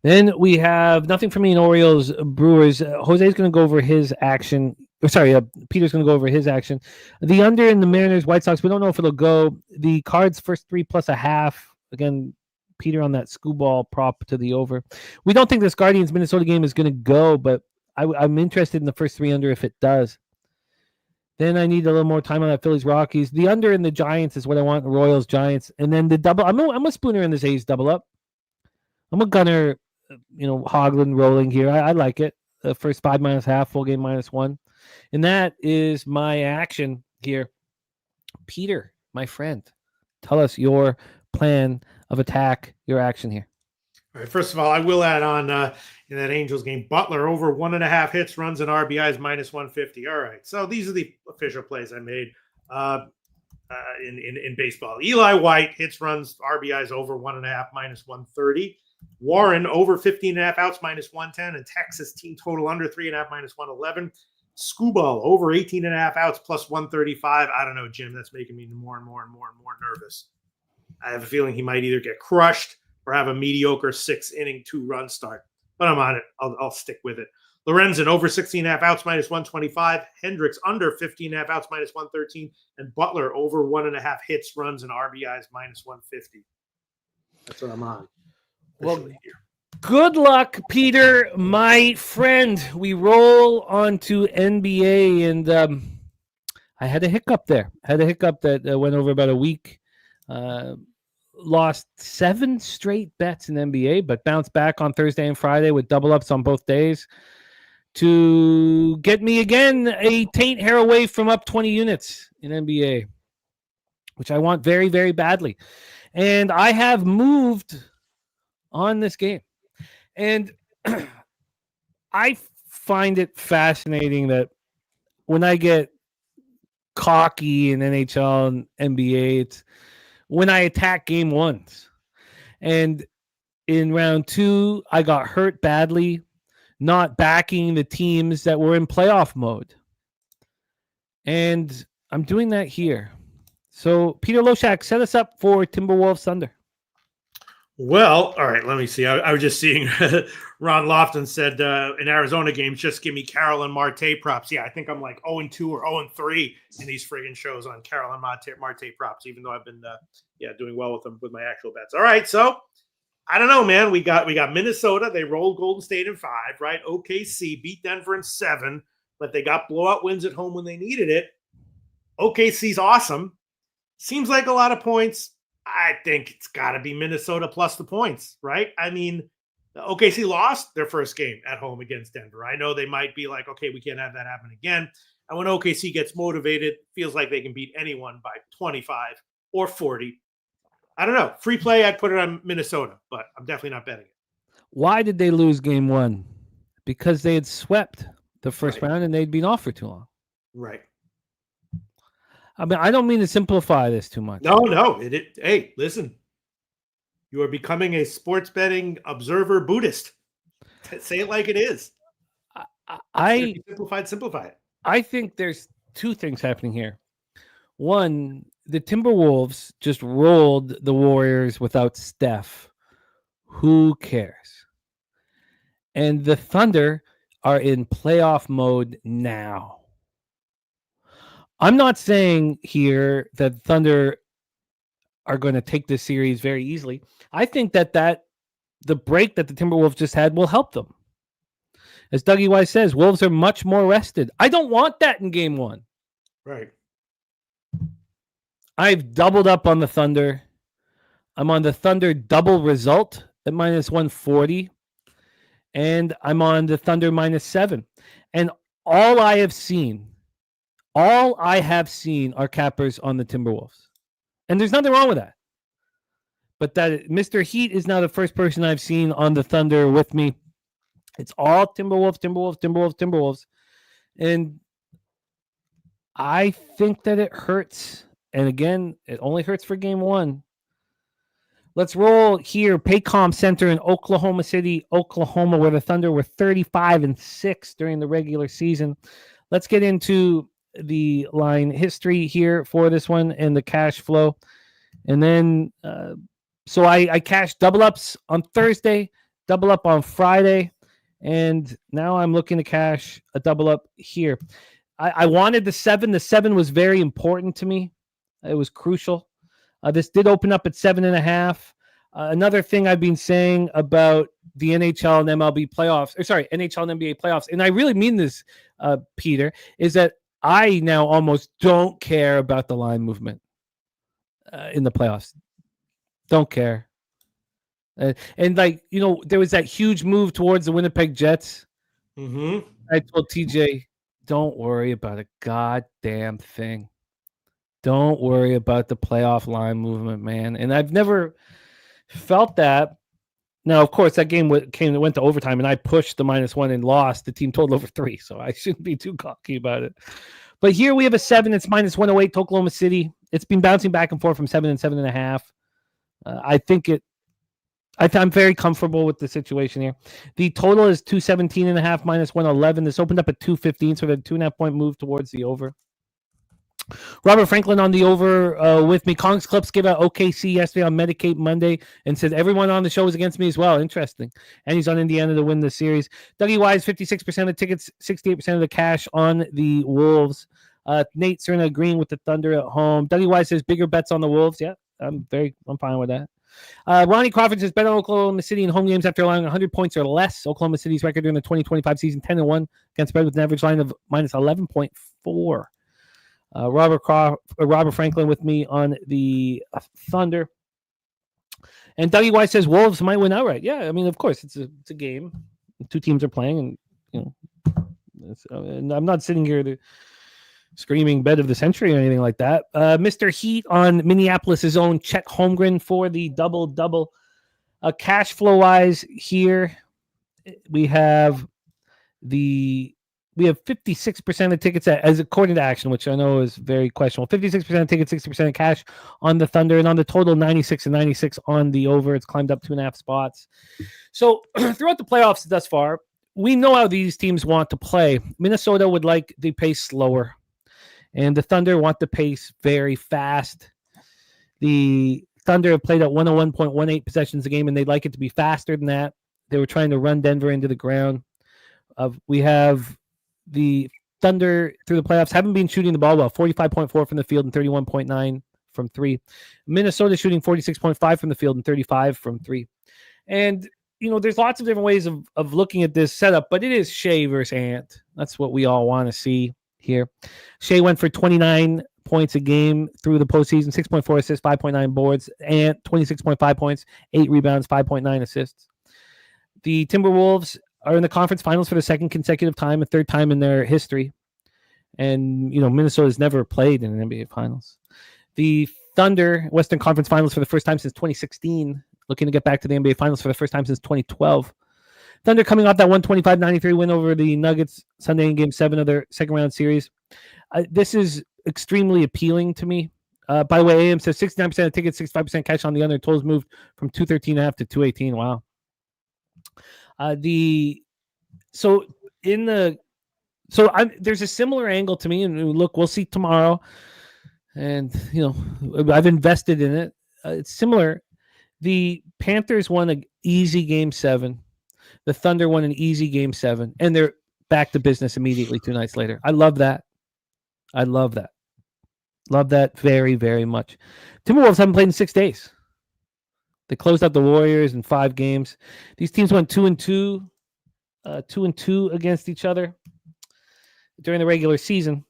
Speaker 3: Then we have nothing for me in Orioles Brewers. Jose's going to go over his action. Peter's going to go over his action. The under in the Mariners White Sox, we don't know if it'll go. The Cards first 3 +0.5. Again, Peter on that screwball prop to the over. We don't think this Guardians Minnesota game is going to go, but I'm interested in the first 3 under if it does. Then I need a little more time on that Phillies Rockies. The under in the Giants is what I want. Royals Giants, and then the double. I'm a Spooner in this A's double up. I'm a Gunner, Hoagland rolling here. I like it. The first 5 -0.5, full game -1, and that is my action here. Peter, my friend, tell us your plan of attack, your action here.
Speaker 6: All right, first of all, I will add on in that Angels game, Butler over 1.5 hits, runs, and RBIs -150. All right, so these are the official plays I made in baseball. Eli White hits, runs, RBIs over 1.5 -130. Warren over 15.5 outs -110, and Texas team total under 3.5 -111. Skubal over 18.5 outs +135. I don't know, Jim. That's making me more and more nervous. I have a feeling he might either get crushed or have a mediocre 6-inning 2-run start. But I'm on it. I'll stick with it. Lorenzen over 16.5 outs -125. Hendricks under 15.5 outs -113. And Butler over 1.5 hits, runs, and RBIs -150. That's what I'm on.
Speaker 3: Well, good luck, Peter, my friend. We roll on to NBA, and I had a hiccup there. That went over about a week. Lost 7 straight bets in NBA, but bounced back on Thursday and Friday with double ups on both days to get me again a taint hair away from up 20 units in NBA, which I want very, very badly. And I have moved on this game. And I find it fascinating that when I get cocky in NHL and NBA, it's when I attack game 1s. And in round 2, I got hurt badly, not backing the teams that were in playoff mode. And I'm doing that here. So, Peter Loshak, set us up for Timberwolves Thunder.
Speaker 6: Well, all right, let me see. I was just seeing Ron Lofton said in Arizona games, just give me Carroll and Marte props. Yeah, I think I'm like 0-2 or 0-3 in these friggin' shows on Carroll and Marte props, even though I've been doing well with them with my actual bets. All right, so I don't know, man. We got Minnesota. They rolled Golden State in 5, right? OKC beat Denver in 7, but they got blowout wins at home when they needed it. OKC's awesome. Seems like a lot of points. I think it's got to be Minnesota plus the points, right? I mean, OKC lost their first game at home against Denver. I know they might be like, okay, we can't have that happen again. And when OKC gets motivated, feels like they can beat anyone by 25 or 40. I don't know. Free play, I'd put it on Minnesota, but I'm definitely not betting it.
Speaker 3: Why did they lose game 1? Because they had swept the first round and they'd been off for too long.
Speaker 6: Right.
Speaker 3: I mean, I don't mean to simplify this too much.
Speaker 6: No. Hey, listen. You are becoming a sports betting observer Buddhist. Say it like it is.
Speaker 3: I
Speaker 6: simplify it.
Speaker 3: I think there's two things happening here. One, the Timberwolves just rolled the Warriors without Steph. Who cares? And the Thunder are in playoff mode now. I'm not saying here that Thunder are going to take this series very easily. I think that the break that the Timberwolves just had will help them. As Dougie Wise says, Wolves are much more rested. I don't want that in game one.
Speaker 6: Right.
Speaker 3: I've doubled up on the Thunder. I'm on the Thunder double result at minus 140. And I'm on the Thunder -7. And all I have seen are cappers on the Timberwolves. And there's nothing wrong with that. But that Mr. Heat is now the first person I've seen on the Thunder with me. It's all Timberwolves. And I think that it hurts. And again, it only hurts for game one. Let's roll here. Paycom Center in Oklahoma City, Oklahoma, where the Thunder were 35-6 during the regular season. Let's get into the line history here for this one and the cash flow. And then, so I cashed double ups on Thursday, double up on Friday, and now I'm looking to cash a double up here. I wanted the 7. The 7 was very important to me. It was crucial. This did open up at 7.5. Another thing I've been saying about the NHL and MLB playoffs, NHL and NBA playoffs, and I really mean this, Peter, is that I now almost don't care about the line movement in the playoffs. Don't care. And like, there was that huge move towards the Winnipeg Jets.
Speaker 6: Mm-hmm.
Speaker 3: I told TJ, don't worry about a goddamn thing. Don't worry about the playoff line movement, man. And I've never felt that. Now, of course, that game went to overtime, and I pushed the -1 and lost. The team totaled over 3, so I shouldn't be too cocky about it. But here we have a 7. It's -108 to Oklahoma City. It's been bouncing back and forth from 7 and 7.5. I'm very comfortable with the situation here. The total is 217.5 -111. This opened up at 215, so we had a 2.5 point move towards the over. Robert Franklin on the over with me. Kongs Clips gave out OKC yesterday on Medicaid Monday and said everyone on the show was against me as well. Interesting. And he's on Indiana to win the series. Dougie Wise, 56% of tickets, 68% of the cash on the Wolves. Nate Cerna agreeing with the Thunder at home. Dougie Wise says bigger bets on the Wolves. Yeah, I'm fine with that. Ronnie Crawford says bet on Oklahoma City in home games after allowing 100 points or less. Oklahoma City's record during the 2025 season, 10-1 against spread with an average line of -11.4. Robert Franklin with me on the Thunder. And Dougie White says Wolves might win outright. Yeah, I mean, of course, it's a game. Two teams are playing, and and I'm not sitting here screaming bet of the century or anything like that. Mr. Heat on Minneapolis' own Chet Holmgren for the double-double. Cash flow-wise here, we have 56% of tickets as according to Action, which I know is very questionable. 56% of tickets, 60% of cash on the Thunder, and on the total 96 and 96 on the over. It's climbed up 2.5 spots. So throughout the playoffs thus far, we know how these teams want to play. Minnesota would like the pace slower, and the Thunder want the pace very fast. The Thunder have played at 101.18 possessions a game, and they'd like it to be faster than that. They were trying to run Denver into the ground. We have the Thunder through the playoffs haven't been shooting the ball well. 45.4 from the field and 31.9 from 3. Minnesota shooting 46.5 from the field and 35 from 3. And, there's lots of different ways of looking at this setup, but it is Shea versus Ant. That's what we all want to see here. Shea went for 29 points a game through the postseason, 6.4 assists, 5.9 boards, Ant 26.5 points, 8 rebounds, 5.9 assists. The Timberwolves are in the conference finals for the second consecutive time, a third time in their history. And, Minnesota's never played in an NBA finals. The Thunder, Western Conference finals for the first time since 2016, looking to get back to the NBA finals for the first time since 2012. Thunder coming off that 125-93 win over the Nuggets Sunday in Game 7 of their second round series. This is extremely appealing to me. By the way, AM says 69% of tickets, 65% cash on the under. Totals moved from 213.5 to 218. Wow. So in the So there's a similar angle to me, and look, we'll see tomorrow. And I've invested in it. It's similar. The Panthers won an easy Game 7. The Thunder won an easy Game 7, and they're back to business immediately 2 nights later. I love that. Love that very, very much. Timberwolves haven't played in 6 days. They closed out the Warriors in 5 games. These teams went 2-2, 2-2 against each other during the regular season.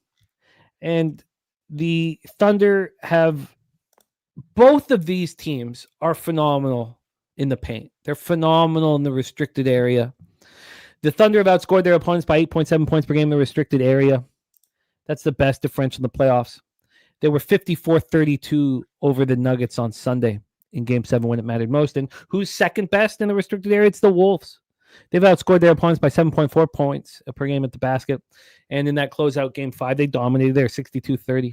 Speaker 3: And the Thunder have, both of these teams are phenomenal in the paint. They're phenomenal in the restricted area. The Thunder have outscored their opponents by 8.7 points per game in the restricted area. That's the best differential in the playoffs. They were 54-32 over the Nuggets on Sunday in Game 7 when it mattered most. And who's second best in the restricted area? It's the Wolves. They've outscored their opponents by 7.4 points per game at the basket. And in that closeout Game 5, they dominated there, 62-30.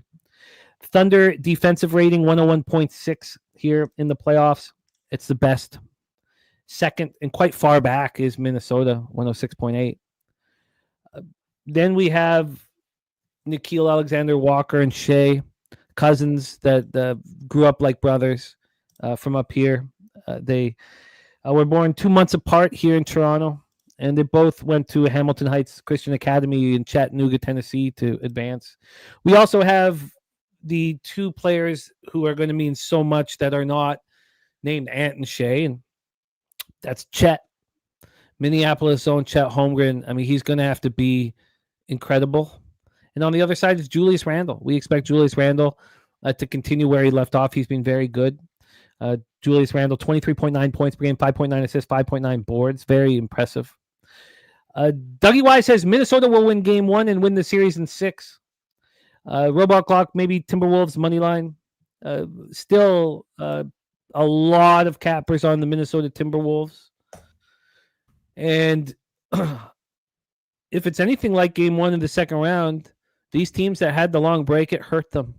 Speaker 3: Thunder defensive rating, 101.6 here in the playoffs. It's the best. Second, and quite far back, is Minnesota, 106.8. Then we have Nickeil Alexander-Walker and Shea, cousins that grew up like brothers from up here. They were born 2 months apart here in Toronto, and they both went to Hamilton Heights Christian Academy in Chattanooga, Tennessee to advance. We also have the 2 players who are going to mean so much that are not named Ant and Shea, and that's Chet, Minneapolis' own Chet Holmgren. I mean, he's going to have to be incredible. And on the other side is Julius Randle. We expect Julius Randle to continue where he left off. He's been very good. Julius Randle, 23.9 points per game, 5.9 assists, 5.9 boards. Very impressive. Dougie Y says Minnesota will win Game 1 and win the series in 6. Robot Clock, maybe Timberwolves money line. Still a lot of cappers on the Minnesota Timberwolves. And if it's anything like Game 1 in the second round, these teams that had the long break, it hurt them.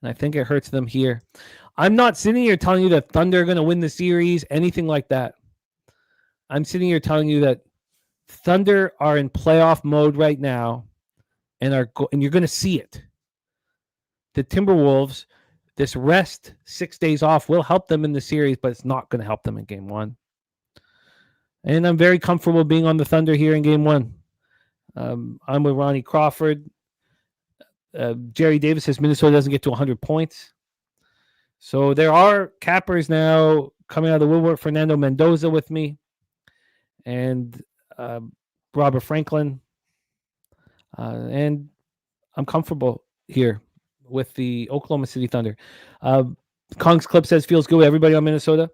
Speaker 3: And I think it hurts them here. I'm not sitting here telling you that Thunder are going to win the series, anything like that. I'm sitting here telling you that Thunder are in playoff mode right now, and you're going to see it. The Timberwolves, this rest, 6 days off, will help them in the series, but it's not going to help them in Game 1. And I'm very comfortable being on the Thunder here in Game 1. I'm with Ronnie Crawford. Jerry Davis says Minnesota doesn't get to 100 points. So there are cappers now coming out of the woodwork. Fernando Mendoza with me. And Robert Franklin. And I'm comfortable here with the Oklahoma City Thunder. Kong's Clip says feels good with everybody on Minnesota.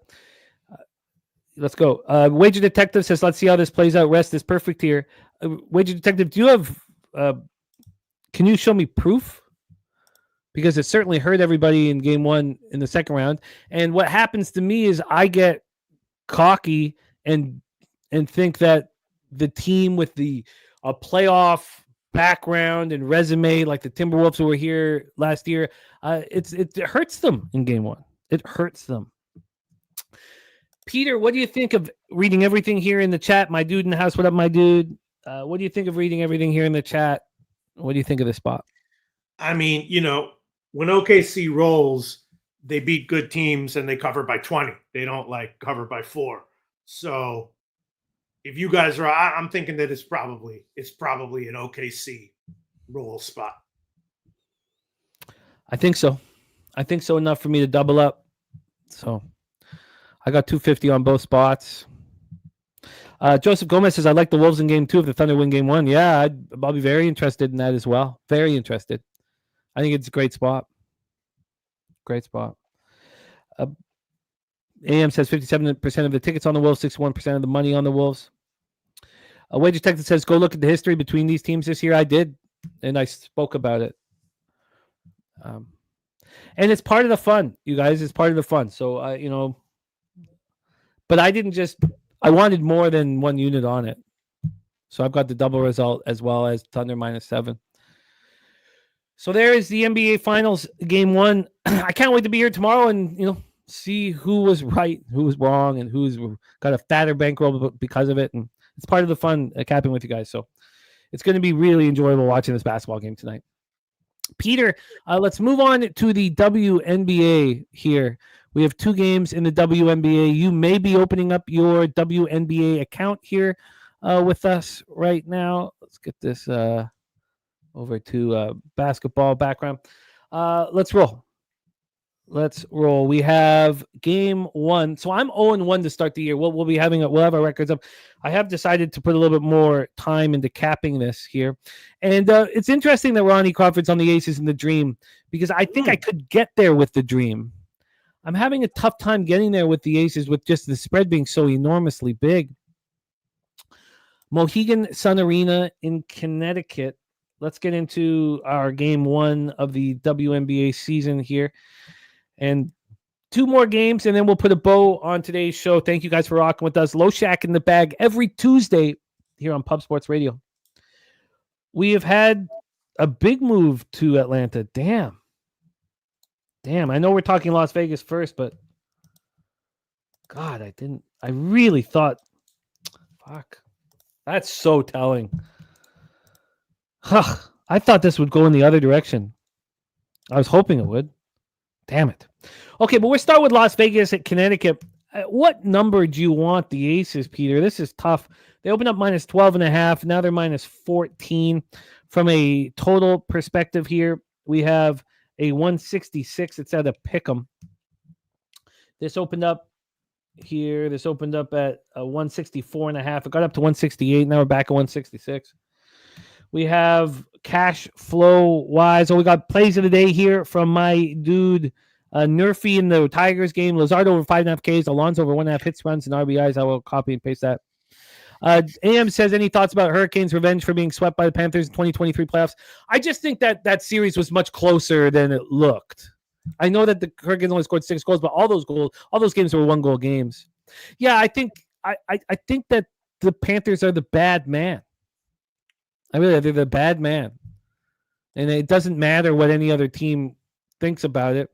Speaker 3: Let's go. Wager Detective says, let's see how this plays out. Rest is perfect here. Wager Detective, do you have... can you show me proof? Because it certainly hurt everybody in Game 1 in the second round. And what happens to me is I get cocky and think that the team with a playoff background and resume like the Timberwolves who were here last year, it hurts them in Game 1. It hurts them. Peter, what do you think of reading everything here in the chat? My dude in the house, what up, my dude? What do you think of reading everything here in the chat? What do you think of this spot?
Speaker 6: I mean, when OKC rolls, they beat good teams and they cover by 20. They don't cover by 4. So if you guys are, I'm thinking that it's probably an OKC roll spot.
Speaker 3: I think so. I think so enough for me to double up. So I got 250 on both spots. Joseph Gomez says, I like the Wolves in Game 2 if the Thunder win Game 1. Yeah, I'll be very interested in that as well. Very interested. I think it's a great spot. Great spot. AM says 57% of the tickets on the Wolves, 61% of the money on the Wolves. Wager Detective says, go look at the history between these teams this year. I did, and I spoke about it. And it's part of the fun, you guys. It's part of the fun. So, but I wanted more than one unit on it. So I've got the double result as well as Thunder -7. So there is the NBA Finals Game 1. I can't wait to be here tomorrow and, see who was right, who was wrong, and who's got a fatter bankroll because of it. And it's part of the fun capping with you guys. So It's going to be really enjoyable watching this basketball game tonight. Peter, let's move on to the WNBA here. We have 2 games in the WNBA. You may be opening up your WNBA account here with us right now. Let's get this over to basketball background. Let's roll. We have game 1. So I'm 0-1 to start the year. We'll have our records up. I have decided to put a little bit more time into capping this here. And it's interesting that Ronnie Crawford's on the Aces in the Dream, because I think I could get there with the Dream. I'm having a tough time getting there with the Aces with just the spread being so enormously big. Mohegan Sun Arena in Connecticut. Let's get into our game 1 of the WNBA season here. And 2 more games, and then we'll put a bow on today's show. Thank you guys for rocking with us. Loshak in the bag every Tuesday here on Pub Sports Radio. We have had a big move to Atlanta. Damn. I know we're talking Las Vegas first, but God, I really thought, fuck. That's so telling. I thought this would go in the other direction. I was hoping it would. Damn it. Okay, but we'll start with Las Vegas at Connecticut. What number do you want the Aces, Peter? This is tough. They opened up minus 12.5. Now they're minus 14. From a total perspective here, we have a 166. It's at a pick'em. This opened up here. This opened up at a 164.5. It got up to 168. Now we're back at 166. We have cash flow wise. We got plays of the day here from my dude Nerfy in the Tigers game. Lazard over 5.5 Ks. Alonso over 1.5 hits, runs, and RBIs. I will copy and paste that. AM says, any thoughts about Hurricanes' revenge for being swept by the Panthers in 2023 playoffs? I just think that series was much closer than it looked. I know that the Hurricanes only scored 6 goals, but all those games were 1-goal games. Yeah, I think that the Panthers are the bad man. They're the bad man. And it doesn't matter what any other team thinks about it.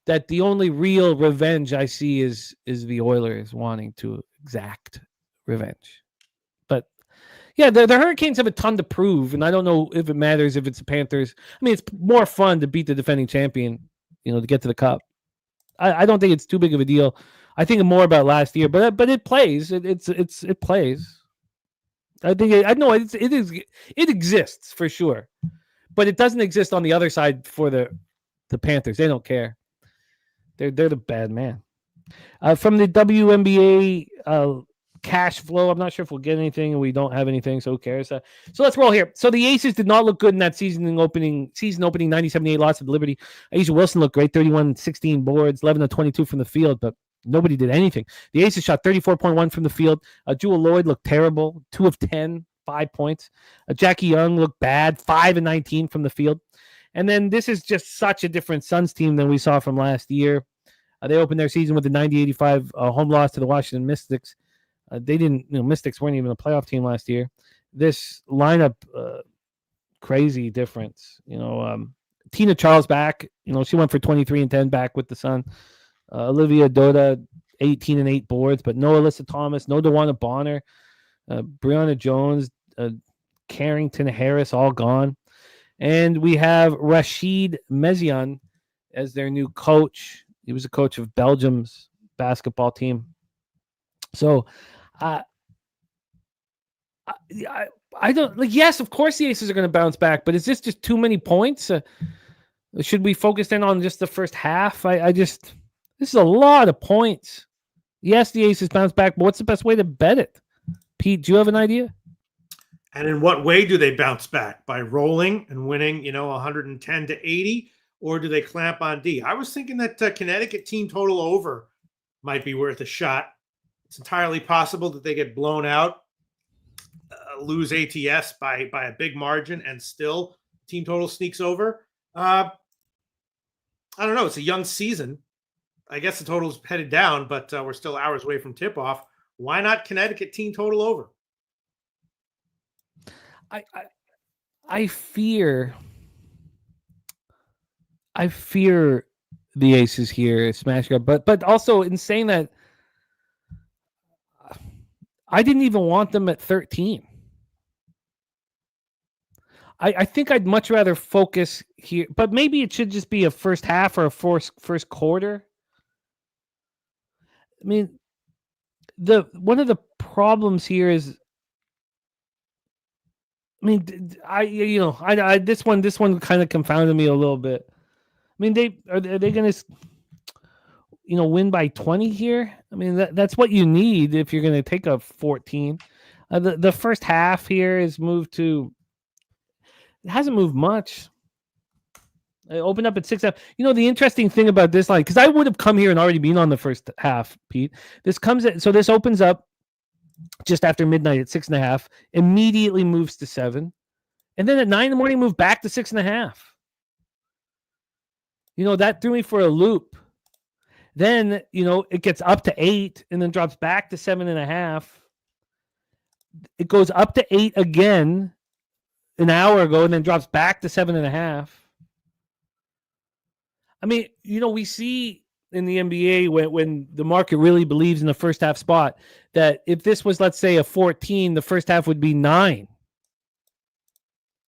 Speaker 3: That the only real revenge I see is the Oilers wanting to exact revenge. But yeah, the Hurricanes have a ton to prove, and I don't know if it matters if it's the Panthers. I mean, it's more fun to beat the defending champion, to get to the cup. I don't think it's too big of a deal. I think more about last year, but it plays. It plays. I think it exists for sure, but it doesn't exist on the other side for the Panthers. They don't care. They're the bad man. From the WNBA cash flow, I'm not sure if we'll get anything, and we don't have anything, so who cares? So let's roll here. So the Aces did not look good in that season opening 97-8 loss of Liberty. Asia Wilson looked great, 31-16 boards, 11-22 from the field, but nobody did anything. The Aces shot 34.1 from the field. Jewel Lloyd looked terrible, 2 of 10, 5 points. Jackie Young looked bad, 5-19 from the field. And then this is just such a different Suns team than we saw from last year. They opened their season with a 90-85 home loss to the Washington Mystics. They didn't, Mystics weren't even a playoff team last year. This lineup, crazy difference. Tina Charles back. She went for 23 and 10 back with the Sun. Olivia Dota, 18 and 8 boards, but no Alyssa Thomas, no DeWanna Bonner, Brianna Jones, Carrington Harris, all gone. And we have Rashid Mezian as their new coach. He was a coach of Belgium's basketball team. So I don't like. Yes, of course the Aces are going to bounce back, but is this just too many points? Should we focus in on just the first half? This is a lot of points. Yes, the Aces bounce back, but what's the best way to bet it? Pete, do you have an idea?
Speaker 6: And in what way do they bounce back? By rolling and winning, 110-80, or do they clamp on D? I was thinking that Connecticut team total over might be worth a shot. It's entirely possible that they get blown out, lose ATS by a big margin, and still team total sneaks over. I don't know. It's a young season. I guess the total's headed down, but we're still hours away from tip-off. Why not Connecticut team total over?
Speaker 3: I fear the Aces here smash up, but also in saying that, I didn't even want them at 13. I think I'd much rather focus here, but maybe it should just be a first half or a first quarter. I mean, one of the problems here is, I mean, I this one kind of confounded me a little bit. I mean, are they going to, win by 20 here? I mean, that's what you need if you're going to take a 14. The first half here is moved to. It hasn't moved much. It opened up at 6.5. The interesting thing about this line, because I would have come here and already been on the first half, Pete. This opens up just after midnight at 6.5. Immediately moves to 7, and then at 9 in the morning, moved back to 6.5. That threw me for a loop. Then it gets up to 8, and then drops back to 7.5. It goes up to 8 again an hour ago, and then drops back to 7.5. I mean, we see in the NBA when the market really believes in the first half spot that if this was, let's say, a 14, the first half would be 9.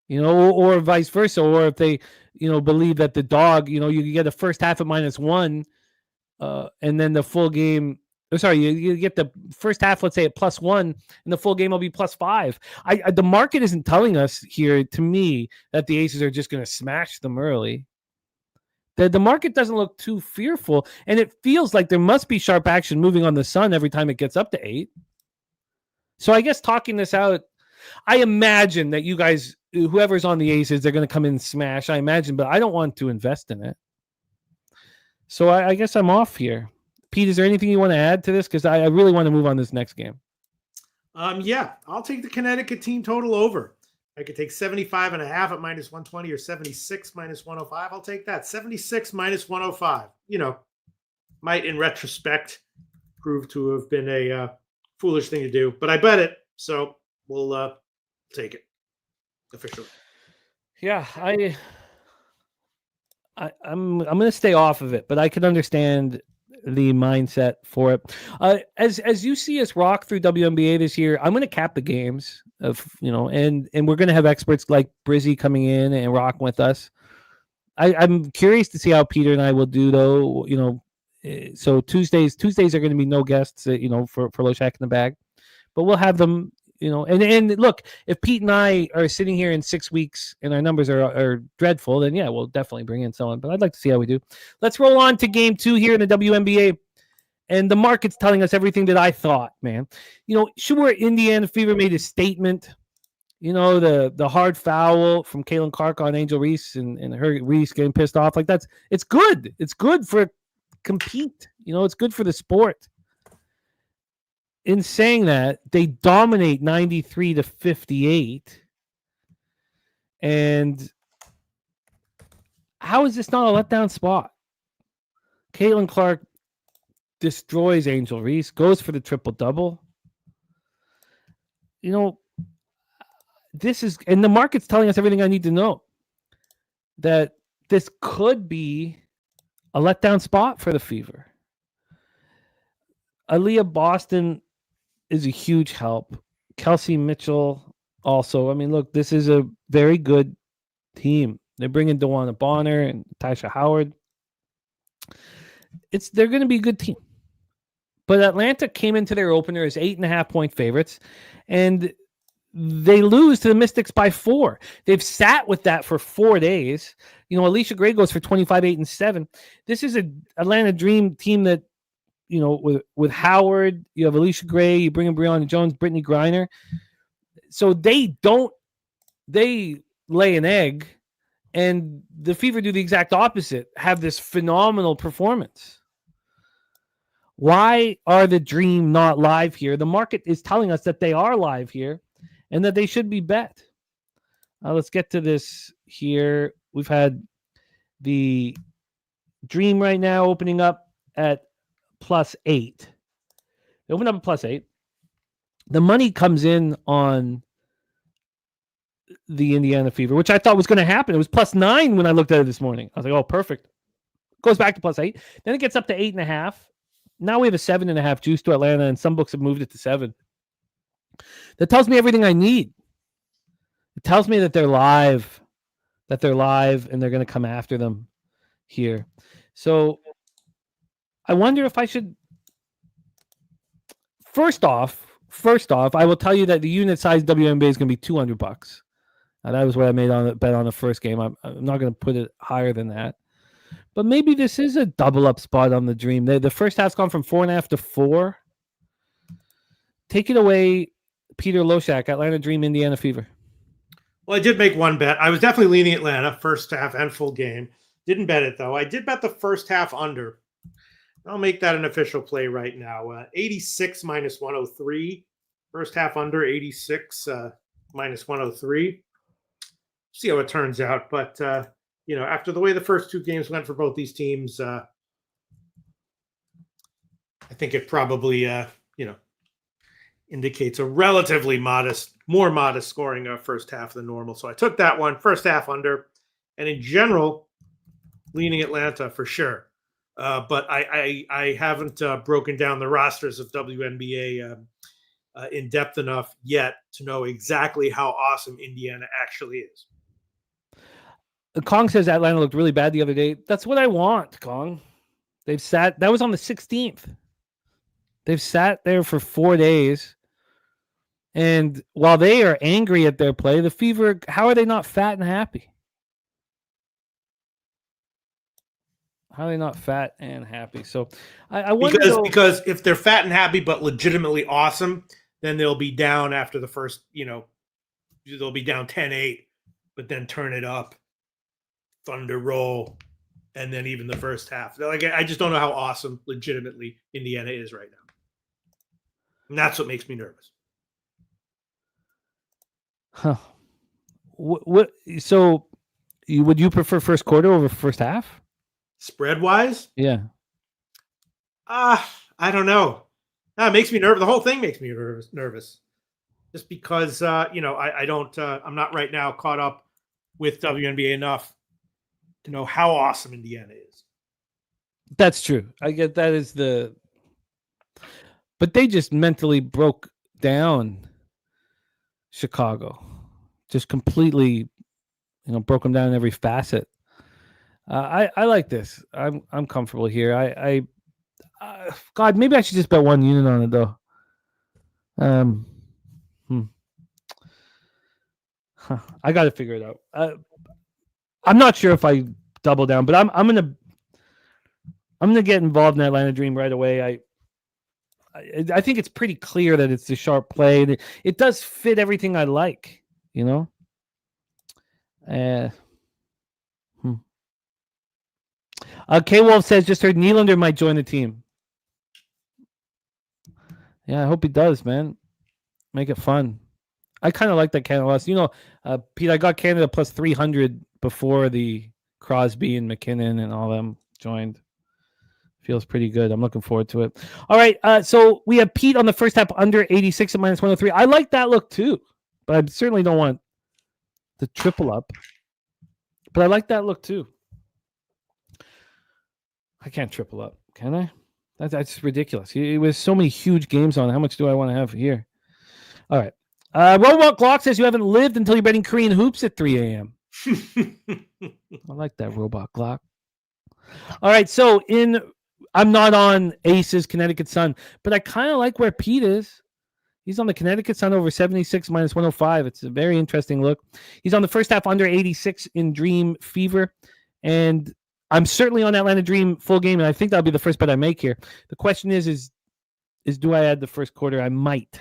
Speaker 3: Or vice versa, or if they, believe that the dog, you get the first half at -1, and then the full game. Sorry, you get the first half, let's say, at +1, and the full game will be +5. The market isn't telling us here, to me, that the Aces are just going to smash them early. The market doesn't look too fearful, and it feels like there must be sharp action moving on the Sun every time it gets up to 8. So I guess talking this out, I imagine that you guys, whoever's on the Aces, they're going to come in and smash, I imagine, but I don't want to invest in it. So I guess I'm off here. Pete, is there anything you want to add to this? Because I really want to move on this next game.
Speaker 6: Yeah, I'll take the Connecticut team total over. I could take 75.5 at -120 or 76 -105. I'll take that. 76 -105. Might in retrospect prove to have been a foolish thing to do, but I bet it, so we'll take it officially.
Speaker 3: Yeah, I'm going to stay off of it, but I can understand the mindset for it. As you see us rock through WNBA this year, I'm going to cap the games of, and we're going to have experts like Brizzy coming in and rocking with us. I'm curious to see how Peter and I will do, though. So Tuesdays are going to be no guests, for Loshak in the Bag, but we'll have them. And look, if Pete and I are sitting here in 6 weeks and our numbers are dreadful, then yeah, we'll definitely bring in someone. But I'd like to see how we do. Let's roll on to game 2 here in the WNBA. And the market's telling us everything that I thought, man. Sure, Indiana Fever made a statement. The hard foul from Caitlin Clark on Angel Reese and her Reese getting pissed off. Like it's good. It's good for compete. It's good for the sport. In saying that, they dominate 93-58. And how is this not a letdown spot? Caitlin Clark destroys Angel Reese, goes for the triple-double. This is, and the market's telling us everything I need to know, that this could be a letdown spot for the Fever. Aaliyah Boston is a huge help. Kelsey Mitchell also. I mean, look, this is a very good team. They're bringing DeWanna Bonner and Tasha Howard. They're going to be a good team. But Atlanta came into their opener as 8.5-point favorites, and they lose to the Mystics by 4. They've sat with that for 4 days. Alicia Gray goes for 25, 8, and 7. This is an Atlanta Dream team that, with Howard, you have Alicia Gray, you bring in Breonna Jones, Brittany Griner. So they lay an egg, and the Fever do the exact opposite, have this phenomenal performance. Why are the Dream not live here? The market is telling us that they are live here and that they should be bet. Let's get to this here. We've had the Dream right now opening up at +8. They open up at +8. The money comes in on the Indiana Fever, which I thought was going to happen. It was +9 when I looked at it this morning. I was like, oh, perfect. Goes back to +8. Then it gets up to 8.5. Now we have a 7.5 juice to Atlanta, and some books have moved it to 7. That tells me everything I need. It tells me that they're live, and they're going to come after them here. So I wonder if I should. First off, I will tell you that the unit size WNBA is going to be $200. That was what I made on the bet on the first game. I'm not going to put it higher than that. But maybe this is a double up spot on the Dream. The first half's gone from 4.5 to 4. Take it away, Peter Loshak, Atlanta Dream, Indiana Fever.
Speaker 6: Well, I did make one bet. I was definitely leaning Atlanta first half and full game. Didn't bet it, though. I did bet the first half under. I'll make that an official play right now. 86 minus 103. First half under, 86 minus 103. See how it turns out. But, after the way the first two games went for both these teams, I think it probably, indicates a relatively more modest scoring first half than normal. So I took that one, first half under. And in general, leaning Atlanta for sure. But I haven't broken down the rosters of WNBA in depth enough yet to know exactly how awesome Indiana actually is.
Speaker 3: Kong says Atlanta looked really bad the other day. That's what I want, Kong. That was on the 16th. They've sat there for 4 days. And while they are angry at their play, the Fever, how are they not fat and happy? How are they not fat and happy? So I wonder
Speaker 6: because if they're fat and happy but legitimately awesome, then they'll be down after the first, they'll be down 10-8, but then turn it up, Thunder roll, and then even the first half. I just don't know how awesome legitimately Indiana is right now. And that's what makes me nervous.
Speaker 3: Huh. What? So would you prefer first quarter over first half?
Speaker 6: Spread wise?
Speaker 3: Yeah.
Speaker 6: I don't know. It makes me nervous. The whole thing makes me nervous. Just because, I don't, I'm not right now caught up with WNBA enough to know how awesome Indiana is.
Speaker 3: That's true. I get that is but they just mentally broke down Chicago. Just completely, broke them down in every facet. I like this. I'm comfortable here. God, maybe I should just bet one unit on it though. I got to figure it out. I'm not sure if I double down, but I'm gonna get involved in Atlanta Dream right away. I think it's pretty clear that it's the sharp play. It does fit everything I like. K-Wolf says, just heard Nylander might join the team. Yeah, I hope he does, man. Make it fun. I kind of like that Canada loss. Pete, I got Canada plus 300 before the Crosby and McKinnon and all them joined. Feels pretty good. I'm looking forward to it. All right, so we have Pete on the first half under 86 at minus 103. I like that look too, but I certainly don't want the triple up. But I like that look too. I can't triple up, can I? That's ridiculous. It was so many huge games on. How much do I want to have here? All right. Robot Glock says you haven't lived until you're betting Korean hoops at 3 a.m. I like that, Robot Glock. All right, so I'm not on Aces Connecticut Sun, but I kind of like where Pete is. He's on the Connecticut Sun over 76 minus 105. It's a very interesting look. He's on the first half under 86 in Dream Fever, and I'm certainly on Atlanta Dream full game, and I think that'll be the first bet I make here. The question is do I add the first quarter? I might.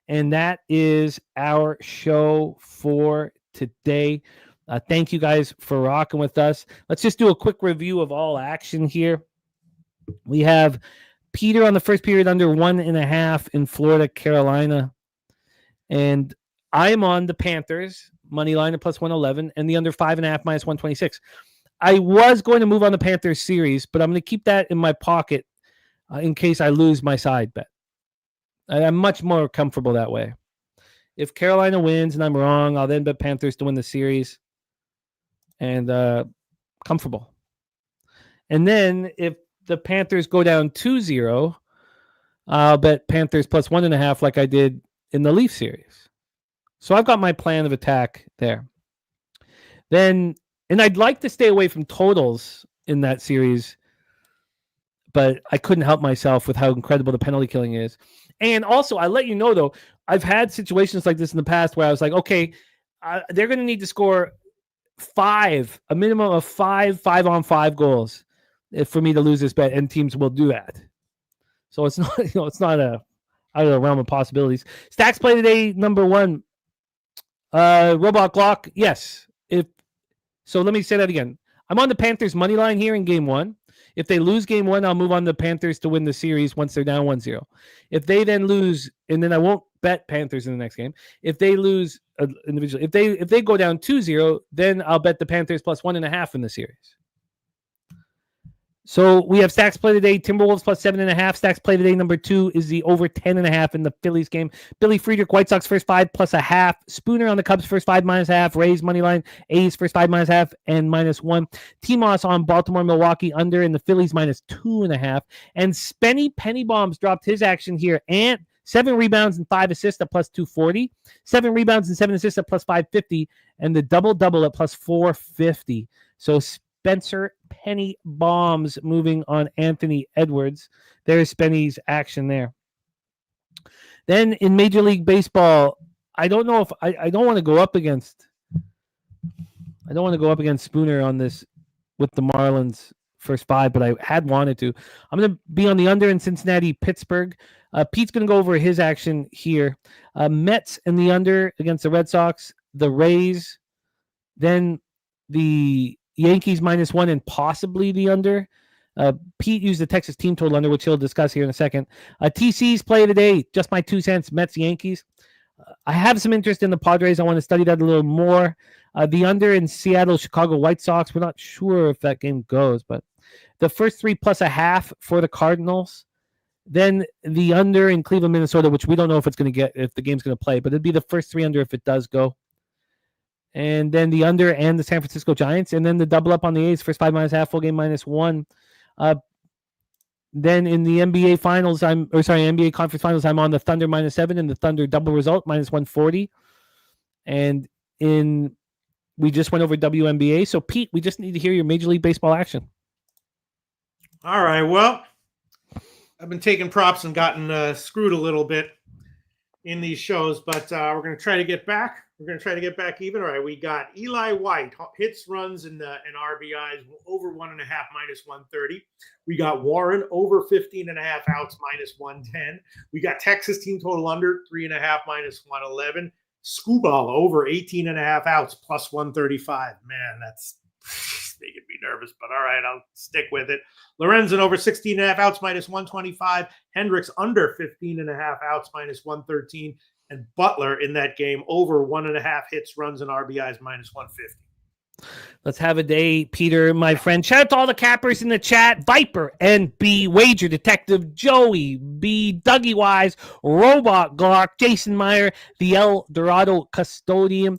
Speaker 3: And that is our show for today. Thank you guys for rocking with us. Let's just do a quick review of all action here. We have Peter on the first period under 1.5 in Florida, Carolina. And I'm on the Panthers money line at plus 111 and the under 5.5 minus 126. I was going to move on the Panthers series, but I'm going to keep that in my pocket in case I lose my side bet. I'm much more comfortable that way. If Carolina wins and I'm wrong, I'll then bet Panthers to win the series. And comfortable. And then if the Panthers go down 2-0, I'll bet Panthers plus 1.5 like I did in the Leaf series. So I've got my plan of attack there. And I'd like to stay away from totals in that series, but I couldn't help myself with how incredible the penalty killing is. And also, I let you know, though, I've had situations like this in the past where I was like, okay, they're going to need to score a minimum of 5-on-5 goals for me to lose this bet, and teams will do that. So it's not, it's not out of the realm of possibilities. Stacks play today, number 1. Robot Glock, yes. So let me say that again. I'm on the Panthers money line here in game 1. If they lose game 1, I'll move on the Panthers to win the series once they're down 1-0. If they then lose, and then I won't bet Panthers in the next game. If they lose individually, if they go down 2-0, then I'll bet the Panthers plus 1.5 in the series. So we have stacks play today. Timberwolves plus 7.5. Stacks play today. Number 2 is the over 10.5 in the Phillies game. Billy Friedrich, White Sox first 5 plus a half. Spooner on the Cubs first 5 minus half. Rays money line. A's first 5 minus half and -1. T-Moss on Baltimore, Milwaukee under in the Phillies minus 2.5. And Spenny Penny Bombs dropped his action here. And 7 rebounds and 5 assists at plus 240. 7 rebounds and 7 assists at plus 550. And the double-double at plus 450. So Spencer Penny Bombs moving on Anthony Edwards. There's Spenny's action there. Then in Major League Baseball, I don't know if I don't want to go up against Spooner on this with the Marlins first 5, but I had wanted to. I'm going to be on the under in Cincinnati, Pittsburgh. Pete's going to go over his action here. Mets in the under against the Red Sox, the Rays, then the Yankees -1 and possibly the under. Pete used the Texas team total under, which he'll discuss here in a second. TC's play today, just my 2 cents, Mets, Yankees. I have some interest in the Padres. I want to study that a little more. The under in Seattle, Chicago White Sox. We're not sure if that game goes, but the first 3 plus a half for the Cardinals. Then the under in Cleveland, Minnesota, which we don't know if it's going to get, if the game's going to play, but it'd be the first 3 under if it does go. And then the under and the San Francisco Giants, and then the double up on the A's, first 5 minus half, full game -1. Then in the NBA finals, NBA conference finals, I'm on the Thunder -7 and the Thunder double result -140. And we just went over WNBA. So Pete, we just need to hear your Major League Baseball action.
Speaker 6: All right. Well, I've been taking props and gotten screwed a little bit in these shows, but we're going to try to get back. We're going to try to get back even. All right, we got Eli White, hits, runs, and RBIs over 1.5 -130. We got Warren over 15.5 outs -110. We got Texas team total under 3.5 -111. Skubal over 18.5 outs +135. Man, that's making me nervous, but all right, I'll stick with it. Lorenzen over 16.5 outs -125. Hendricks under 15.5 outs -113. And Butler in that game over 1.5 hits, runs, and RBIs -150.
Speaker 3: Let's have a day, Peter, my friend. Shout out to all the cappers in the chat. Viper, NB, Wager Detective, Joey, B, Dougie Wise, Robot Glock, Jason Meyer, the El Dorado Custodian,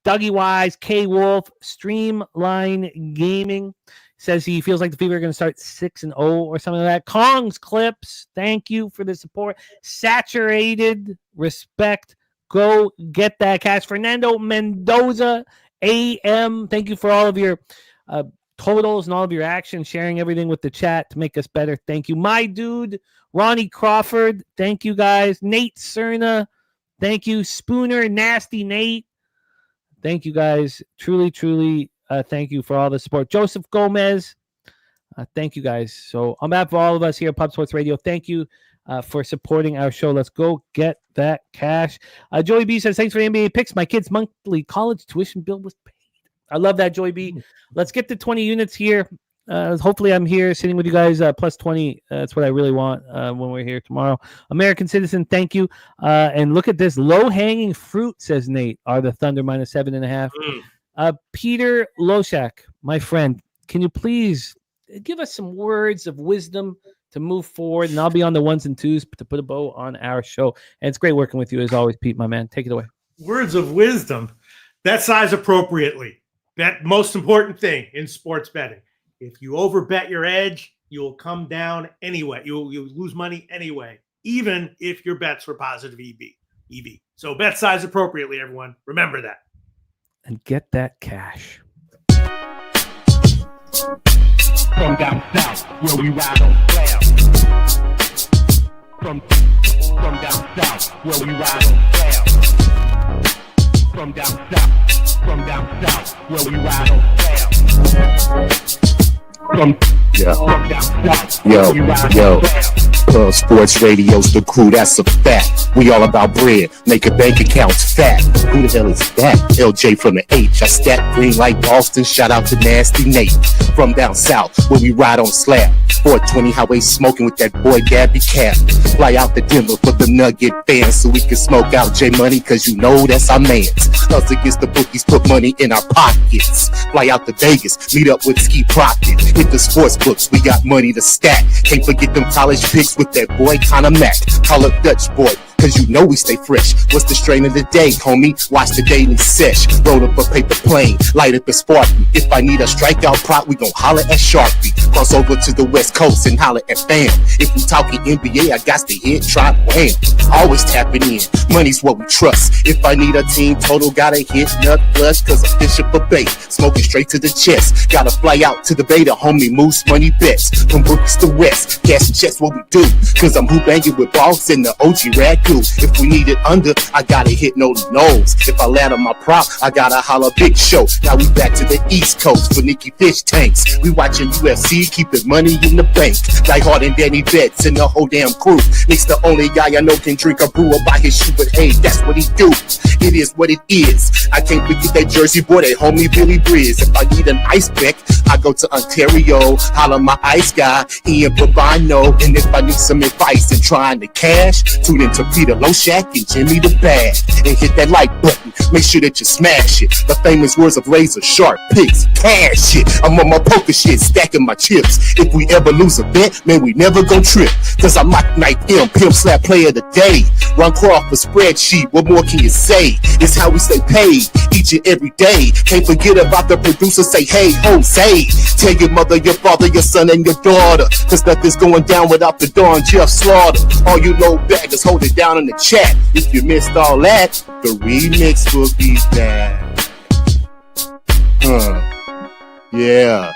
Speaker 3: Dougie Wise, K Wolf, Streamline Gaming. Says he feels like the Fever are going to start 6-0 or something like that. Kong's Clips, thank you for the support. Saturated, respect. Go get that cash. Fernando Mendoza, AM, thank you for all of your totals and all of your action, sharing everything with the chat to make us better. Thank you. My dude, Ronnie Crawford, thank you guys. Nate Cerna, thank you. Spooner, Nasty Nate, thank you guys. Truly, truly. Thank you for all the support. Joseph Gomez, thank you guys. So on behalf of all of us here at Pub Sports Radio, thank you for supporting our show. Let's go get that cash. Joey B says, thanks for the NBA picks. My kid's monthly college tuition bill was paid. I love that, Joey B. Let's get to 20 units here. Hopefully I'm here sitting with you guys plus 20. That's what I really want when we're here tomorrow. American Citizen, thank you. And look at this. Low-hanging fruit, says Nate, are the Thunder -7.5. Peter Loshak, my friend, can you please give us some words of wisdom to move forward? And I'll be on the 1s and 2s to put a bow on our show. And it's great working with you as always, Pete, my man. Take it away.
Speaker 6: Words of wisdom. Bet size appropriately. That most important thing in sports betting. If you overbet your edge, you'll come down anyway. You'll lose money anyway, even if your bets were positive EB. EV. So bet size appropriately, everyone. Remember that.
Speaker 3: And get that cash.
Speaker 7: From down south, where we ride on flair. From down south, where we ride on flair. From down south, where we ride on flair. From down south, where we ride on flair.
Speaker 8: Sports radio's the crew, that's a fact. We all about bread, making bank accounts fat. Who the hell is that? LJ from the H. I stack green like Boston. Shout out to Nasty Nate. From down south, where we ride on slab. 420 highway smoking with that boy Gabby Cap. Fly out to Denver for the Nugget fans so we can smoke out J Money, cause you know that's our mans. Us against the bookies, put money in our pockets. Fly out to Vegas, meet up with Ski Profit. Hit the sports books, we got money to stack. Can't forget them college picks with that boy Connor Mack. Call up Dutch boy, cause you know we stay fresh. What's the strain of the day, homie? Watch the daily sesh. Roll up a paper plane, light up a Sparky. If I need a strikeout prop, we gon' holler at Sharpie. Cross over to the West Coast and holler at Bam. If we talking NBA, I got to hit Trot Wham. Always tapping in, money's what we trust. If I need a team total, gotta hit Nut Flush, cause I'm fishing for bait. Smoking straight to the chest. Gotta fly out to the Beta, homie, Moose Money Bets. From Brooks to West, cash and checks what we do. Cause I'm banging with Boss and the OG Ragu. If we need it under, I gotta hit Noli Knowles. If I land on my prop, I gotta holler Big Show. Now we back to the East Coast for Nicky Fish Tanks. We watching UFC, keeping money in the bank. Die Hard and Danny Betts and the whole damn crew. Nick's the only guy I know can drink a brew or buy his shoe, but hey, that's what he do. It is what it is. I can't forget that Jersey boy, that homie Billy Briz. If I need an ice pick, I go to Ontario, holler my ice guy, Ian Bavino. And if I need some advice in trying to cash, tune into Peter Loshak and Jimmy the Bag. And hit that like button, make sure that you smash it. The famous words of razor sharp picks, cash it. I'm on my poker shit, stacking my chips. If we ever lose a bet, man, we never gon' trip. Cause I'm Mike Knight M, pimp slap player of the day. Ron Crawford spreadsheet, what more can you say? It's how we stay paid each and every day. Can't forget about the producer, say hey Jose. Tell your mother, your father, your son, and your daughter, cause nothing's going down without the Don Jeff Slaughter. All you low baggers, hold it down in the chat. If you missed all that, the remix will be back. Yeah.